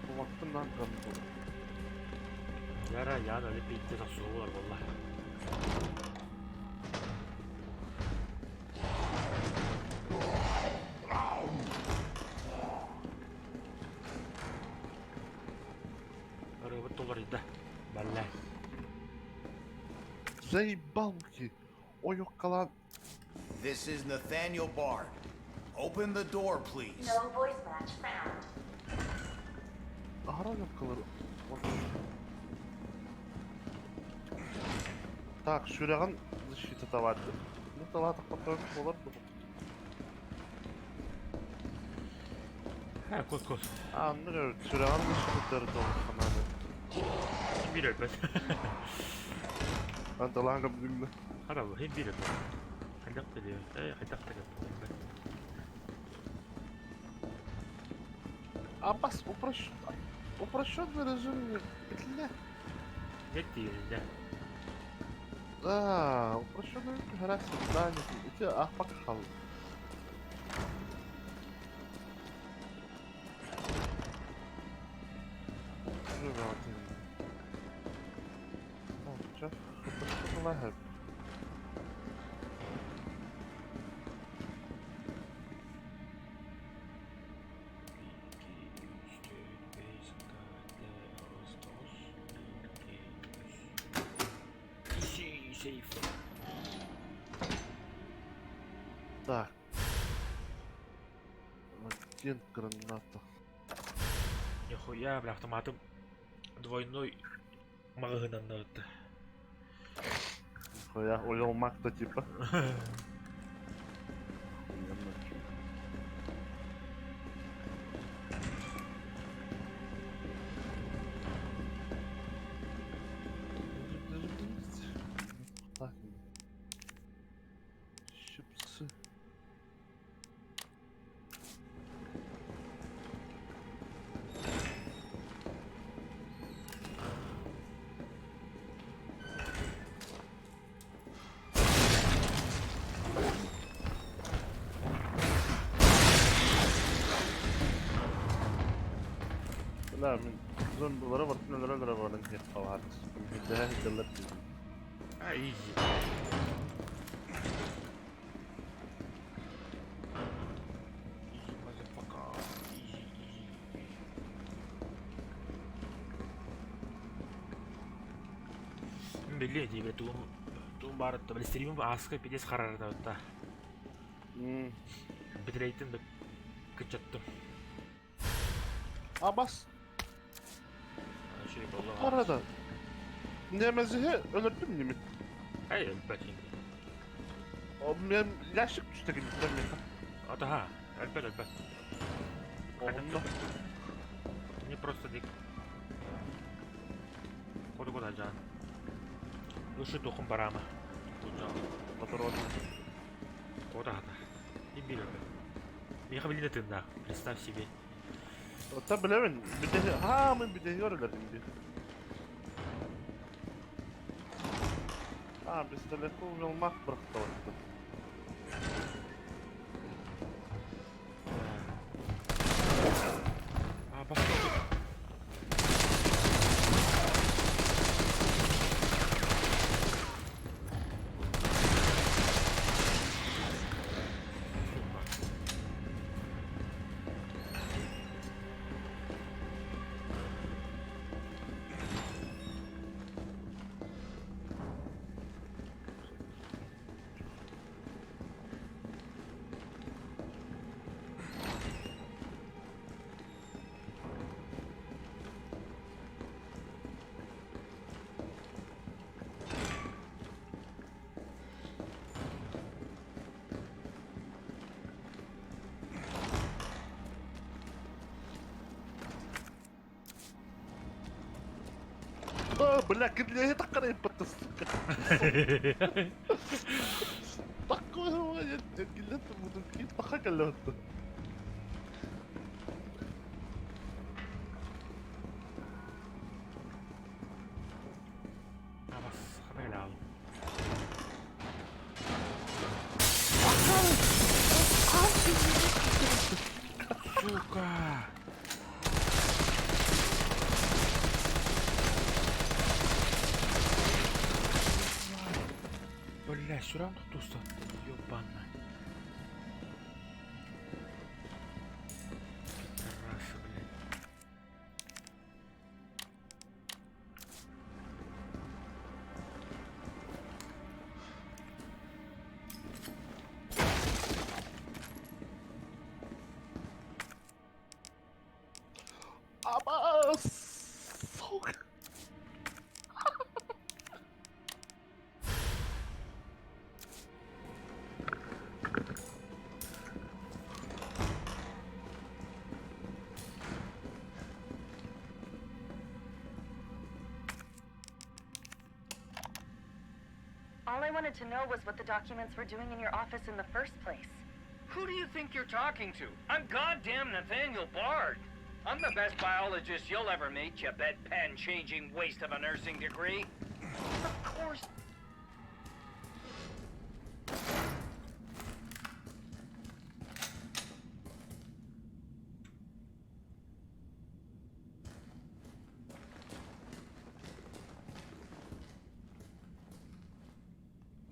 [SPEAKER 11] Bu vaktinden kanıtlı.
[SPEAKER 1] Yara ya da bir de soksuğu var vallahi. $1 Belli.
[SPEAKER 11] Заебал ki. O yok kalan.
[SPEAKER 16] This is Nathaniel Bard. Open the door, please.
[SPEAKER 14] No voice match found.
[SPEAKER 11] Ara yok kalır. Так, шуряган защита таварды. Ну, талата потом болар bu.
[SPEAKER 1] Ha kos.
[SPEAKER 11] Anlıyorum. Şurağın защита таварды.
[SPEAKER 1] Bir öpet.
[SPEAKER 11] Ben talanga bizimle.
[SPEAKER 1] Hara bu hem bir öpet. Hadak da diyor. Hadak da diyor.
[SPEAKER 11] Abbas, упрощенный режим петля.
[SPEAKER 1] Нет yerinde.
[SPEAKER 11] Упрощенный режим herhalde daha ne? İki ahbak kaldı. Dur bakayım. Tamam, çok uproszczony hep. Так. Один граната.
[SPEAKER 1] Нихуя, бля, автоматом двойной магнанот.
[SPEAKER 11] Нихуя, улил мак-то типа. Щипсы. لا من زون ضربت من الرجل ولا انت قواعد من الدهان دلت
[SPEAKER 1] Easy. Belli değil be tuğum bağırdı böyle stream'im askı bir de karardı hatta. Bitrate'im de kaçattım.
[SPEAKER 11] Abbas.
[SPEAKER 1] Şey vallahi.
[SPEAKER 11] Arada. Nemezihi öldürdün mü?
[SPEAKER 1] Hayır elbette.
[SPEAKER 11] O benim yaşlık düştü gittim ya.
[SPEAKER 1] Ага, elbette.
[SPEAKER 11] Onda.
[SPEAKER 1] Не просто дик. Куда жан. Лучше духом барама. Куда?
[SPEAKER 11] Патрон.
[SPEAKER 1] Куда? И билет. Я хочу видеть это, представь себе.
[SPEAKER 11] Tabi bilemedim. Bir de hamın bir de yorulur şimdi. Biz telefon olmak bıraktı orada. Бля, для это крепко, сука. Такое бывает, гилет буду кит пахакалет.
[SPEAKER 1] Alas, real. Сука! Бля, все равно туса, ёбаная. Пидорасы, блядь.
[SPEAKER 11] Аба, сука.
[SPEAKER 14] All I wanted to know was what the documents were doing in your office in the first place.
[SPEAKER 17] Who do you think you're talking to? I'm goddamn Nathaniel Bard. I'm the best biologist you'll ever meet, you bedpan-changing waste of a nursing degree. Of course.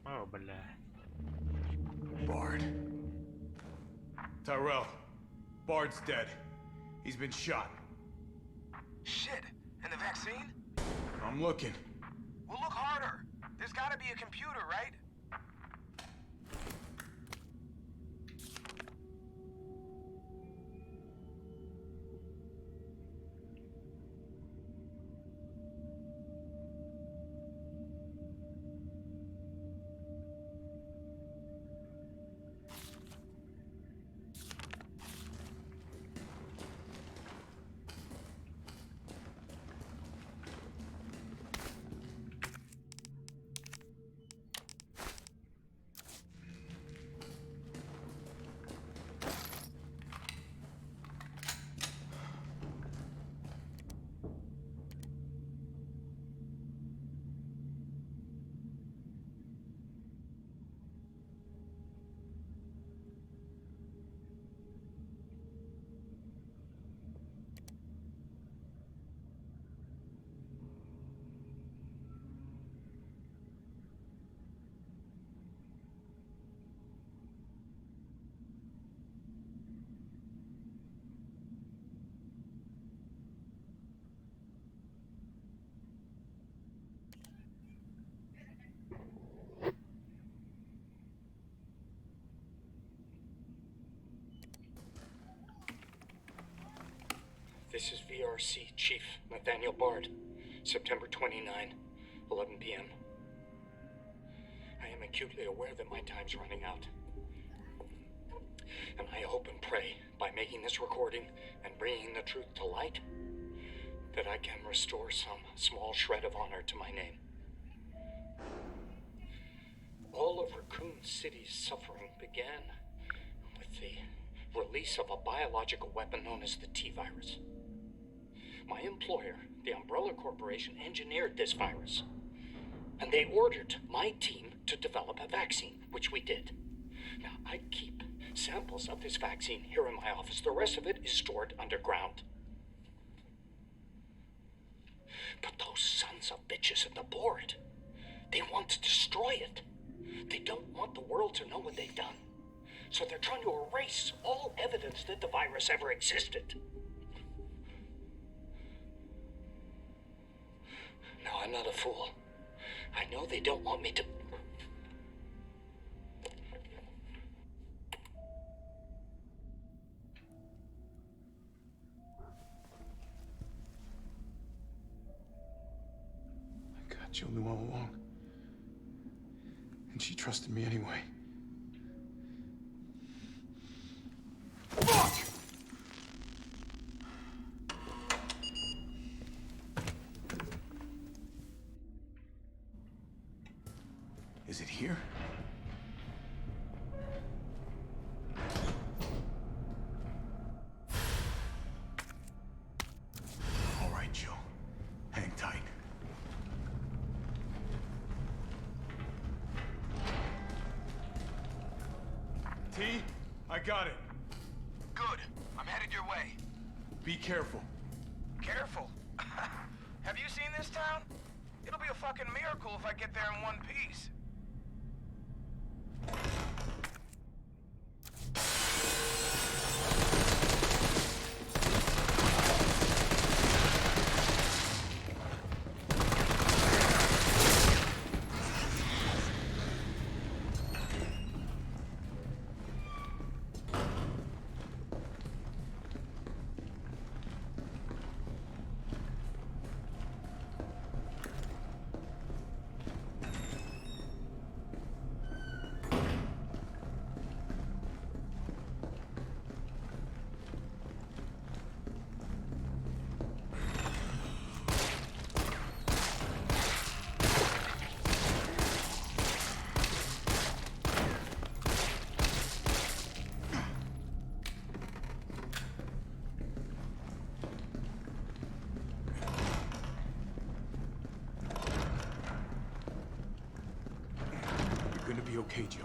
[SPEAKER 1] Oh, бля.
[SPEAKER 5] Bard. Tyrell. Bard's dead. He's been shot.
[SPEAKER 13] Shit. And the vaccine?
[SPEAKER 5] I'm looking.
[SPEAKER 13] Well, look harder. There's gotta be a computer, right?
[SPEAKER 18] This is VRC Chief Nathaniel Bard, September 29, 11 p.m. I am acutely aware that my time's running out. And I hope and pray, by making this recording and bringing the truth to light, that I can restore some small shred of honor to my name. All of Raccoon City's suffering began with the release of a biological weapon known as the T-virus. My employer, the Umbrella Corporation, engineered this virus. And they ordered my team to develop a vaccine, which we did. Now, I keep samples of this vaccine here in my office. The rest of it is stored underground. But those sons of bitches at the board, they want to destroy it. They don't want the world to know what they've done. So they're trying to erase all evidence that the virus ever existed. No, I'm not a fool. I know they don't want me to...
[SPEAKER 5] Jill knew all along. And she trusted me anyway. Fuck!
[SPEAKER 10] Is it here? All right, Jill. Hang tight.
[SPEAKER 5] T, I got it.
[SPEAKER 13] Good. I'm headed your way.
[SPEAKER 5] Be careful.
[SPEAKER 13] Careful. Have you seen this town? It'll be a fucking miracle if I get there in one piece.
[SPEAKER 5] You're gonna be okay, Jill.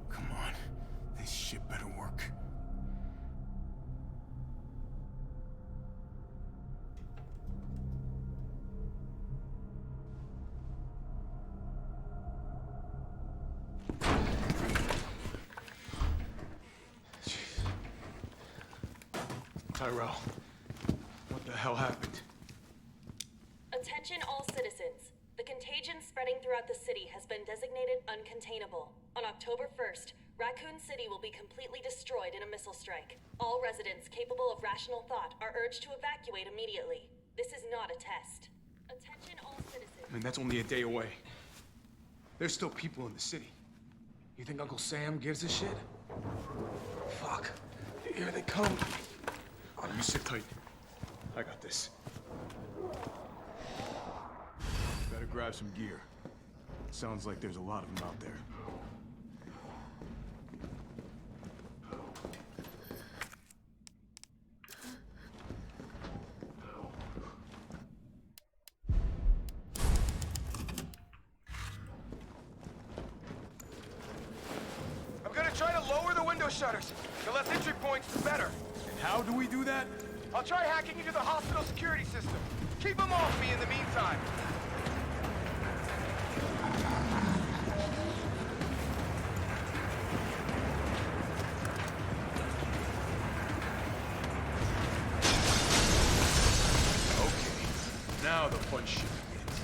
[SPEAKER 3] Come on. This shit better work.
[SPEAKER 5] Tyrell, what the hell happened?
[SPEAKER 14] Attention all citizens. The contagion spreading throughout the city has been designated uncontainable. On October 1st, Raccoon City will be completely destroyed in a missile strike. All residents capable of rational thought are urged to evacuate immediately. This is not a test. Attention all citizens.
[SPEAKER 5] I mean, that's only a day away. There's still people in the city. You think Uncle Sam gives a shit? Fuck. Here they come. Oh, you sit tight. I got this. Better grab some gear. Sounds like there's a lot of them out there.
[SPEAKER 13] I'm gonna try to lower the window shutters. The less entry points, the better.
[SPEAKER 5] And how do we do that?
[SPEAKER 13] I'll try hacking into the hospital security system. Keep them off me in the meantime.
[SPEAKER 5] Okay, now the fun shit begins.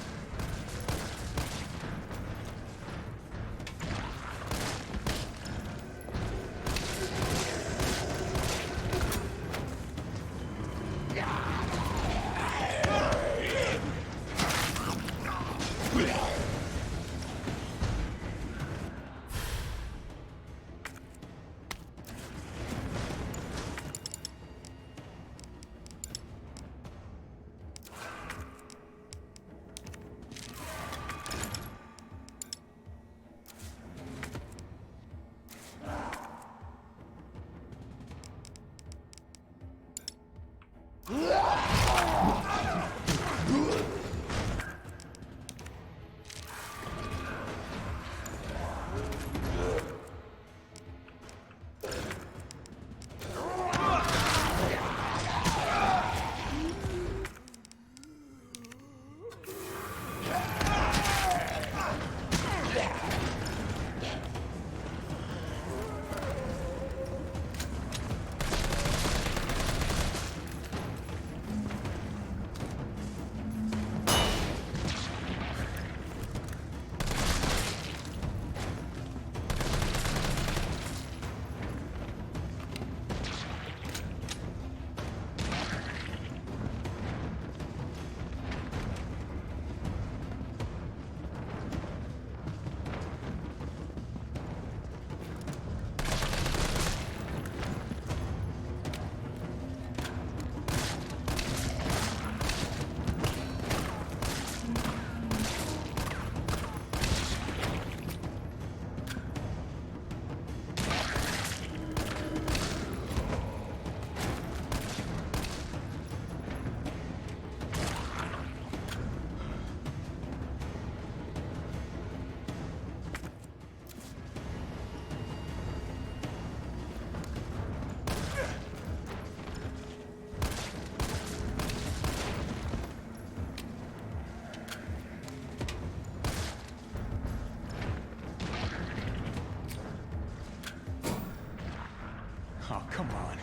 [SPEAKER 3] Come on.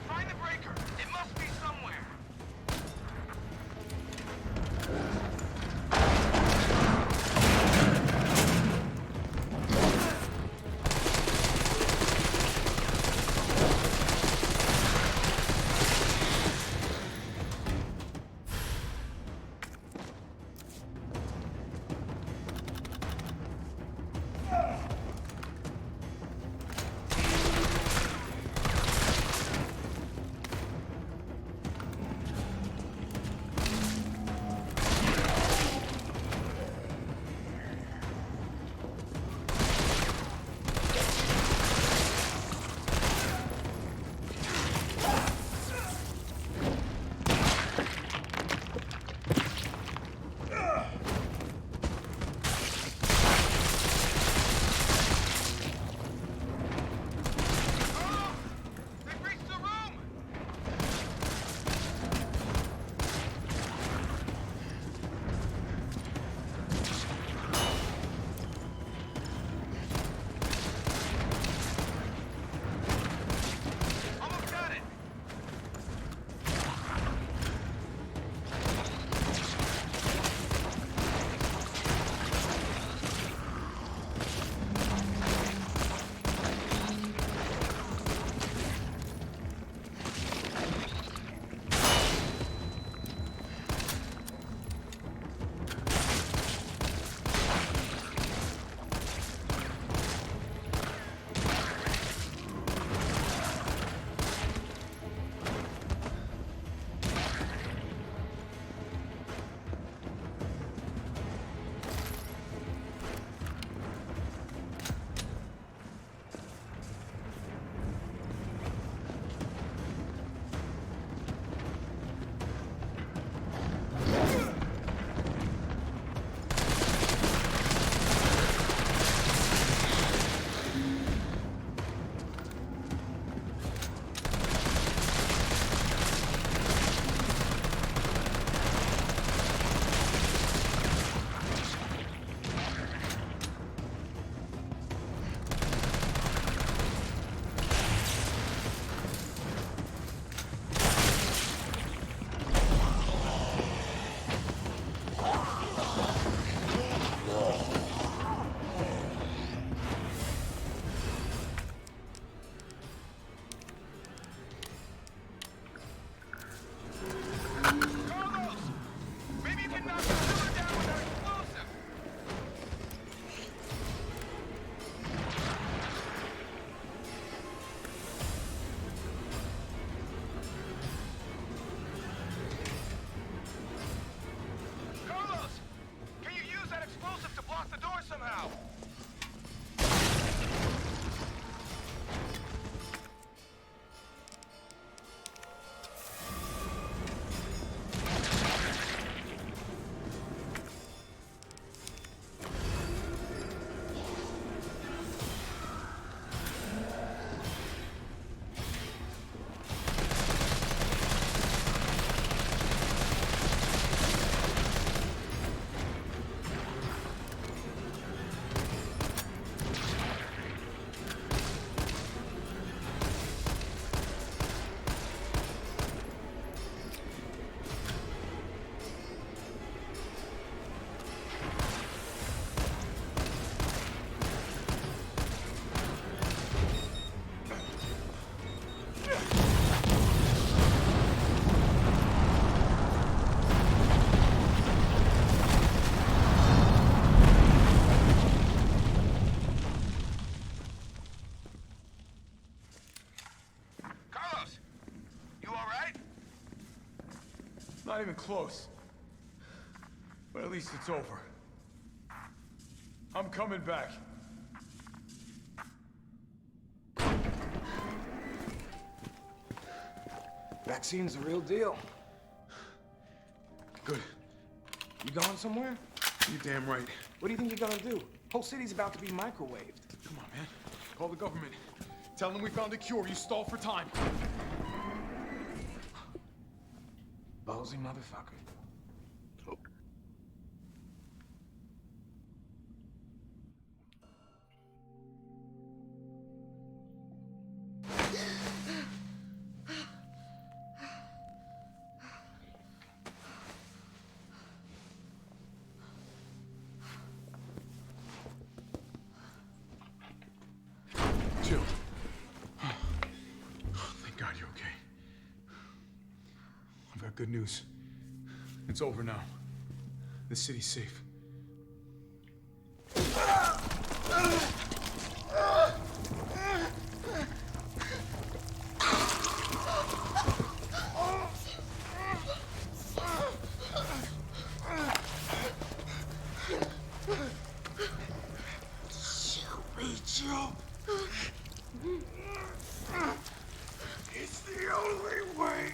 [SPEAKER 13] Find the breaker. It must be somewhere.
[SPEAKER 3] Not even close. But at least it's over. I'm coming back.
[SPEAKER 10] Vaccine's the real deal.
[SPEAKER 3] Good.
[SPEAKER 10] You going somewhere?
[SPEAKER 3] You damn right.
[SPEAKER 10] What do you think you're gonna do? Whole city's about to be microwaved.
[SPEAKER 3] Come on, man. Call the government. Tell them we found a cure. You stall for time.
[SPEAKER 10] Ballsy motherfucker.
[SPEAKER 5] got good news. It's over now. The city's safe.
[SPEAKER 3] Joe. It's the only way.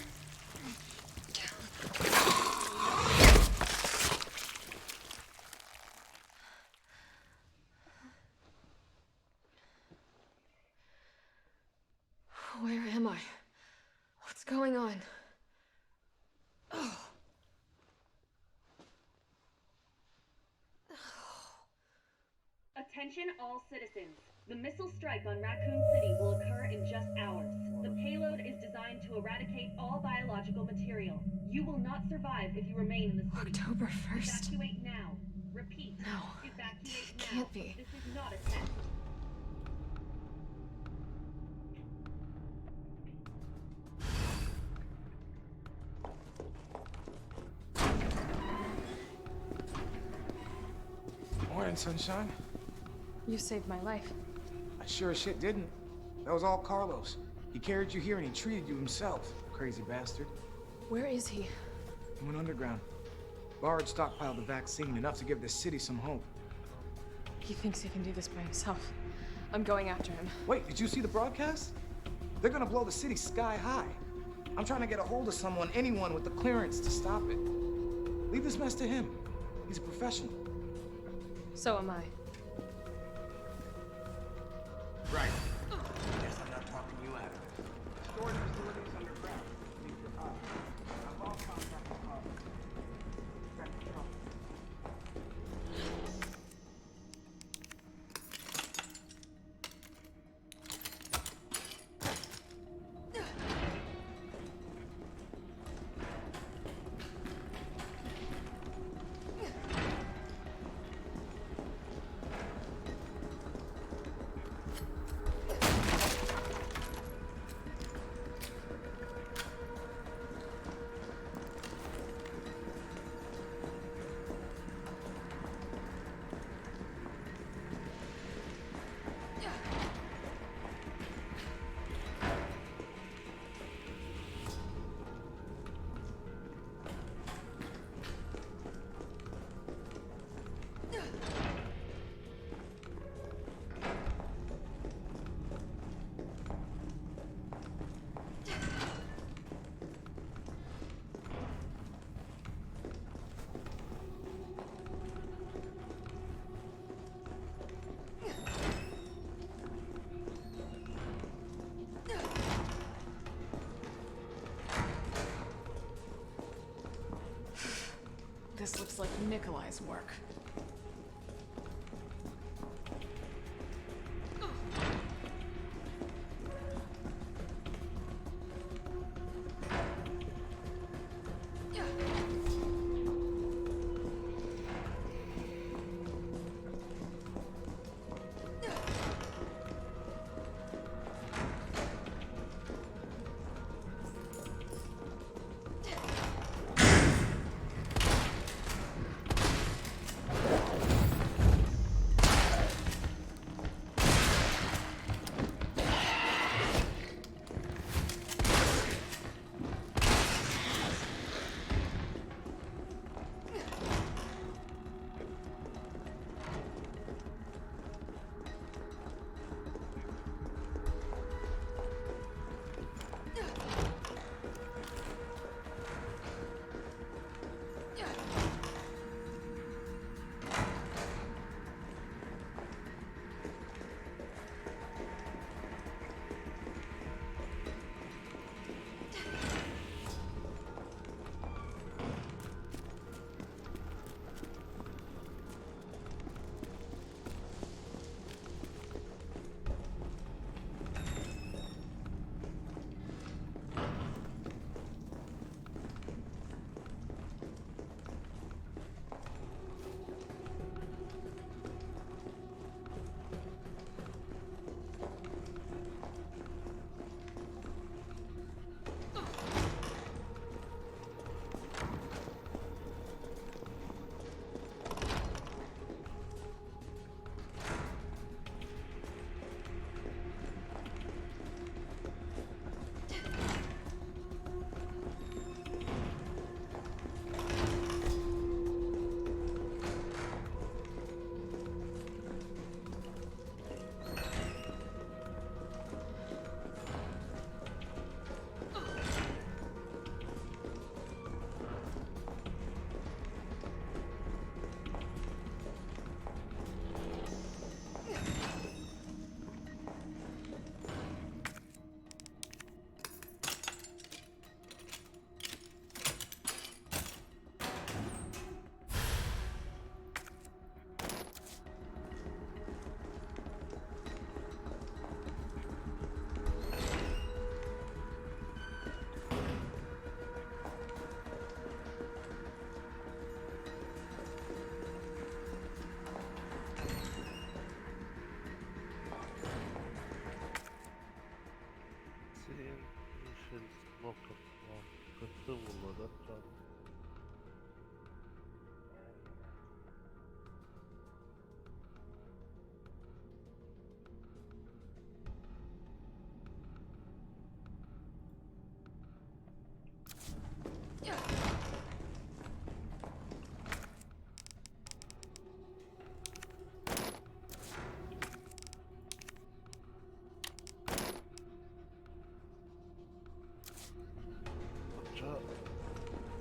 [SPEAKER 2] Where am I? What's going on? Oh.
[SPEAKER 14] Attention all citizens. The missile strike on Raccoon City will occur in just hours. The payload is designed to eradicate all biological material. You will not survive if you remain in the city.
[SPEAKER 2] October 1st.
[SPEAKER 14] Evacuate now. Repeat.
[SPEAKER 2] No.
[SPEAKER 14] Evacuate
[SPEAKER 2] It
[SPEAKER 14] now.
[SPEAKER 2] can't be.
[SPEAKER 14] This is not a test.
[SPEAKER 10] Morning, sunshine.
[SPEAKER 2] You saved my life.
[SPEAKER 10] I sure as shit didn't. That was all Carlos. He carried you here and he treated you himself, crazy bastard.
[SPEAKER 2] Where is he?
[SPEAKER 10] He went underground. Bard stockpiled the vaccine, enough to give this city some hope.
[SPEAKER 2] He thinks he can do this by himself. I'm going after him.
[SPEAKER 10] Wait, did you see the broadcast? They're gonna blow the city sky high. I'm trying to get a hold of someone, anyone with the clearance to stop it. Leave this mess to him. He's a professional.
[SPEAKER 2] So am I.
[SPEAKER 10] Right. Guess I'm not talking you out of it. Storage facilities underground. Keep your eye. I've lost contact with Carlos. Back to trouble.
[SPEAKER 2] This looks like Nikolai's work.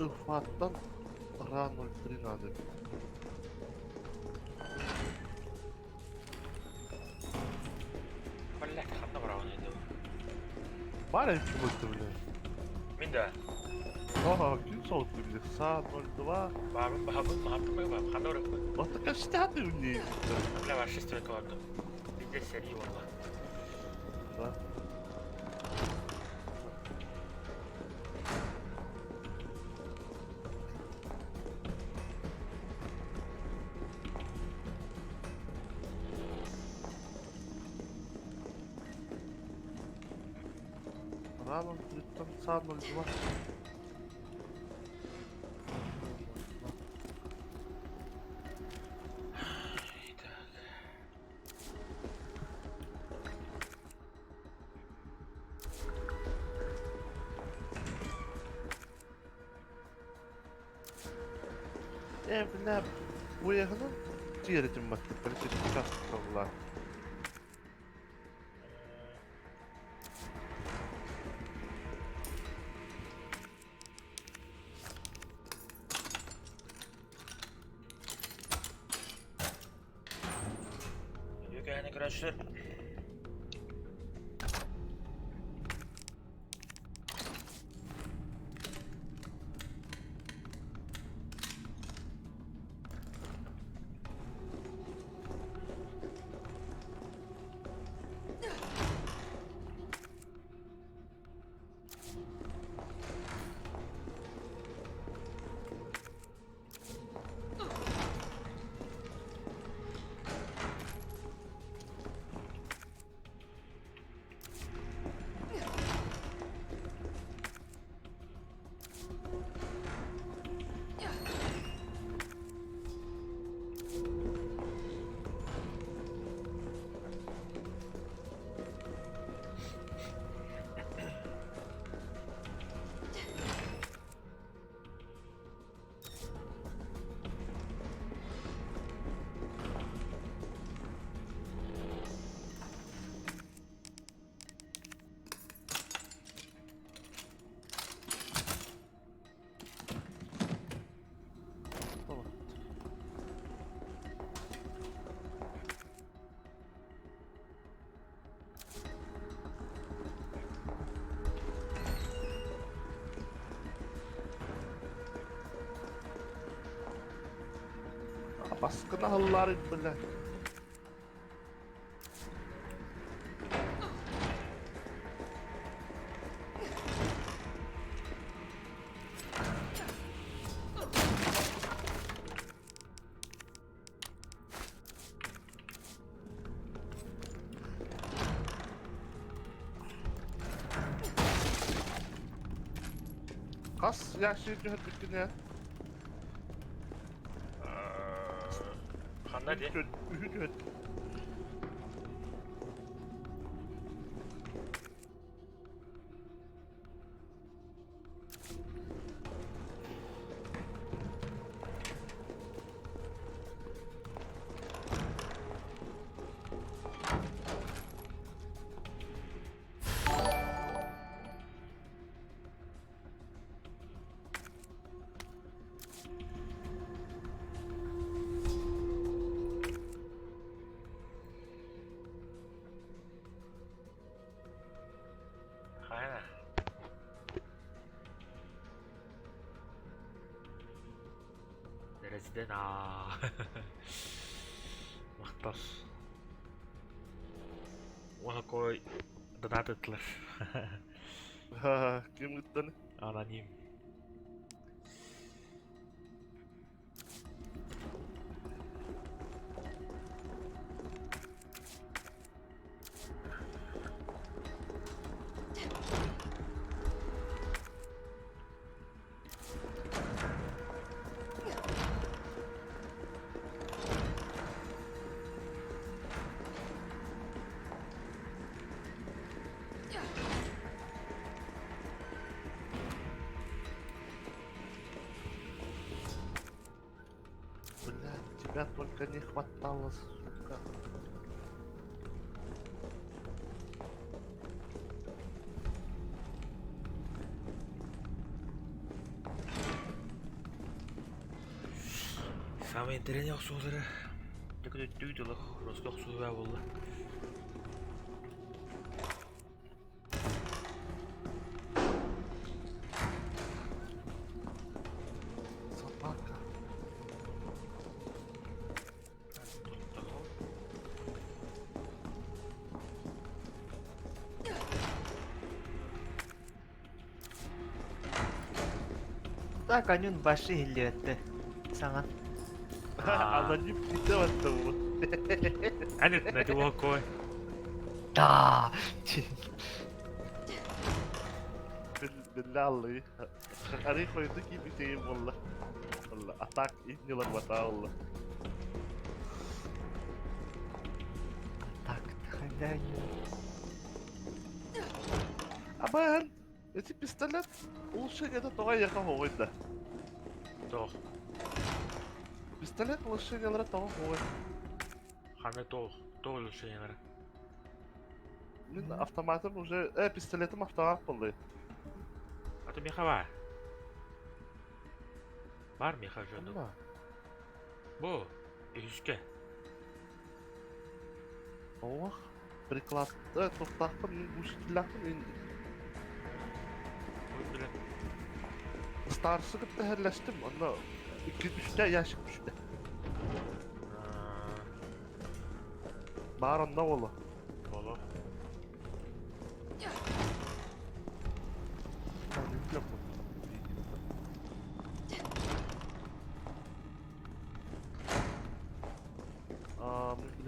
[SPEAKER 11] Tıfattan Ranul Trinade.
[SPEAKER 1] Kolla kanna bravo ne diyor?
[SPEAKER 11] Var ya kim öldürüyor?
[SPEAKER 1] Minda.
[SPEAKER 11] Aha kim soğuttu bizi? Saat 02.
[SPEAKER 1] Babam babam kanna bırak.
[SPEAKER 11] Basta kaçtı hadi ünlü.
[SPEAKER 1] لا ما شفت الكوردو بدي سريع والله
[SPEAKER 11] Ranul Trinade saat 02. Evine bu yakının ciğeretim baktı. Böyle bir kastılar.
[SPEAKER 1] Yok yani arkadaşlar.
[SPEAKER 11] Baskın halıları bile. Kas yaşlı cühet ya.
[SPEAKER 1] Kanna di.
[SPEAKER 11] Cühet.
[SPEAKER 1] Aynen. Dereceden Maqtas. Ona koy donatetler.
[SPEAKER 11] Ha, kim gitti?
[SPEAKER 1] Anonim.
[SPEAKER 11] Блядь, тебя только не хватало, сука.
[SPEAKER 1] интерен явсуулары. Тэгэд дүйдөлөх рослох суваа болла.
[SPEAKER 11] Собака.
[SPEAKER 12] Так, анюн башы хиллиотте. Саңа.
[SPEAKER 11] Аноним пиздец этого.
[SPEAKER 1] Анет на него кой.
[SPEAKER 12] Да.
[SPEAKER 11] بالله أريخ يدكي بتيم والله والله أتاك إني لغوتا والله
[SPEAKER 12] Так, хозяин.
[SPEAKER 11] أمان эти пистолет лучше это тغير هو ده
[SPEAKER 1] Тох.
[SPEAKER 11] пистолет лучше не лра هو
[SPEAKER 1] Хана тох. Тоолу шеянара.
[SPEAKER 11] من автоматом уже пистолетом автомат болды
[SPEAKER 1] Аты меха бар. Бар меха жөнді. Бу, үйіске.
[SPEAKER 11] Ох, приклад. Тоқтақтым, мен бұшытылақтым енді. Старсы кіпті әрләстім, онда 2-3-те яшық үшті. Бар онда олы.
[SPEAKER 1] Олы.
[SPEAKER 11] Мен біле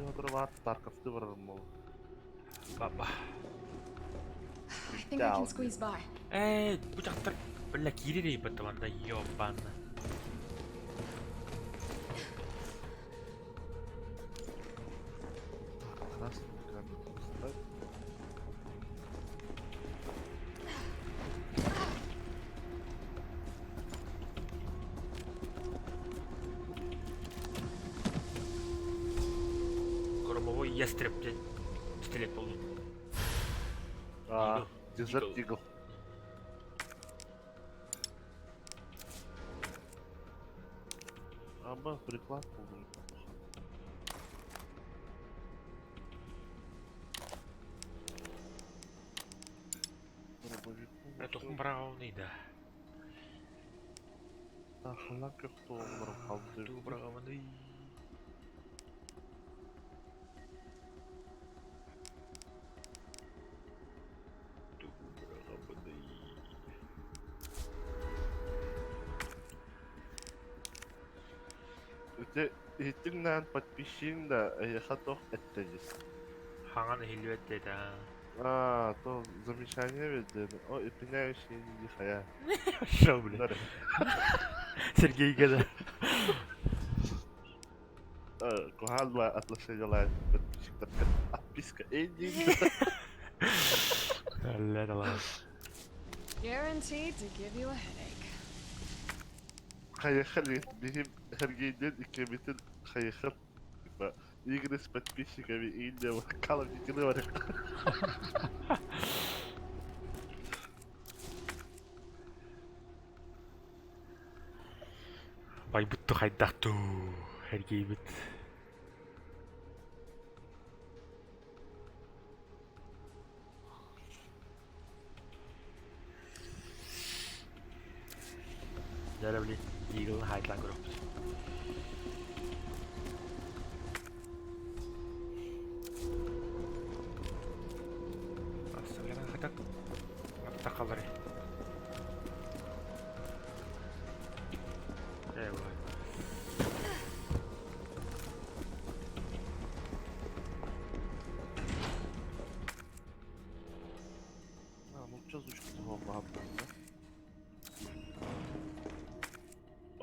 [SPEAKER 11] отырып Тарковты барарым ол.
[SPEAKER 1] Баба.
[SPEAKER 2] I think I can squeeze by.
[SPEAKER 1] Bu жақтар бля кирирей баттаманда ёбаны. Громовой ястреб пистолет был.
[SPEAKER 11] Desert Eagle. Ama приклад buldum.
[SPEAKER 1] Это хумбрауный, да.
[SPEAKER 11] Ахлак кто умрал.
[SPEAKER 1] Хумбрауный.
[SPEAKER 11] Итиннен подписчик да ехатох эттегис.
[SPEAKER 1] Ханган хилвет да.
[SPEAKER 11] То замечание ведь. О, извиняющий не хая.
[SPEAKER 1] Шо, бля. Сергей Гада.
[SPEAKER 11] Кухал ба отношение лайк подписчик отписка эндинг.
[SPEAKER 2] Guaranteed to give you a headache.
[SPEAKER 11] Хаяхали, бихим Сергейден и Кемитин хаяхал. Игры с подписчиками и Индия Калов не говорят.
[SPEAKER 1] Байбутты хайдақту Сергейбит. Дәрі білейін, Eagle'ın хайтлан көріппіз. Астығына қайтақ, атта қалар е. Бұлай.
[SPEAKER 11] Мұлча зұшты ғалған.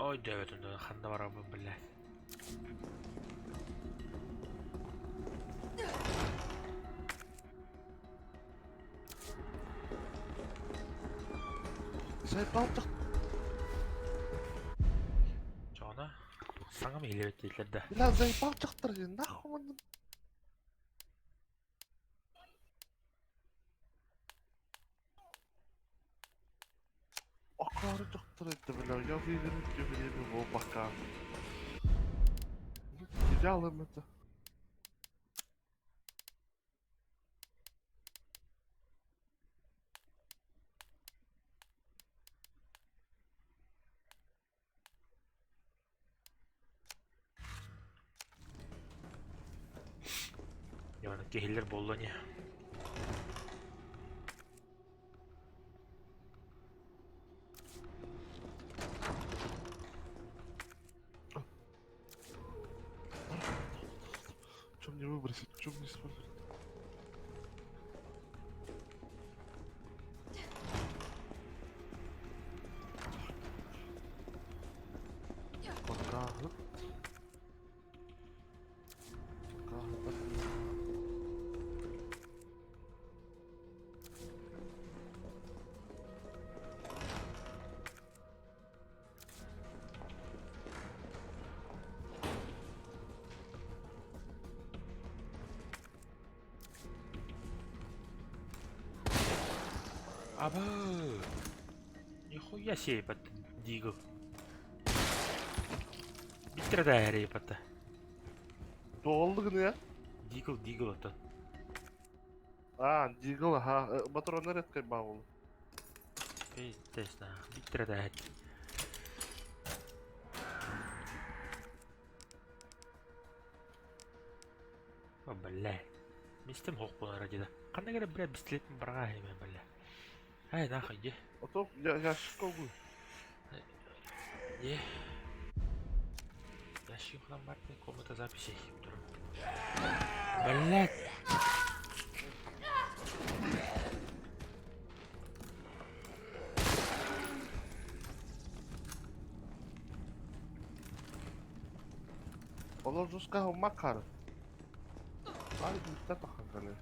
[SPEAKER 1] Ой, evet ondan xanda var abim billah.
[SPEAKER 11] Sen baltık.
[SPEAKER 1] Cana, sana mı ileri ettiler de?
[SPEAKER 11] Biraz zey baltıktır ya, nahum onu. Akarı çıktır etti bile, ya videonun gibi bu baka. Sizi alın mı?
[SPEAKER 1] Yani kehiller bollanıyor.
[SPEAKER 11] Чем не выбросить, чем не использовать? Пока.
[SPEAKER 1] Аба! Нихуя себе, ебать, Дигл. Биттер да әрі, ебать.
[SPEAKER 11] Ne oldu ne ya?
[SPEAKER 1] Дигл это.
[SPEAKER 11] А, Дигл, ага. Батон редкой баул.
[SPEAKER 1] Пиздец, да. Биттер да әрі. О, бля. Мистем хоқ болар ради. Қандай керек бля бистелетім барға емен, бля. Ай, нахуй, де.
[SPEAKER 11] Отоп, ящик колгу.
[SPEAKER 1] Де. Ящик нам бартный комната записей. Блядь.
[SPEAKER 11] Oğlum Ruska makar. Ay, bir de bakalım.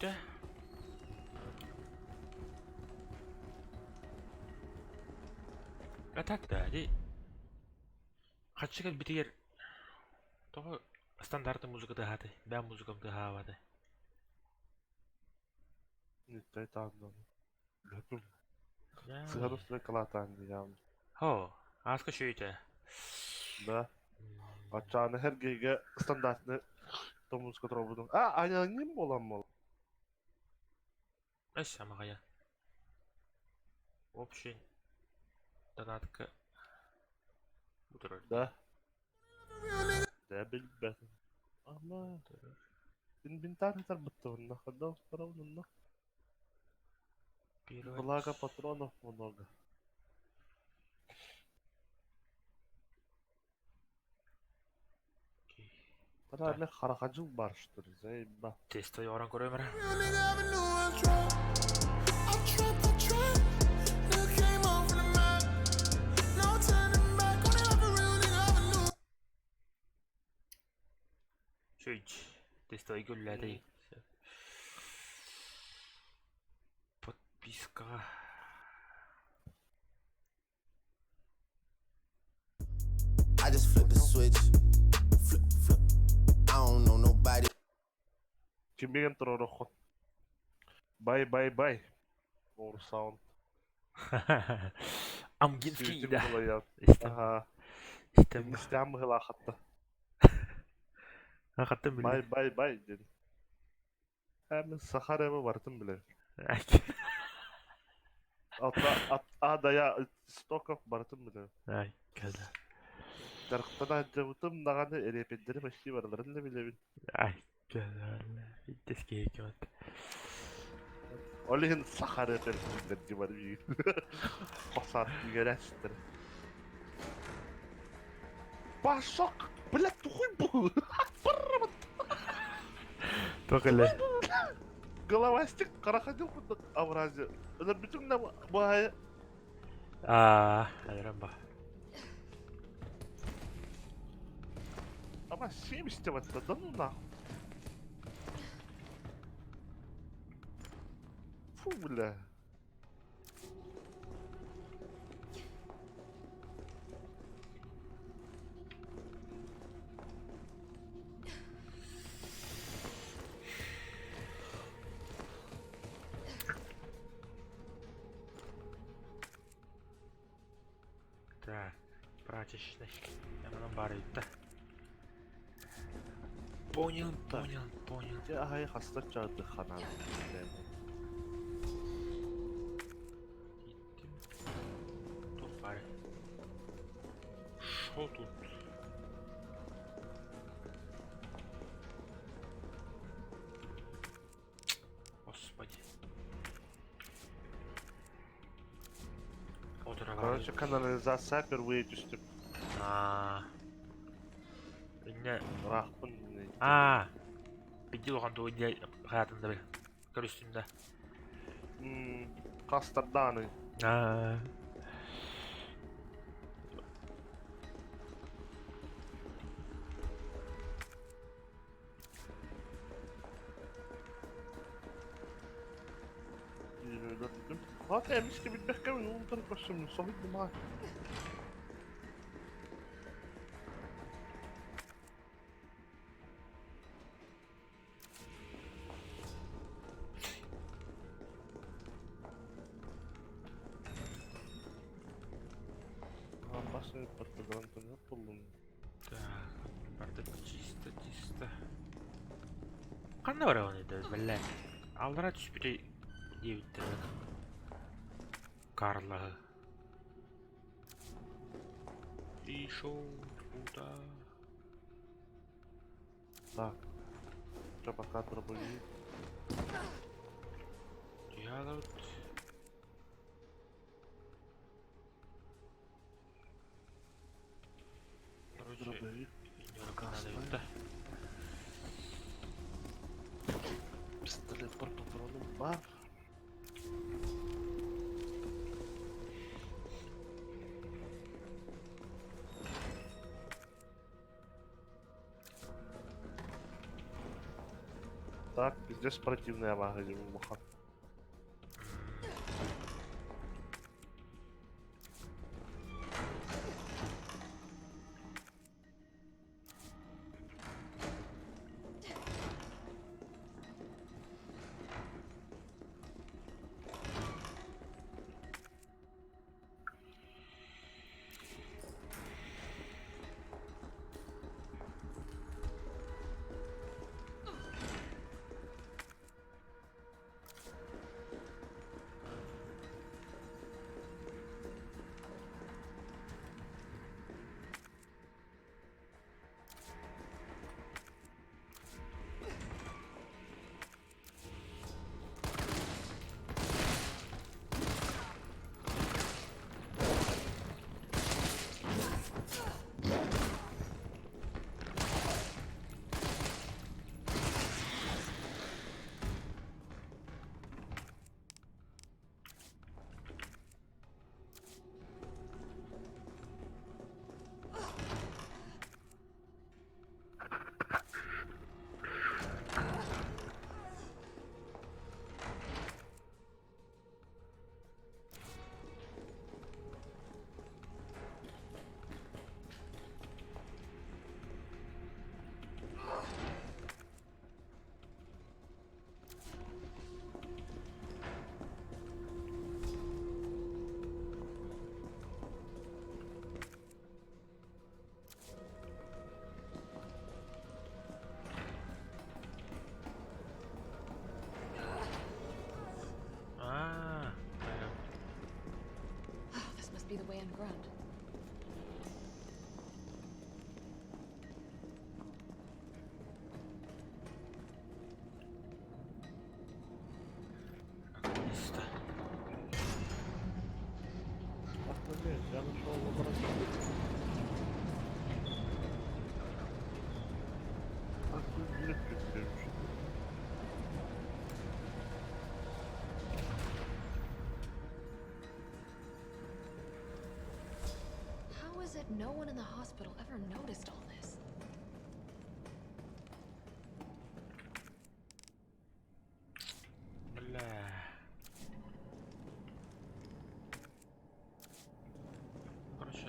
[SPEAKER 1] bitti. Atak tadi. Kaçık bitir. Toho standartı müzik da hadi. Ben müzikim da havada.
[SPEAKER 11] Не там. Löpüm. Сыграл в калатан дiyeceğim.
[SPEAKER 1] Ho, aska şöyle.
[SPEAKER 11] Да. Açağını her gege standartını tomuz kontrol budum. Aa, ayağın olan mı?
[SPEAKER 1] Eş ama kaya. Общий. Донатка.
[SPEAKER 11] Да. Да, bilmem. Ama. Bin tane tarbitte onunla. Kadar para onunla. Blaga patronov много. Kadar ne karakacıl barıştır. Zeyba.
[SPEAKER 1] Testoyu oran koruyor mu? Чуть. Тестоyu güllədi. Подписка.
[SPEAKER 19] I just flip the switch. Flip. I don't know nobody.
[SPEAKER 11] Kim bilen trono. Bye. Or sound.
[SPEAKER 1] Amginski da.
[SPEAKER 11] Aha. İstem hıla hatta.
[SPEAKER 1] Hakikaten bile.
[SPEAKER 11] Bye dedi. Hem Sakara'ya vardım bile. Adaya Stokov vardım bile.
[SPEAKER 1] Ay, kaza.
[SPEAKER 11] Tarıktan acabıtım dağını erependiri meşki varlarını bile bil.
[SPEAKER 1] Ay, Тескейкемät.
[SPEAKER 11] Olihin Сахарeten Димарви. Посад Герестер. Пашок! Блядь, хуй!
[SPEAKER 1] Только ли.
[SPEAKER 11] Головастик караходил под овразе. Это битумна бая.
[SPEAKER 1] Айрamba.
[SPEAKER 11] Ama 70 это, да ну нахуй. Фу, бля.
[SPEAKER 1] Так, прачечный. Я на барыта. Понял.
[SPEAKER 11] Я гай хастача дыхана.
[SPEAKER 1] Тут бары. Шо тут? Господи.
[SPEAKER 11] Короче, канализация впервые düştüm.
[SPEAKER 1] Ne?
[SPEAKER 11] Rahpun.
[SPEAKER 1] Peki lokanda oyuncu hayatında bir kar üstünde.
[SPEAKER 11] Kastardağını. Hadi emiş gibi beklemeyin, onu da başımın sahip mi var? Başını patladan tanıyor buldum.
[SPEAKER 1] Так, бардак чисто. Қандай бар оны да, бля. Алдыра түспей дебиттер. Карлығы. Пришел туда.
[SPEAKER 11] Так. Что пока пробуди?
[SPEAKER 1] Делают.
[SPEAKER 11] Дробовик.
[SPEAKER 1] Да.
[SPEAKER 11] Пистолет под патроном бар. Так, здесь спортивная магазин муха.
[SPEAKER 2] Be the way underground.
[SPEAKER 11] yanlış olmadan. Aklım yürüp götürüyormuş.
[SPEAKER 2] How is it no one in the hospital ever noticed all this?
[SPEAKER 1] بالله. برشا.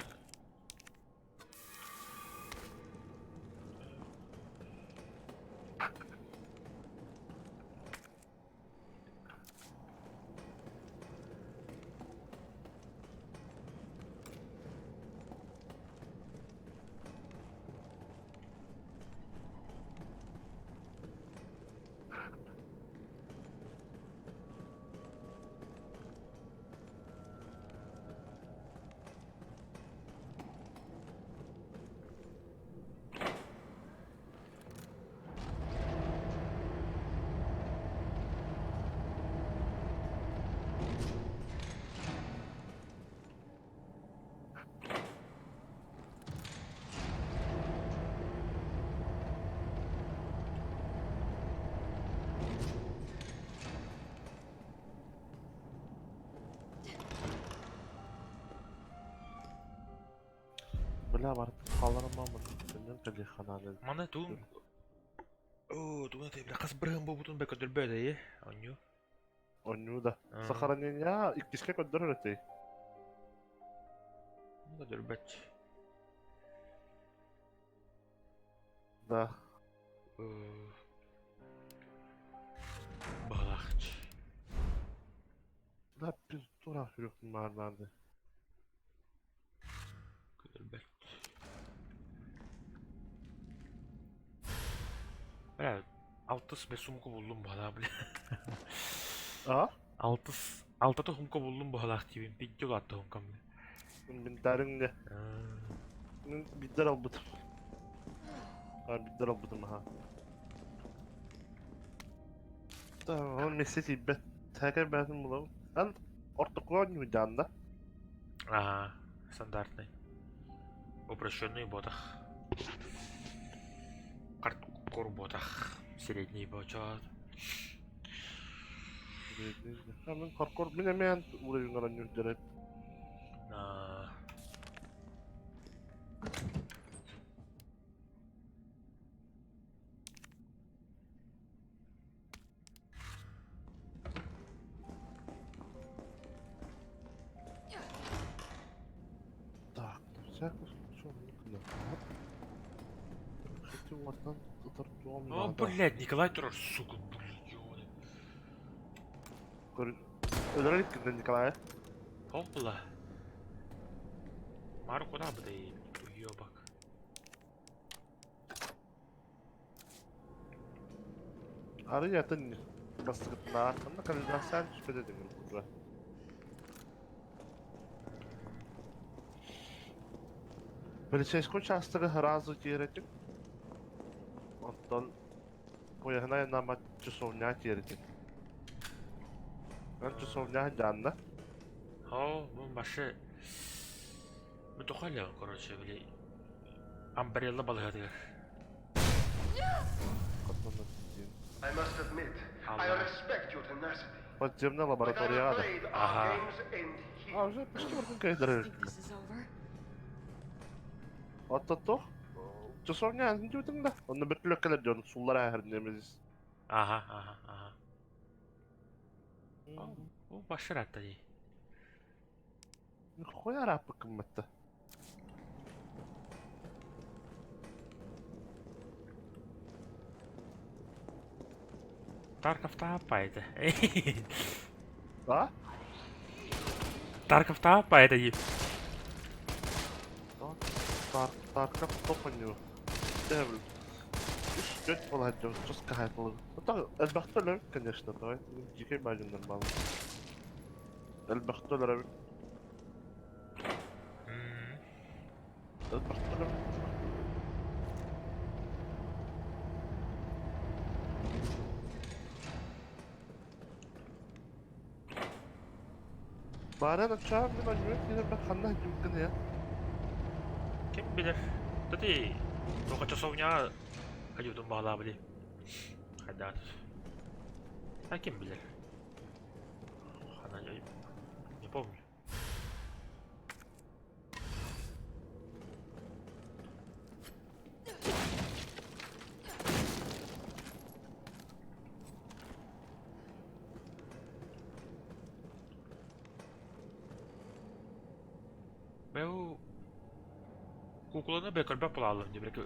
[SPEAKER 11] Бля, барып калырмамын. Сенден телефона dedi.
[SPEAKER 1] Mana tuh. Oh, tuh nanti berapa seberang bobotun bek kedel beda ya, onyo.
[SPEAKER 11] Onu da. Сохранение иккиске көндөрөтөй.
[SPEAKER 1] Kedel bet.
[SPEAKER 11] Да.
[SPEAKER 1] Балахч.
[SPEAKER 11] Да, пиздура жүрөктүн маарнады.
[SPEAKER 1] Kedel bet. Bля, 6 сумку buldum bala bile.
[SPEAKER 11] А?
[SPEAKER 1] 6 сумку buldum bala активен. Видео attı hunkam bile.
[SPEAKER 11] Инвентарыңда. Биддер албытым. Биддер албытым ha. Tamam, onu mesleği ben tekrar ben bulalım. Ben ortaklığa oynayacağım.
[SPEAKER 1] Ага, стандартный. Упрощенный ботах. Хардкор ботах. Средний бочат.
[SPEAKER 11] Hemen hardcore binemeyen uğrayın oynayacağım. Так, всякую случайно. Хочу вот там торчом.
[SPEAKER 1] О, блядь, Николай Туров, сука, блядь.
[SPEAKER 11] Öldürelim kimden Nikolay?
[SPEAKER 1] Hopla. Marco da bu değil. Duyuyor bak.
[SPEAKER 11] Arı yatın bastıkın arkasında kalacağın sen şüphe edin burada. Полицейскую участок разу теоретик. Оттон поехна на часовня теоретик. Ben часовня жанна.
[SPEAKER 1] О, bu başı. Bu da hala короче, бля. Амбрелла балгадыр.
[SPEAKER 20] I must admit, I respect your tenacity.
[SPEAKER 11] Подземная лаборатория ада.
[SPEAKER 1] Ага.
[SPEAKER 11] А уже почти вроде кайдырыр. Оттото. Часовня не дютың да. Оны бір түлөккелер жон сулар әһәрнеміз.
[SPEAKER 1] Ага. Bu başı rahat değil.
[SPEAKER 11] Нихуя рапы кымматта.
[SPEAKER 1] Тарков'та апайды.
[SPEAKER 11] А?
[SPEAKER 1] Тарков'та апайды deyip.
[SPEAKER 11] Тарков топаню. Девил. Üç olacak, çok kahretli. Hatta elbette öyle, конечно, давай. Дикий бажин нормально. Elbette öyle. Elbette öyle. Bari açar mı lan yine ben kanına yumkun ya.
[SPEAKER 1] Kim bilir. Tadi roka часовня ayudun bağla bile. Hadi. Ha kim bilir. Ana не помню. Беу кукланы бекербек буlalım diye belki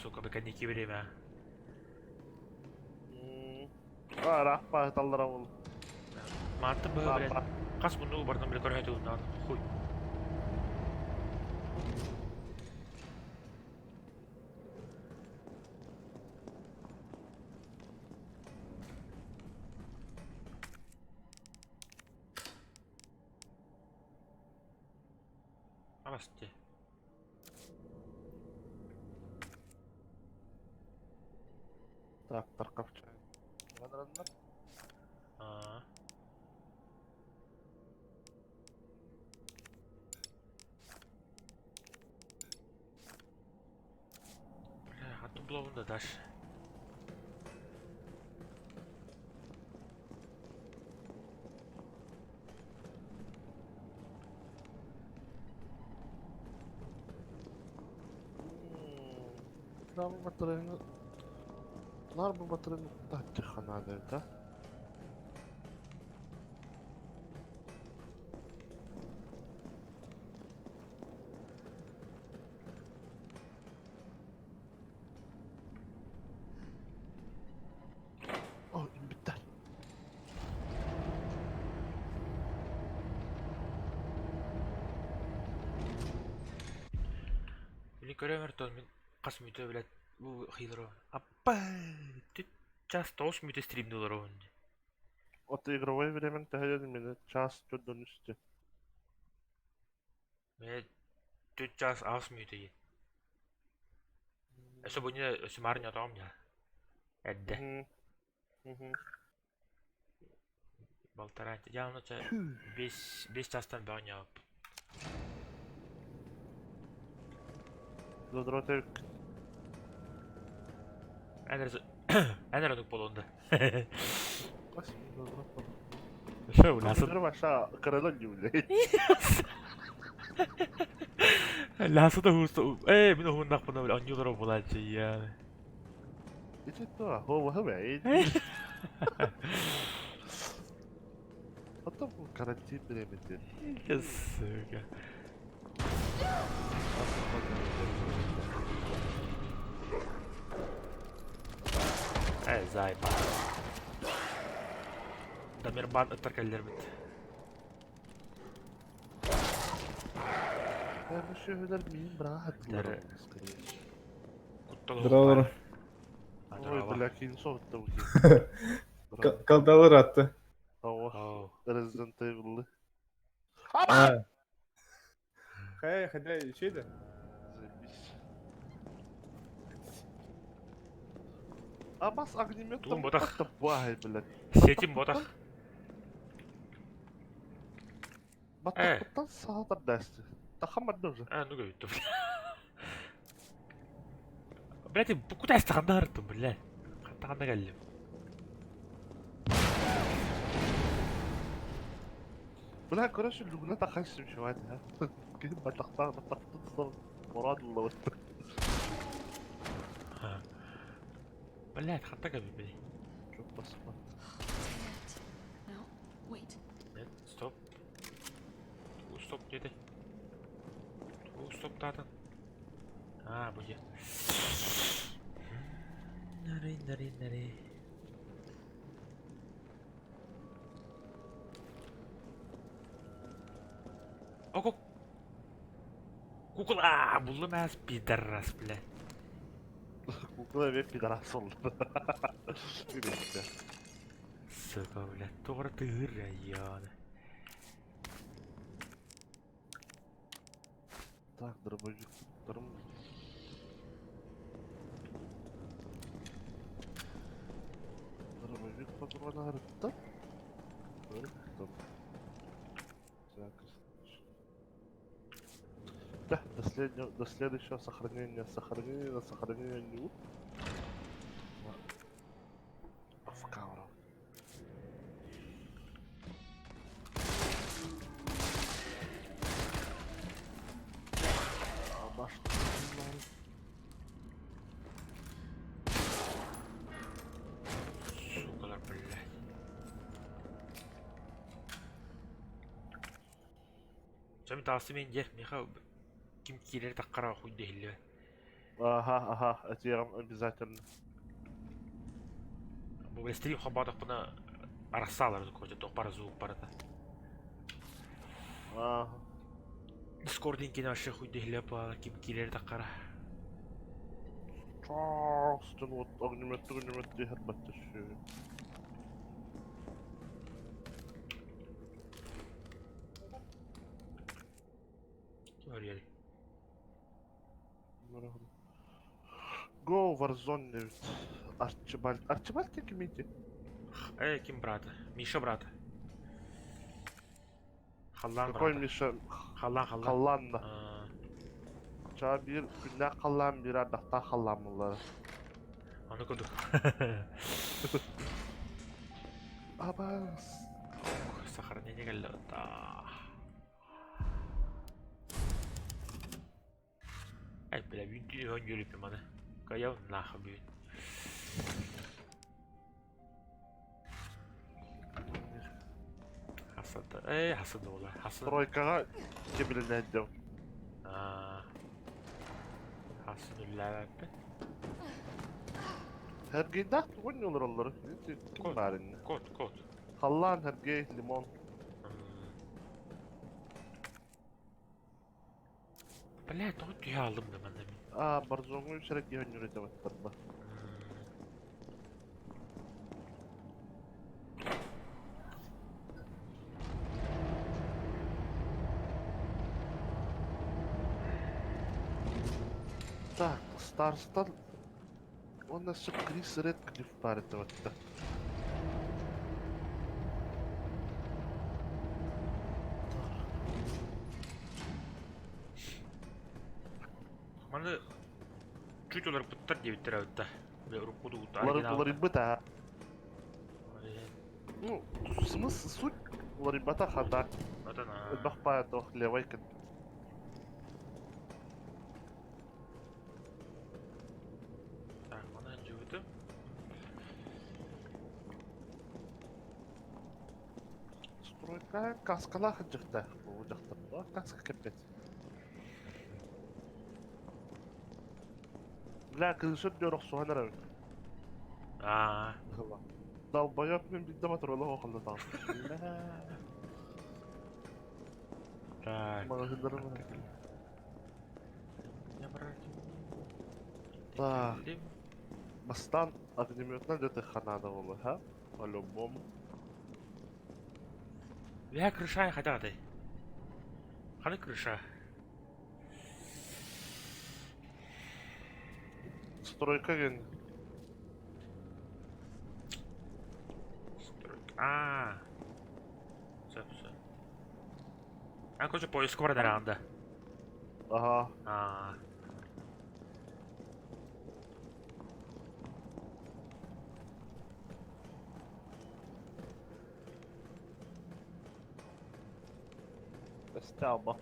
[SPEAKER 1] suka mekanik время.
[SPEAKER 11] Ара пахталларам ул.
[SPEAKER 1] Мантып böyle kas bunu bardan bile körhet ondan huy. Авасти.
[SPEAKER 11] Так, торговча. Ладно.
[SPEAKER 1] А. Бля, а то блоунда дальше.
[SPEAKER 11] Lan batırını... Nar bu batırını tatlı kanalıydı da. Oh, bitti.
[SPEAKER 1] Или көрөмөр мен кас мүтө билет. Бу хилро. Апа, ты часто ос мүтө стримдулар он.
[SPEAKER 11] От игровое время тәһәдән мине час чөддөн үсте.
[SPEAKER 1] Мен 4 час ас мүтө. Эсө буне өсө марня том я. Эдде. Полтора. Я на 5 частан баня.
[SPEAKER 11] Задротек.
[SPEAKER 1] Энердік болуында.
[SPEAKER 11] Қас, задрот болу.
[SPEAKER 1] Шо, ласын?
[SPEAKER 11] Көмір баша қырылын жүмілей.
[SPEAKER 1] Ласы да хуста. Мен оғындақ бұна біл, анюдары болады яны.
[SPEAKER 11] Ичет туа, хова хавай. Ата бұл карантин беремендер.
[SPEAKER 1] Сука. Зайба. Дамирбан ытыркаллер бит.
[SPEAKER 11] Ben bu şehirler miyim bıraktılar.
[SPEAKER 21] Здорово.
[SPEAKER 11] Ой, блякин соğuttu bu
[SPEAKER 21] Kaldalar attı.
[SPEAKER 11] Hava. Resident Evil'lı.
[SPEAKER 21] Ha. Hadi şeydi.
[SPEAKER 11] Абас огнемет.
[SPEAKER 1] Тум ботах.
[SPEAKER 11] Вай, блядь.
[SPEAKER 1] Сетим ботах.
[SPEAKER 11] Батақтан сағатар дәсті. Тахамады уже.
[SPEAKER 1] Ну говорит. Блядь, куда я стандартом, блядь? Катана галли.
[SPEAKER 11] Бля, короче, люблю тахайсым шевать, а. Кейін батақтан сон мұрад ұлы өтті.
[SPEAKER 1] Блядь, хата габи, блядь.
[SPEAKER 11] Çok basma.
[SPEAKER 2] No, wait.
[SPEAKER 1] Нет, стоп. Стоп, dedi. Стоп, татын. Bu ya. Nari. Oko. Kukul, buldum az pidarras, блядь.
[SPEAKER 11] Kukula ve pidaras oldu. Yürü işte.
[SPEAKER 1] Сука, блядь, doğru tığır ya yani.
[SPEAKER 11] Так, дробовик. Дробовик патроны арытты. Böyle tam. Güzel kız. до следующего сохранения, на сохранение. Овкавра.
[SPEAKER 1] Sukalar, блядь. Жами таасы мен де меха ким кирер таққара хуйды хилле.
[SPEAKER 11] Ага, это обязательно.
[SPEAKER 1] Бұл бәлестері хабадық бұна арасалар көрді, тоқпара зуық барады.
[SPEAKER 11] Ага.
[SPEAKER 1] Дискордин кені ашы хуйды хилле бала ким кирер таққара.
[SPEAKER 11] Чарстон вот огнемет дегер баттышы.
[SPEAKER 1] Орели.
[SPEAKER 11] Go Warzone девит. Арчибальд. Арчибальд кем иди?
[SPEAKER 1] Ким брата? Миша брата. Халлан
[SPEAKER 11] Какой
[SPEAKER 1] брата.
[SPEAKER 11] Миша?
[SPEAKER 1] Халлан.
[SPEAKER 11] Халлан да. Ча бир күнә халлан бир адакта халлан булар.
[SPEAKER 1] Аны көдік.
[SPEAKER 11] Абас.
[SPEAKER 1] Сохранение geldi. Бля, büyük ön görüp bana. Kaya nahı büyük. Hasada ola. Hasada.
[SPEAKER 11] Тройкага кебилине дем.
[SPEAKER 1] Hasınullah be.
[SPEAKER 11] Her geyda oynuyorlar onları. Kim var inne?
[SPEAKER 1] Kod.
[SPEAKER 11] Hallan her gey limon.
[SPEAKER 1] Bля, тут я aldım da ben de.
[SPEAKER 11] Barzongu yürek yiyen yürüyeceğim ettirme. Так, Старстон. Он нас все Крис Редклифф парит вот это.
[SPEAKER 1] Маны чуть олар буттар дебиттер авытта. Бля, рукуду
[SPEAKER 11] Ларибыта. Ну, смысл, суть ларибата хата.
[SPEAKER 1] Вот она.
[SPEAKER 11] Бахпая тох левой кад.
[SPEAKER 1] Так, она живыты.
[SPEAKER 11] Стройка каскала хаджахта. О, каска капец. لا كل شد يروح سوهنا روي долбоёб мен бидде мотор олоо кылды так бастан огнеметна ДТХ надо было, ха? По-любому.
[SPEAKER 1] Я крыша хотя ты. Ханы крыша.
[SPEAKER 11] Стройка ген.
[SPEAKER 1] Стройка. Все. Короче, поиск бар анда.
[SPEAKER 11] Ага. Стяба.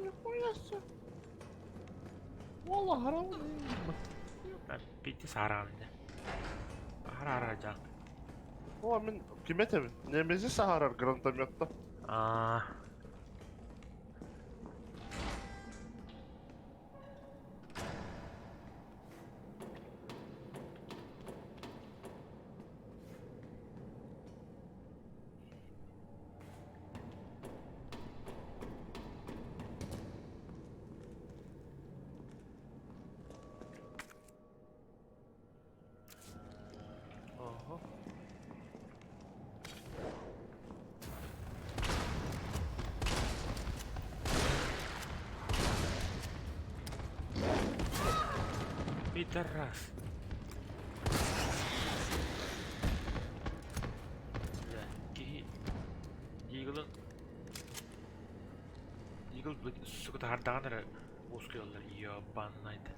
[SPEAKER 11] Нихуя себе. Вала харам.
[SPEAKER 1] Bitti sararında. Hararacak.
[SPEAKER 11] О, мен кime tabi? Nemezi saharar grantomyotta.
[SPEAKER 1] Пидорас. Бля, Eagle'ın Eagle suka tardağınları bozuluyorlar. Yabanlaydı.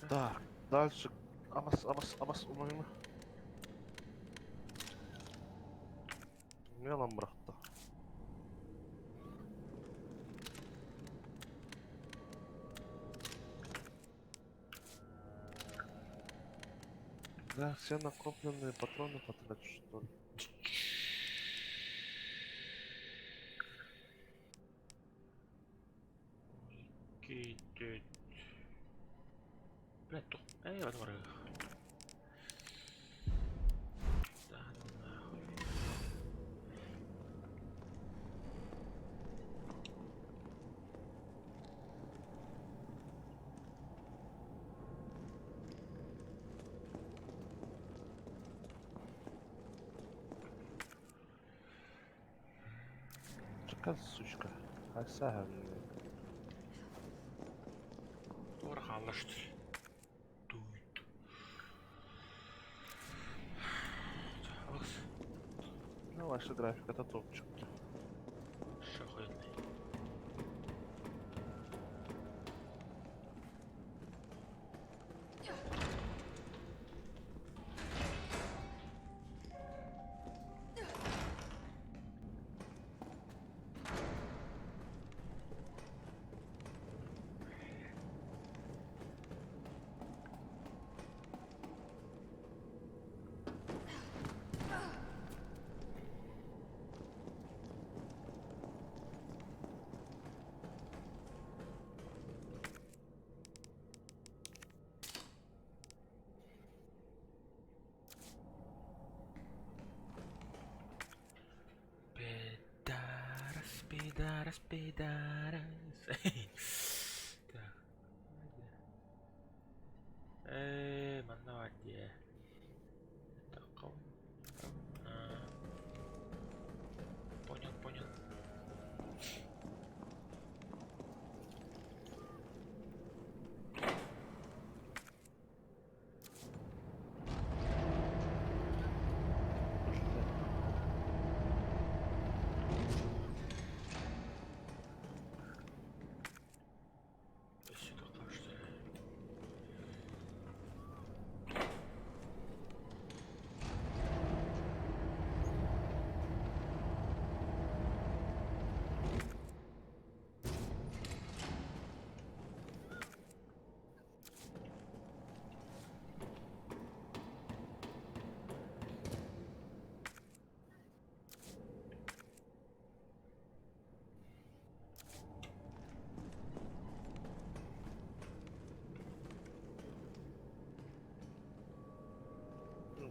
[SPEAKER 11] Так, дальше. Амас, умайма. Не lan bıraktı. Да, все накопленные патроны потрачу, что ли.
[SPEAKER 1] Gidin. Bretto. Vado a
[SPEAKER 11] Какая сучка. Хасаган.
[SPEAKER 1] Doğru anlaştır.
[SPEAKER 11] Ну, ваша графика это топчик.
[SPEAKER 1] Шахуйный. Пидарас. Так. Mana dia? Tak kau. Понял.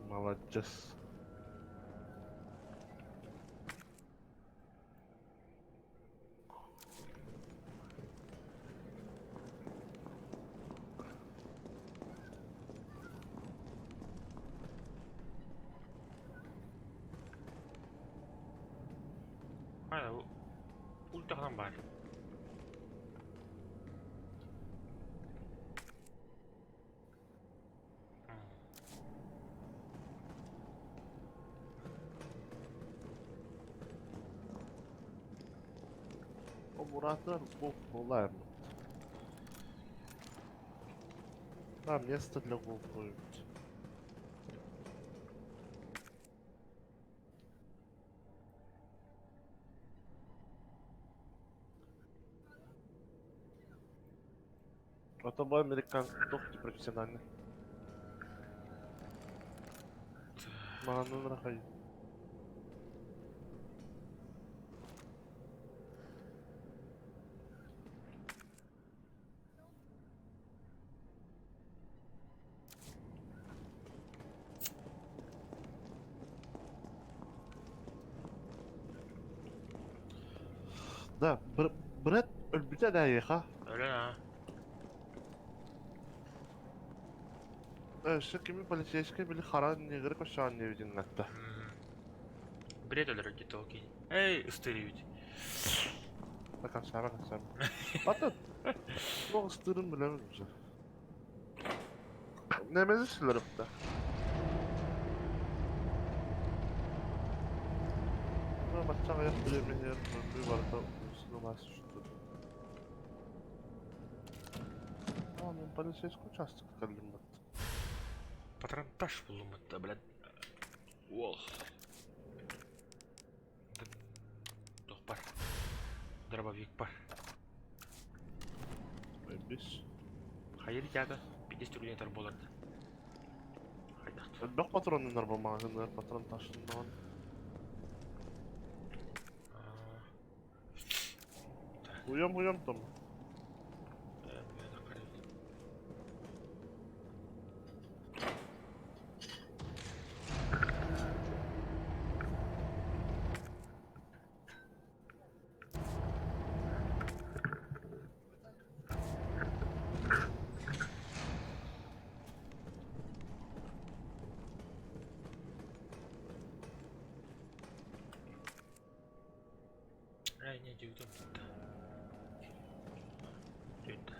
[SPEAKER 11] Молодец.
[SPEAKER 1] Aynen ulti falan var.
[SPEAKER 11] Аккуратно, гулаем. Да, место для гул будет. А то мой американский не профессиональный. Ману нахай. Да, Бред ölmüşe de yıka.
[SPEAKER 1] Öyle ha.
[SPEAKER 11] Kimi полицейский били харан негр кошан не виден гатта.
[SPEAKER 1] Бред өлөрөт окей. Эй, ыстырыйбыт.
[SPEAKER 11] Bakın sen. Atın. Bu ıstırın bilemez misin? Nemezi silerim de. Ama bakacağım ayak bilemeyen bir var da üstüne bas şuttu. Ama ben полицейскую участок kaldım bak.
[SPEAKER 1] Патронтаж булдым да, блядь. Ол. Дох бар. Дробовик бар.
[SPEAKER 11] Biz.
[SPEAKER 1] Hayır ya, bir de stüdyolar bolardı.
[SPEAKER 11] Bak patronlar bu mağazalar patron taşından. Uyum tamam.
[SPEAKER 1] Ay ne diyorum da. Döndü.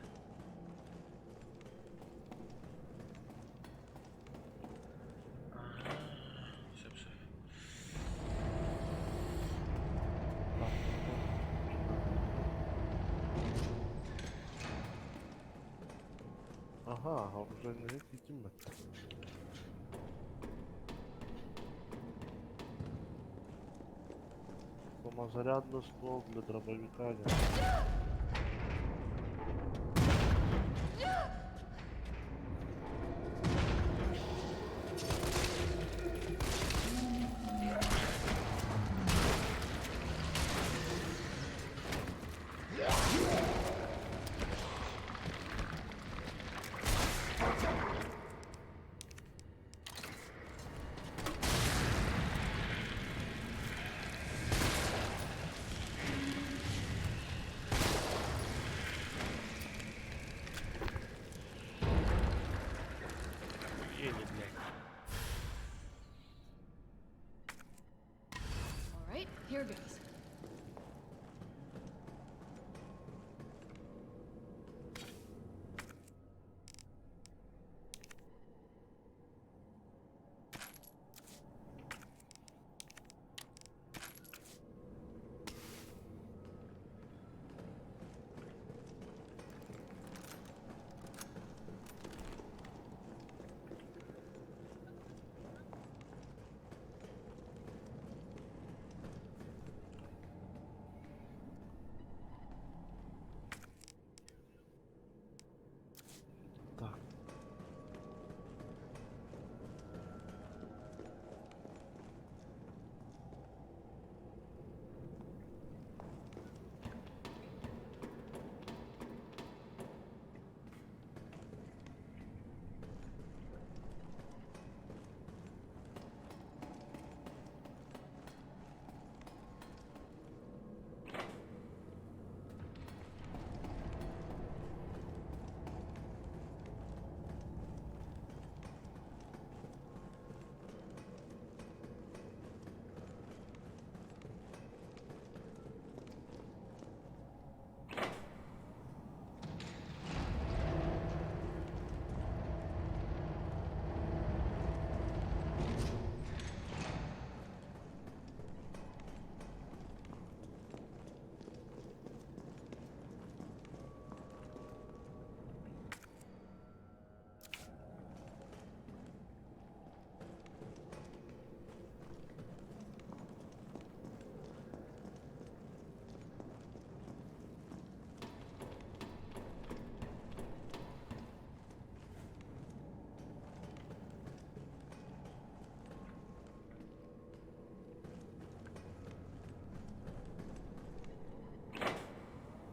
[SPEAKER 1] Sebze.
[SPEAKER 11] Aha, orужейный gittim ben. Самозарядный ствол для дробовика.
[SPEAKER 2] All right, here goes.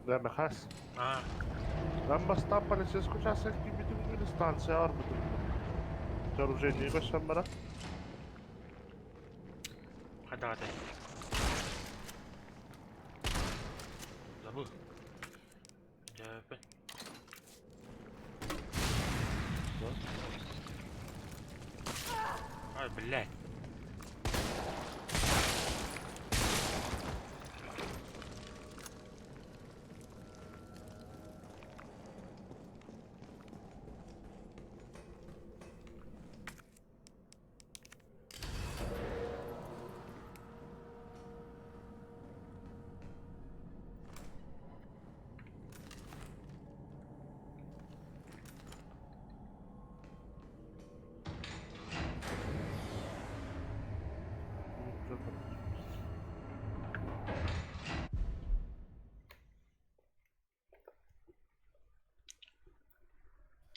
[SPEAKER 2] Да, Мехас. Там баста полицейскую участок и битвы станция орбиты. Это оружие не гостям,
[SPEAKER 1] Hadi. Забыл. Ой, блядь.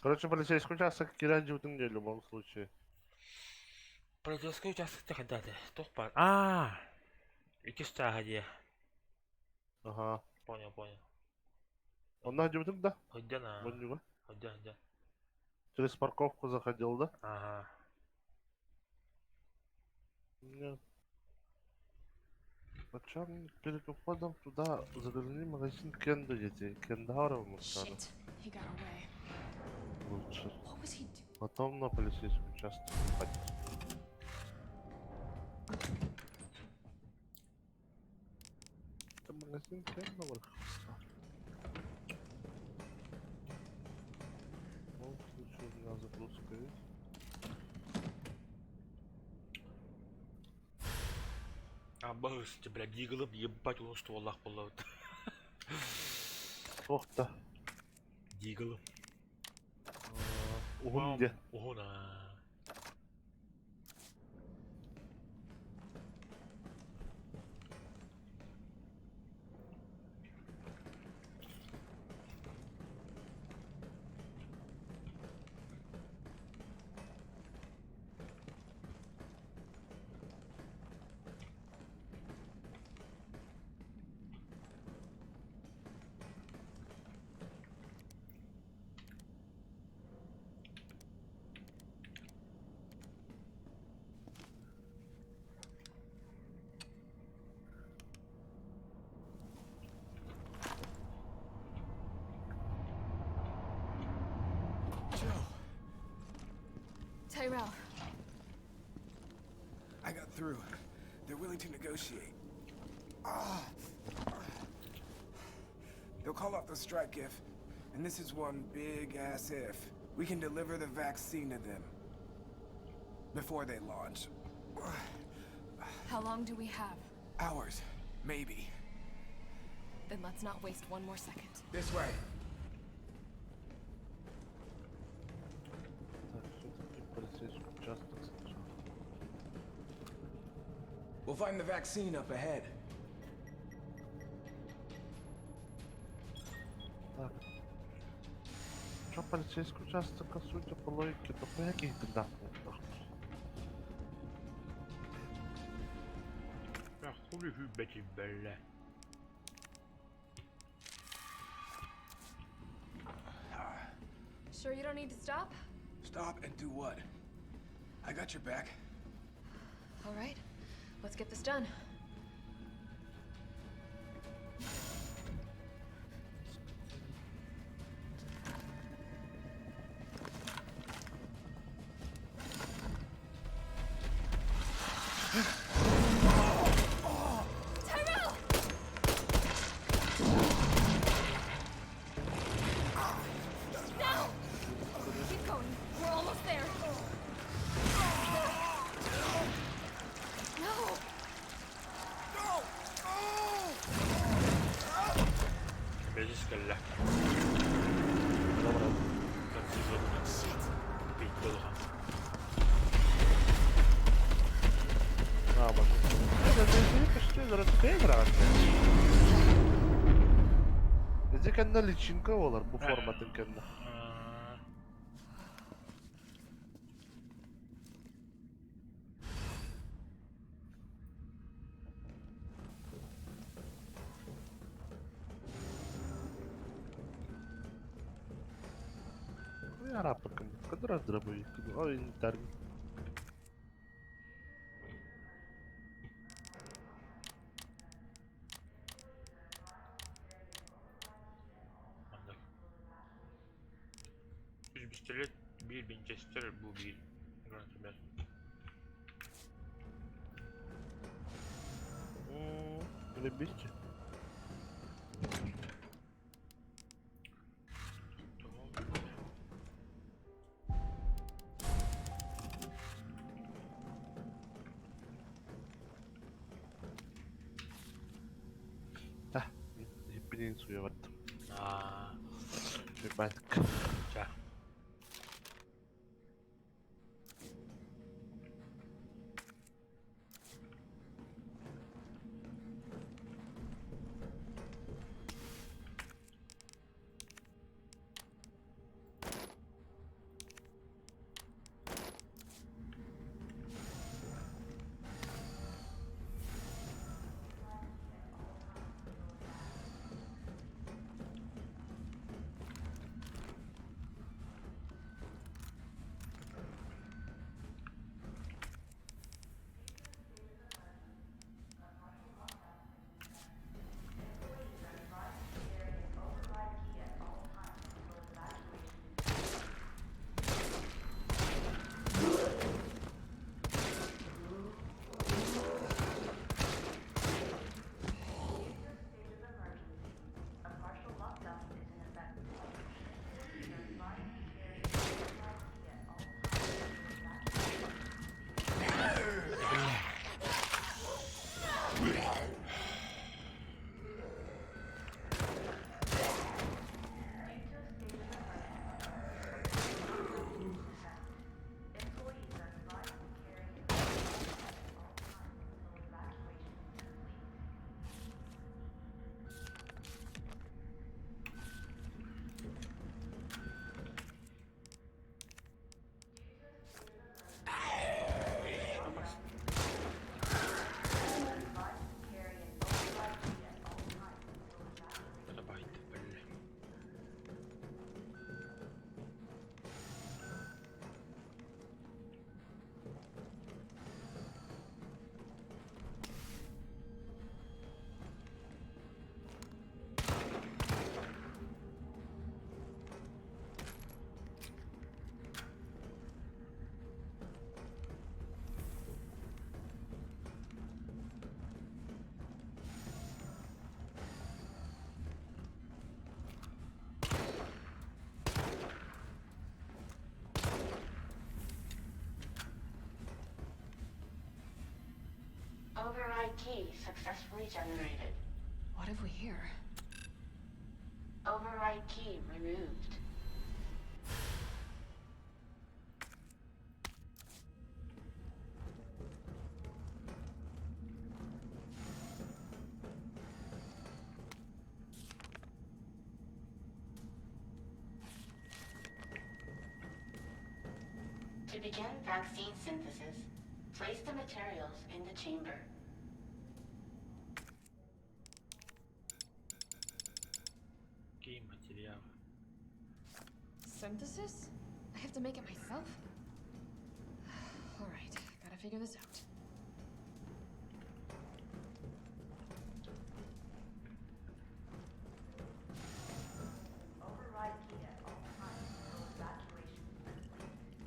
[SPEAKER 11] Короче, полицейский участок кидать в в любом случае.
[SPEAKER 1] Полицейский участок когда ты? Тохпан. Икиста где?
[SPEAKER 11] Ага.
[SPEAKER 1] Понял, понял.
[SPEAKER 11] Он на дюбтым, да?
[SPEAKER 1] Ходяна.
[SPEAKER 11] Вон него.
[SPEAKER 1] Ходя.
[SPEAKER 11] Через парковку заходил, да?
[SPEAKER 1] Ага.
[SPEAKER 11] Нет. Причем перед уходом туда загляни магазин Кенда детей. Кендаровому стару.
[SPEAKER 2] Shit, he got away.
[SPEAKER 11] Лучше.
[SPEAKER 2] What was he doing?
[SPEAKER 11] Потом на полицейский участок ходить. Это магазин Кенда Варховства. В любом случае у меня загрузка есть.
[SPEAKER 1] Обожди, блядь, диглом, ебать, он что, Аллах полот.
[SPEAKER 11] Ох-то.
[SPEAKER 1] Диглом.
[SPEAKER 11] Угунде.
[SPEAKER 1] Угуна.
[SPEAKER 2] Tyrell.
[SPEAKER 10] I got through. They're willing to negotiate. They'll call off the strike if, and this is one big-ass if, we can deliver the vaccine to them before they launch.
[SPEAKER 2] How long do we have?
[SPEAKER 10] Hours, maybe.
[SPEAKER 2] Then let's not waste one more second.
[SPEAKER 10] This way.
[SPEAKER 11] Полицейский участок сначала.
[SPEAKER 10] We'll find the vaccine up ahead.
[SPEAKER 11] Так. Что полицейский участок, судя по логике, то по каких-то датах.
[SPEAKER 1] Ja, goede beetje bellen.
[SPEAKER 2] Sure you don't need to stop?
[SPEAKER 10] Stop and do what? I got your back.
[SPEAKER 2] All right, let's get this done. Tyrell! No! Keep going. We're almost there. No!
[SPEAKER 1] Безискалла. Пиздолга.
[SPEAKER 11] Эти кенда личинка олар бу форматын кенда. Я рапакан. Кадра дробовик. Ой, инвентарь.
[SPEAKER 1] Üç pistolet, bir Winchester, bu bir. Granatör.
[SPEAKER 11] Перебігти. Pinisujavat. Hypätkö?
[SPEAKER 1] Tja.
[SPEAKER 4] Override key successfully generated.
[SPEAKER 2] What have we here?
[SPEAKER 4] Override key removed. To begin vaccine synthesis, place the materials in the chamber.
[SPEAKER 1] Game материал.
[SPEAKER 2] Synthesis? I have to make it myself? Alright, gotta figure this out.
[SPEAKER 4] Override key at all times until evacuation is complete.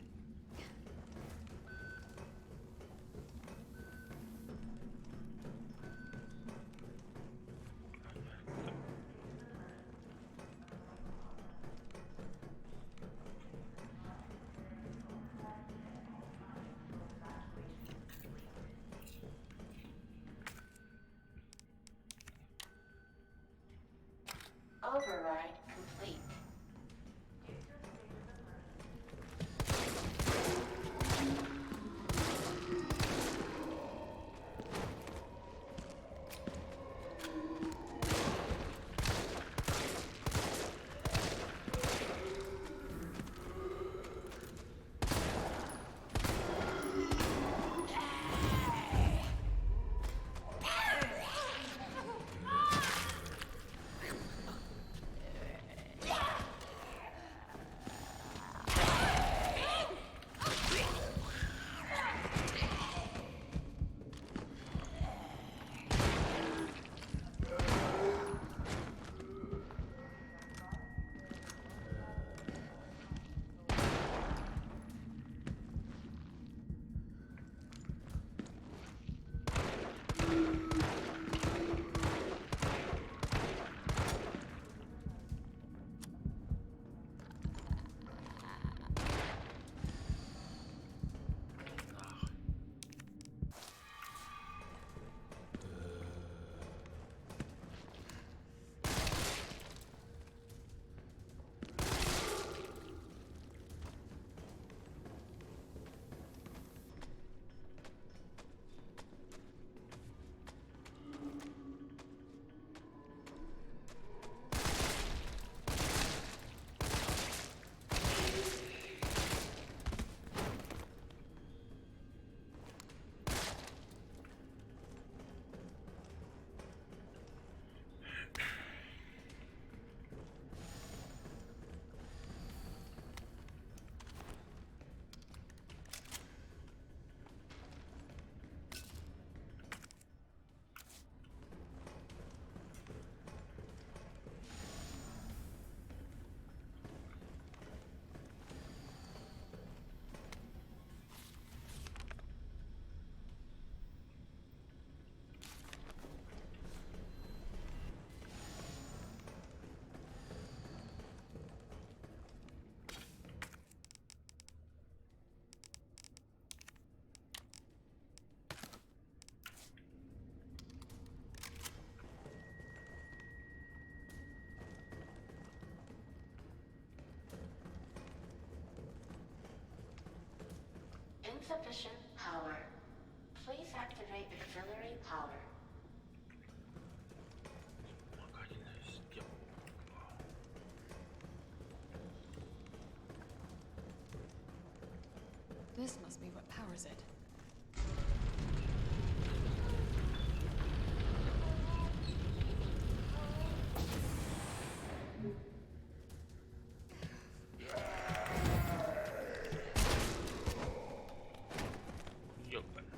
[SPEAKER 4] Insufficient power. Please activate auxiliary power.
[SPEAKER 2] This must be what powers it.
[SPEAKER 1] Yok bende.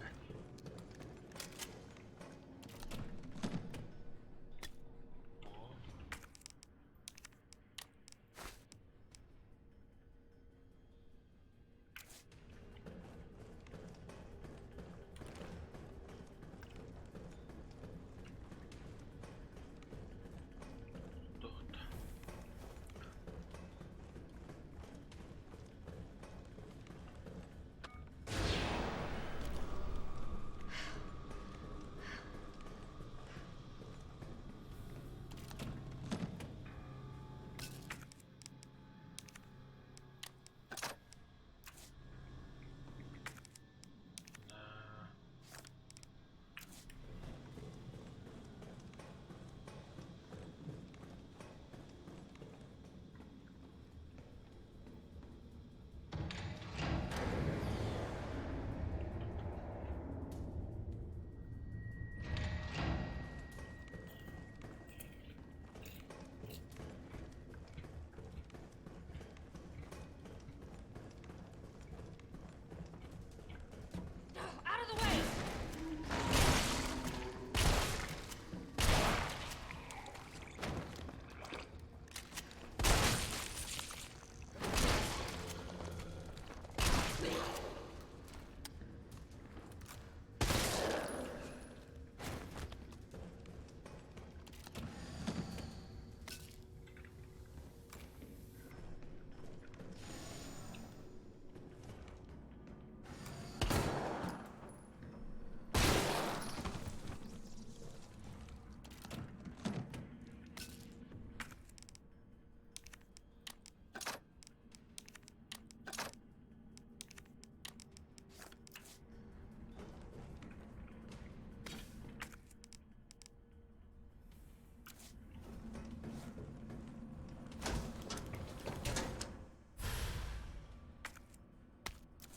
[SPEAKER 2] Out of the way!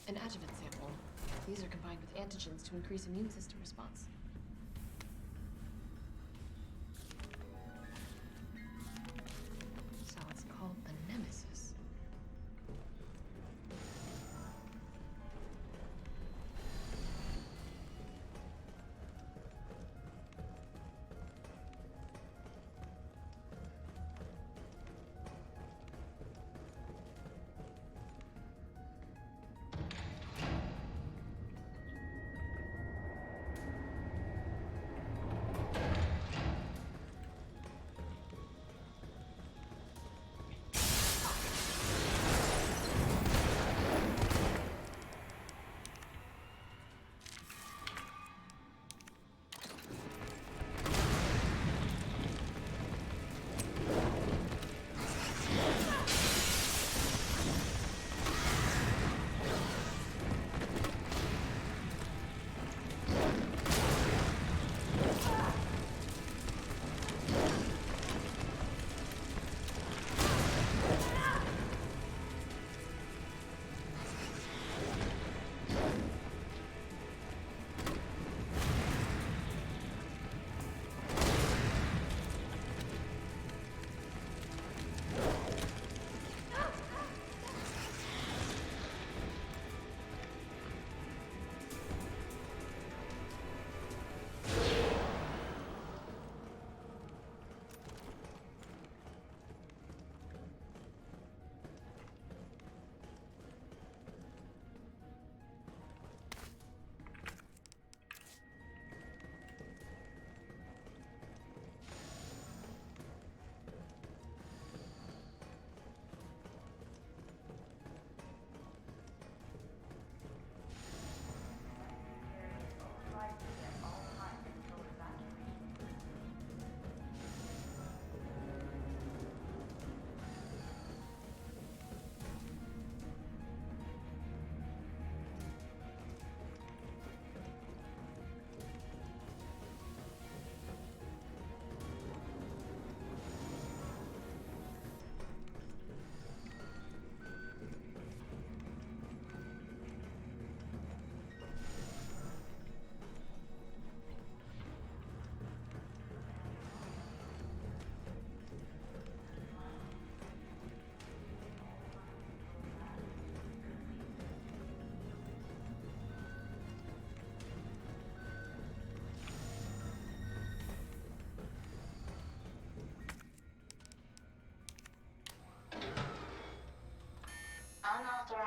[SPEAKER 2] An adjuvant sample. These are combined with antigens to increase immune system response. So it's called the Nemesis.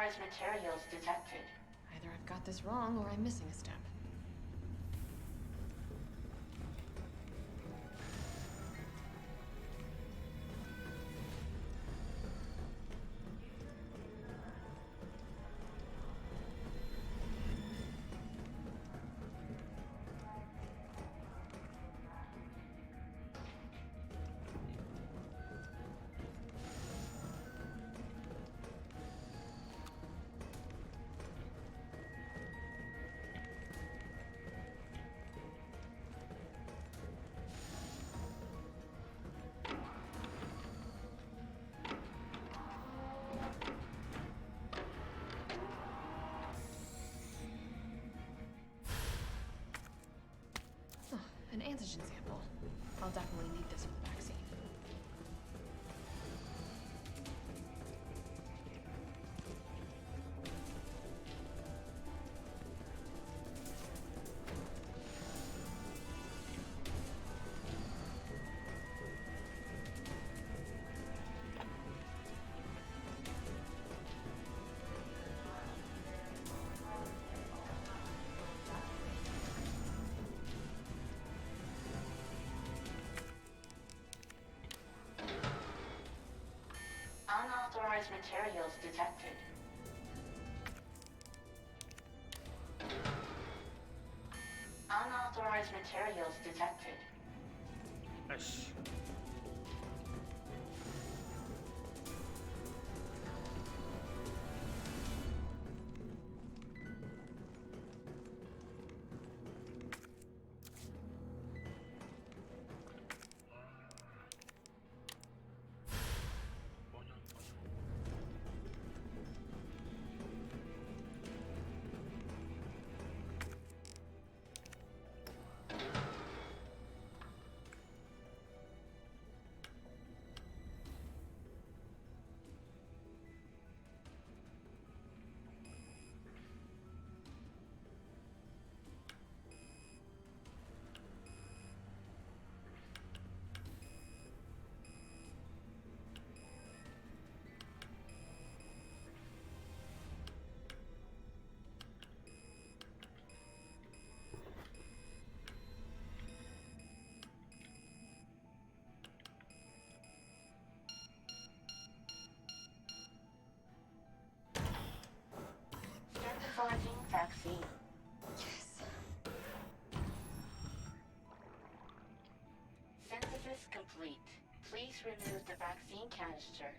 [SPEAKER 4] Unauthorized materials detected.
[SPEAKER 2] Either I've got this wrong or I'm missing a step. An antigen sample. I'll definitely need this for the vaccine.
[SPEAKER 4] Unauthorized materials detected. Unauthorized materials detected.
[SPEAKER 1] Nice.
[SPEAKER 4] Synthesizing vaccine.
[SPEAKER 2] Yes.
[SPEAKER 4] Synthesis complete. Please remove the vaccine canister.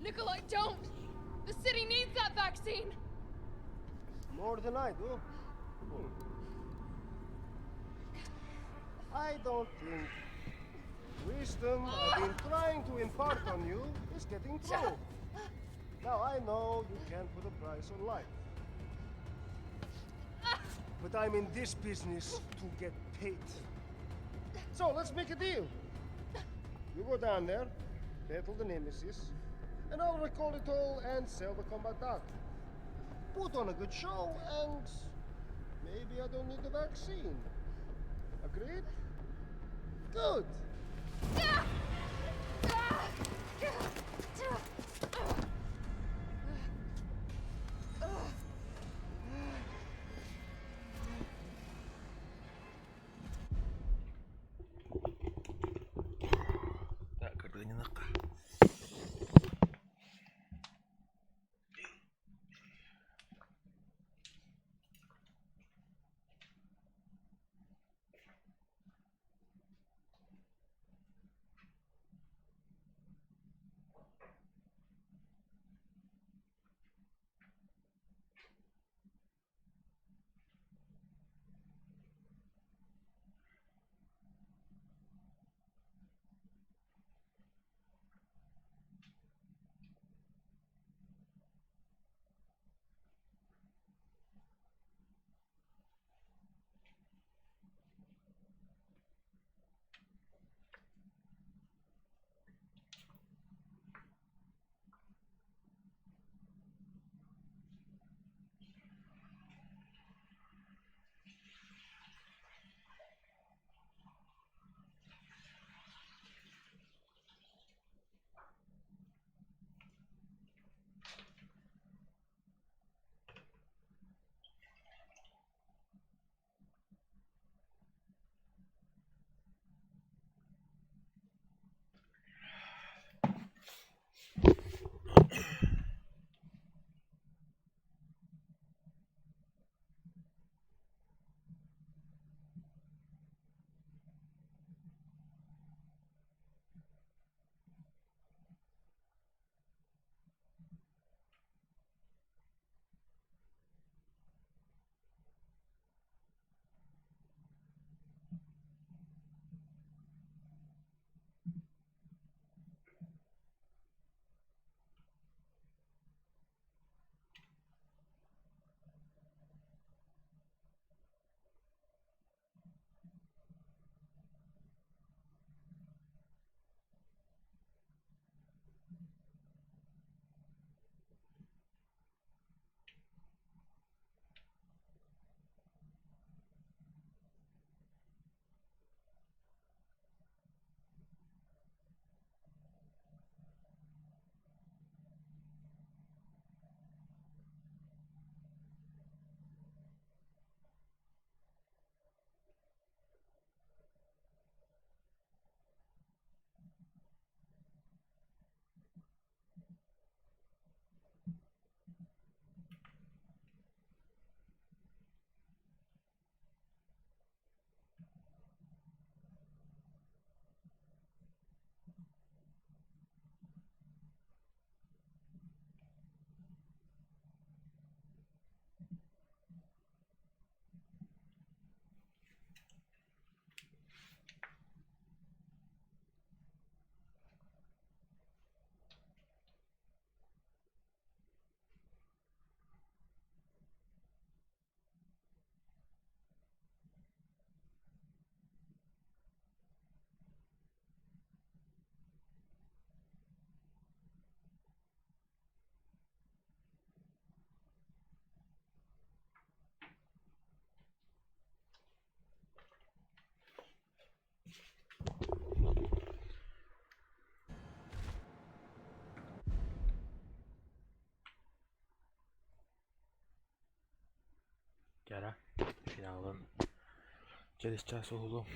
[SPEAKER 2] Nikolai, don't! The city needs that vaccine!
[SPEAKER 6] More than I do. I don't think wisdom I've been trying to impart on you is getting through. Now I know you can't put a price on life. But I'm in this business to get paid. So let's make a deal. You go down there, battle the Nemesis, and I'll recall it all and sell the combat dog. Put on a good show, and maybe I don't need the vaccine. Agreed? Good.
[SPEAKER 1] Tak kerjanya nak. Jara finalın geliş çağrısı oldu.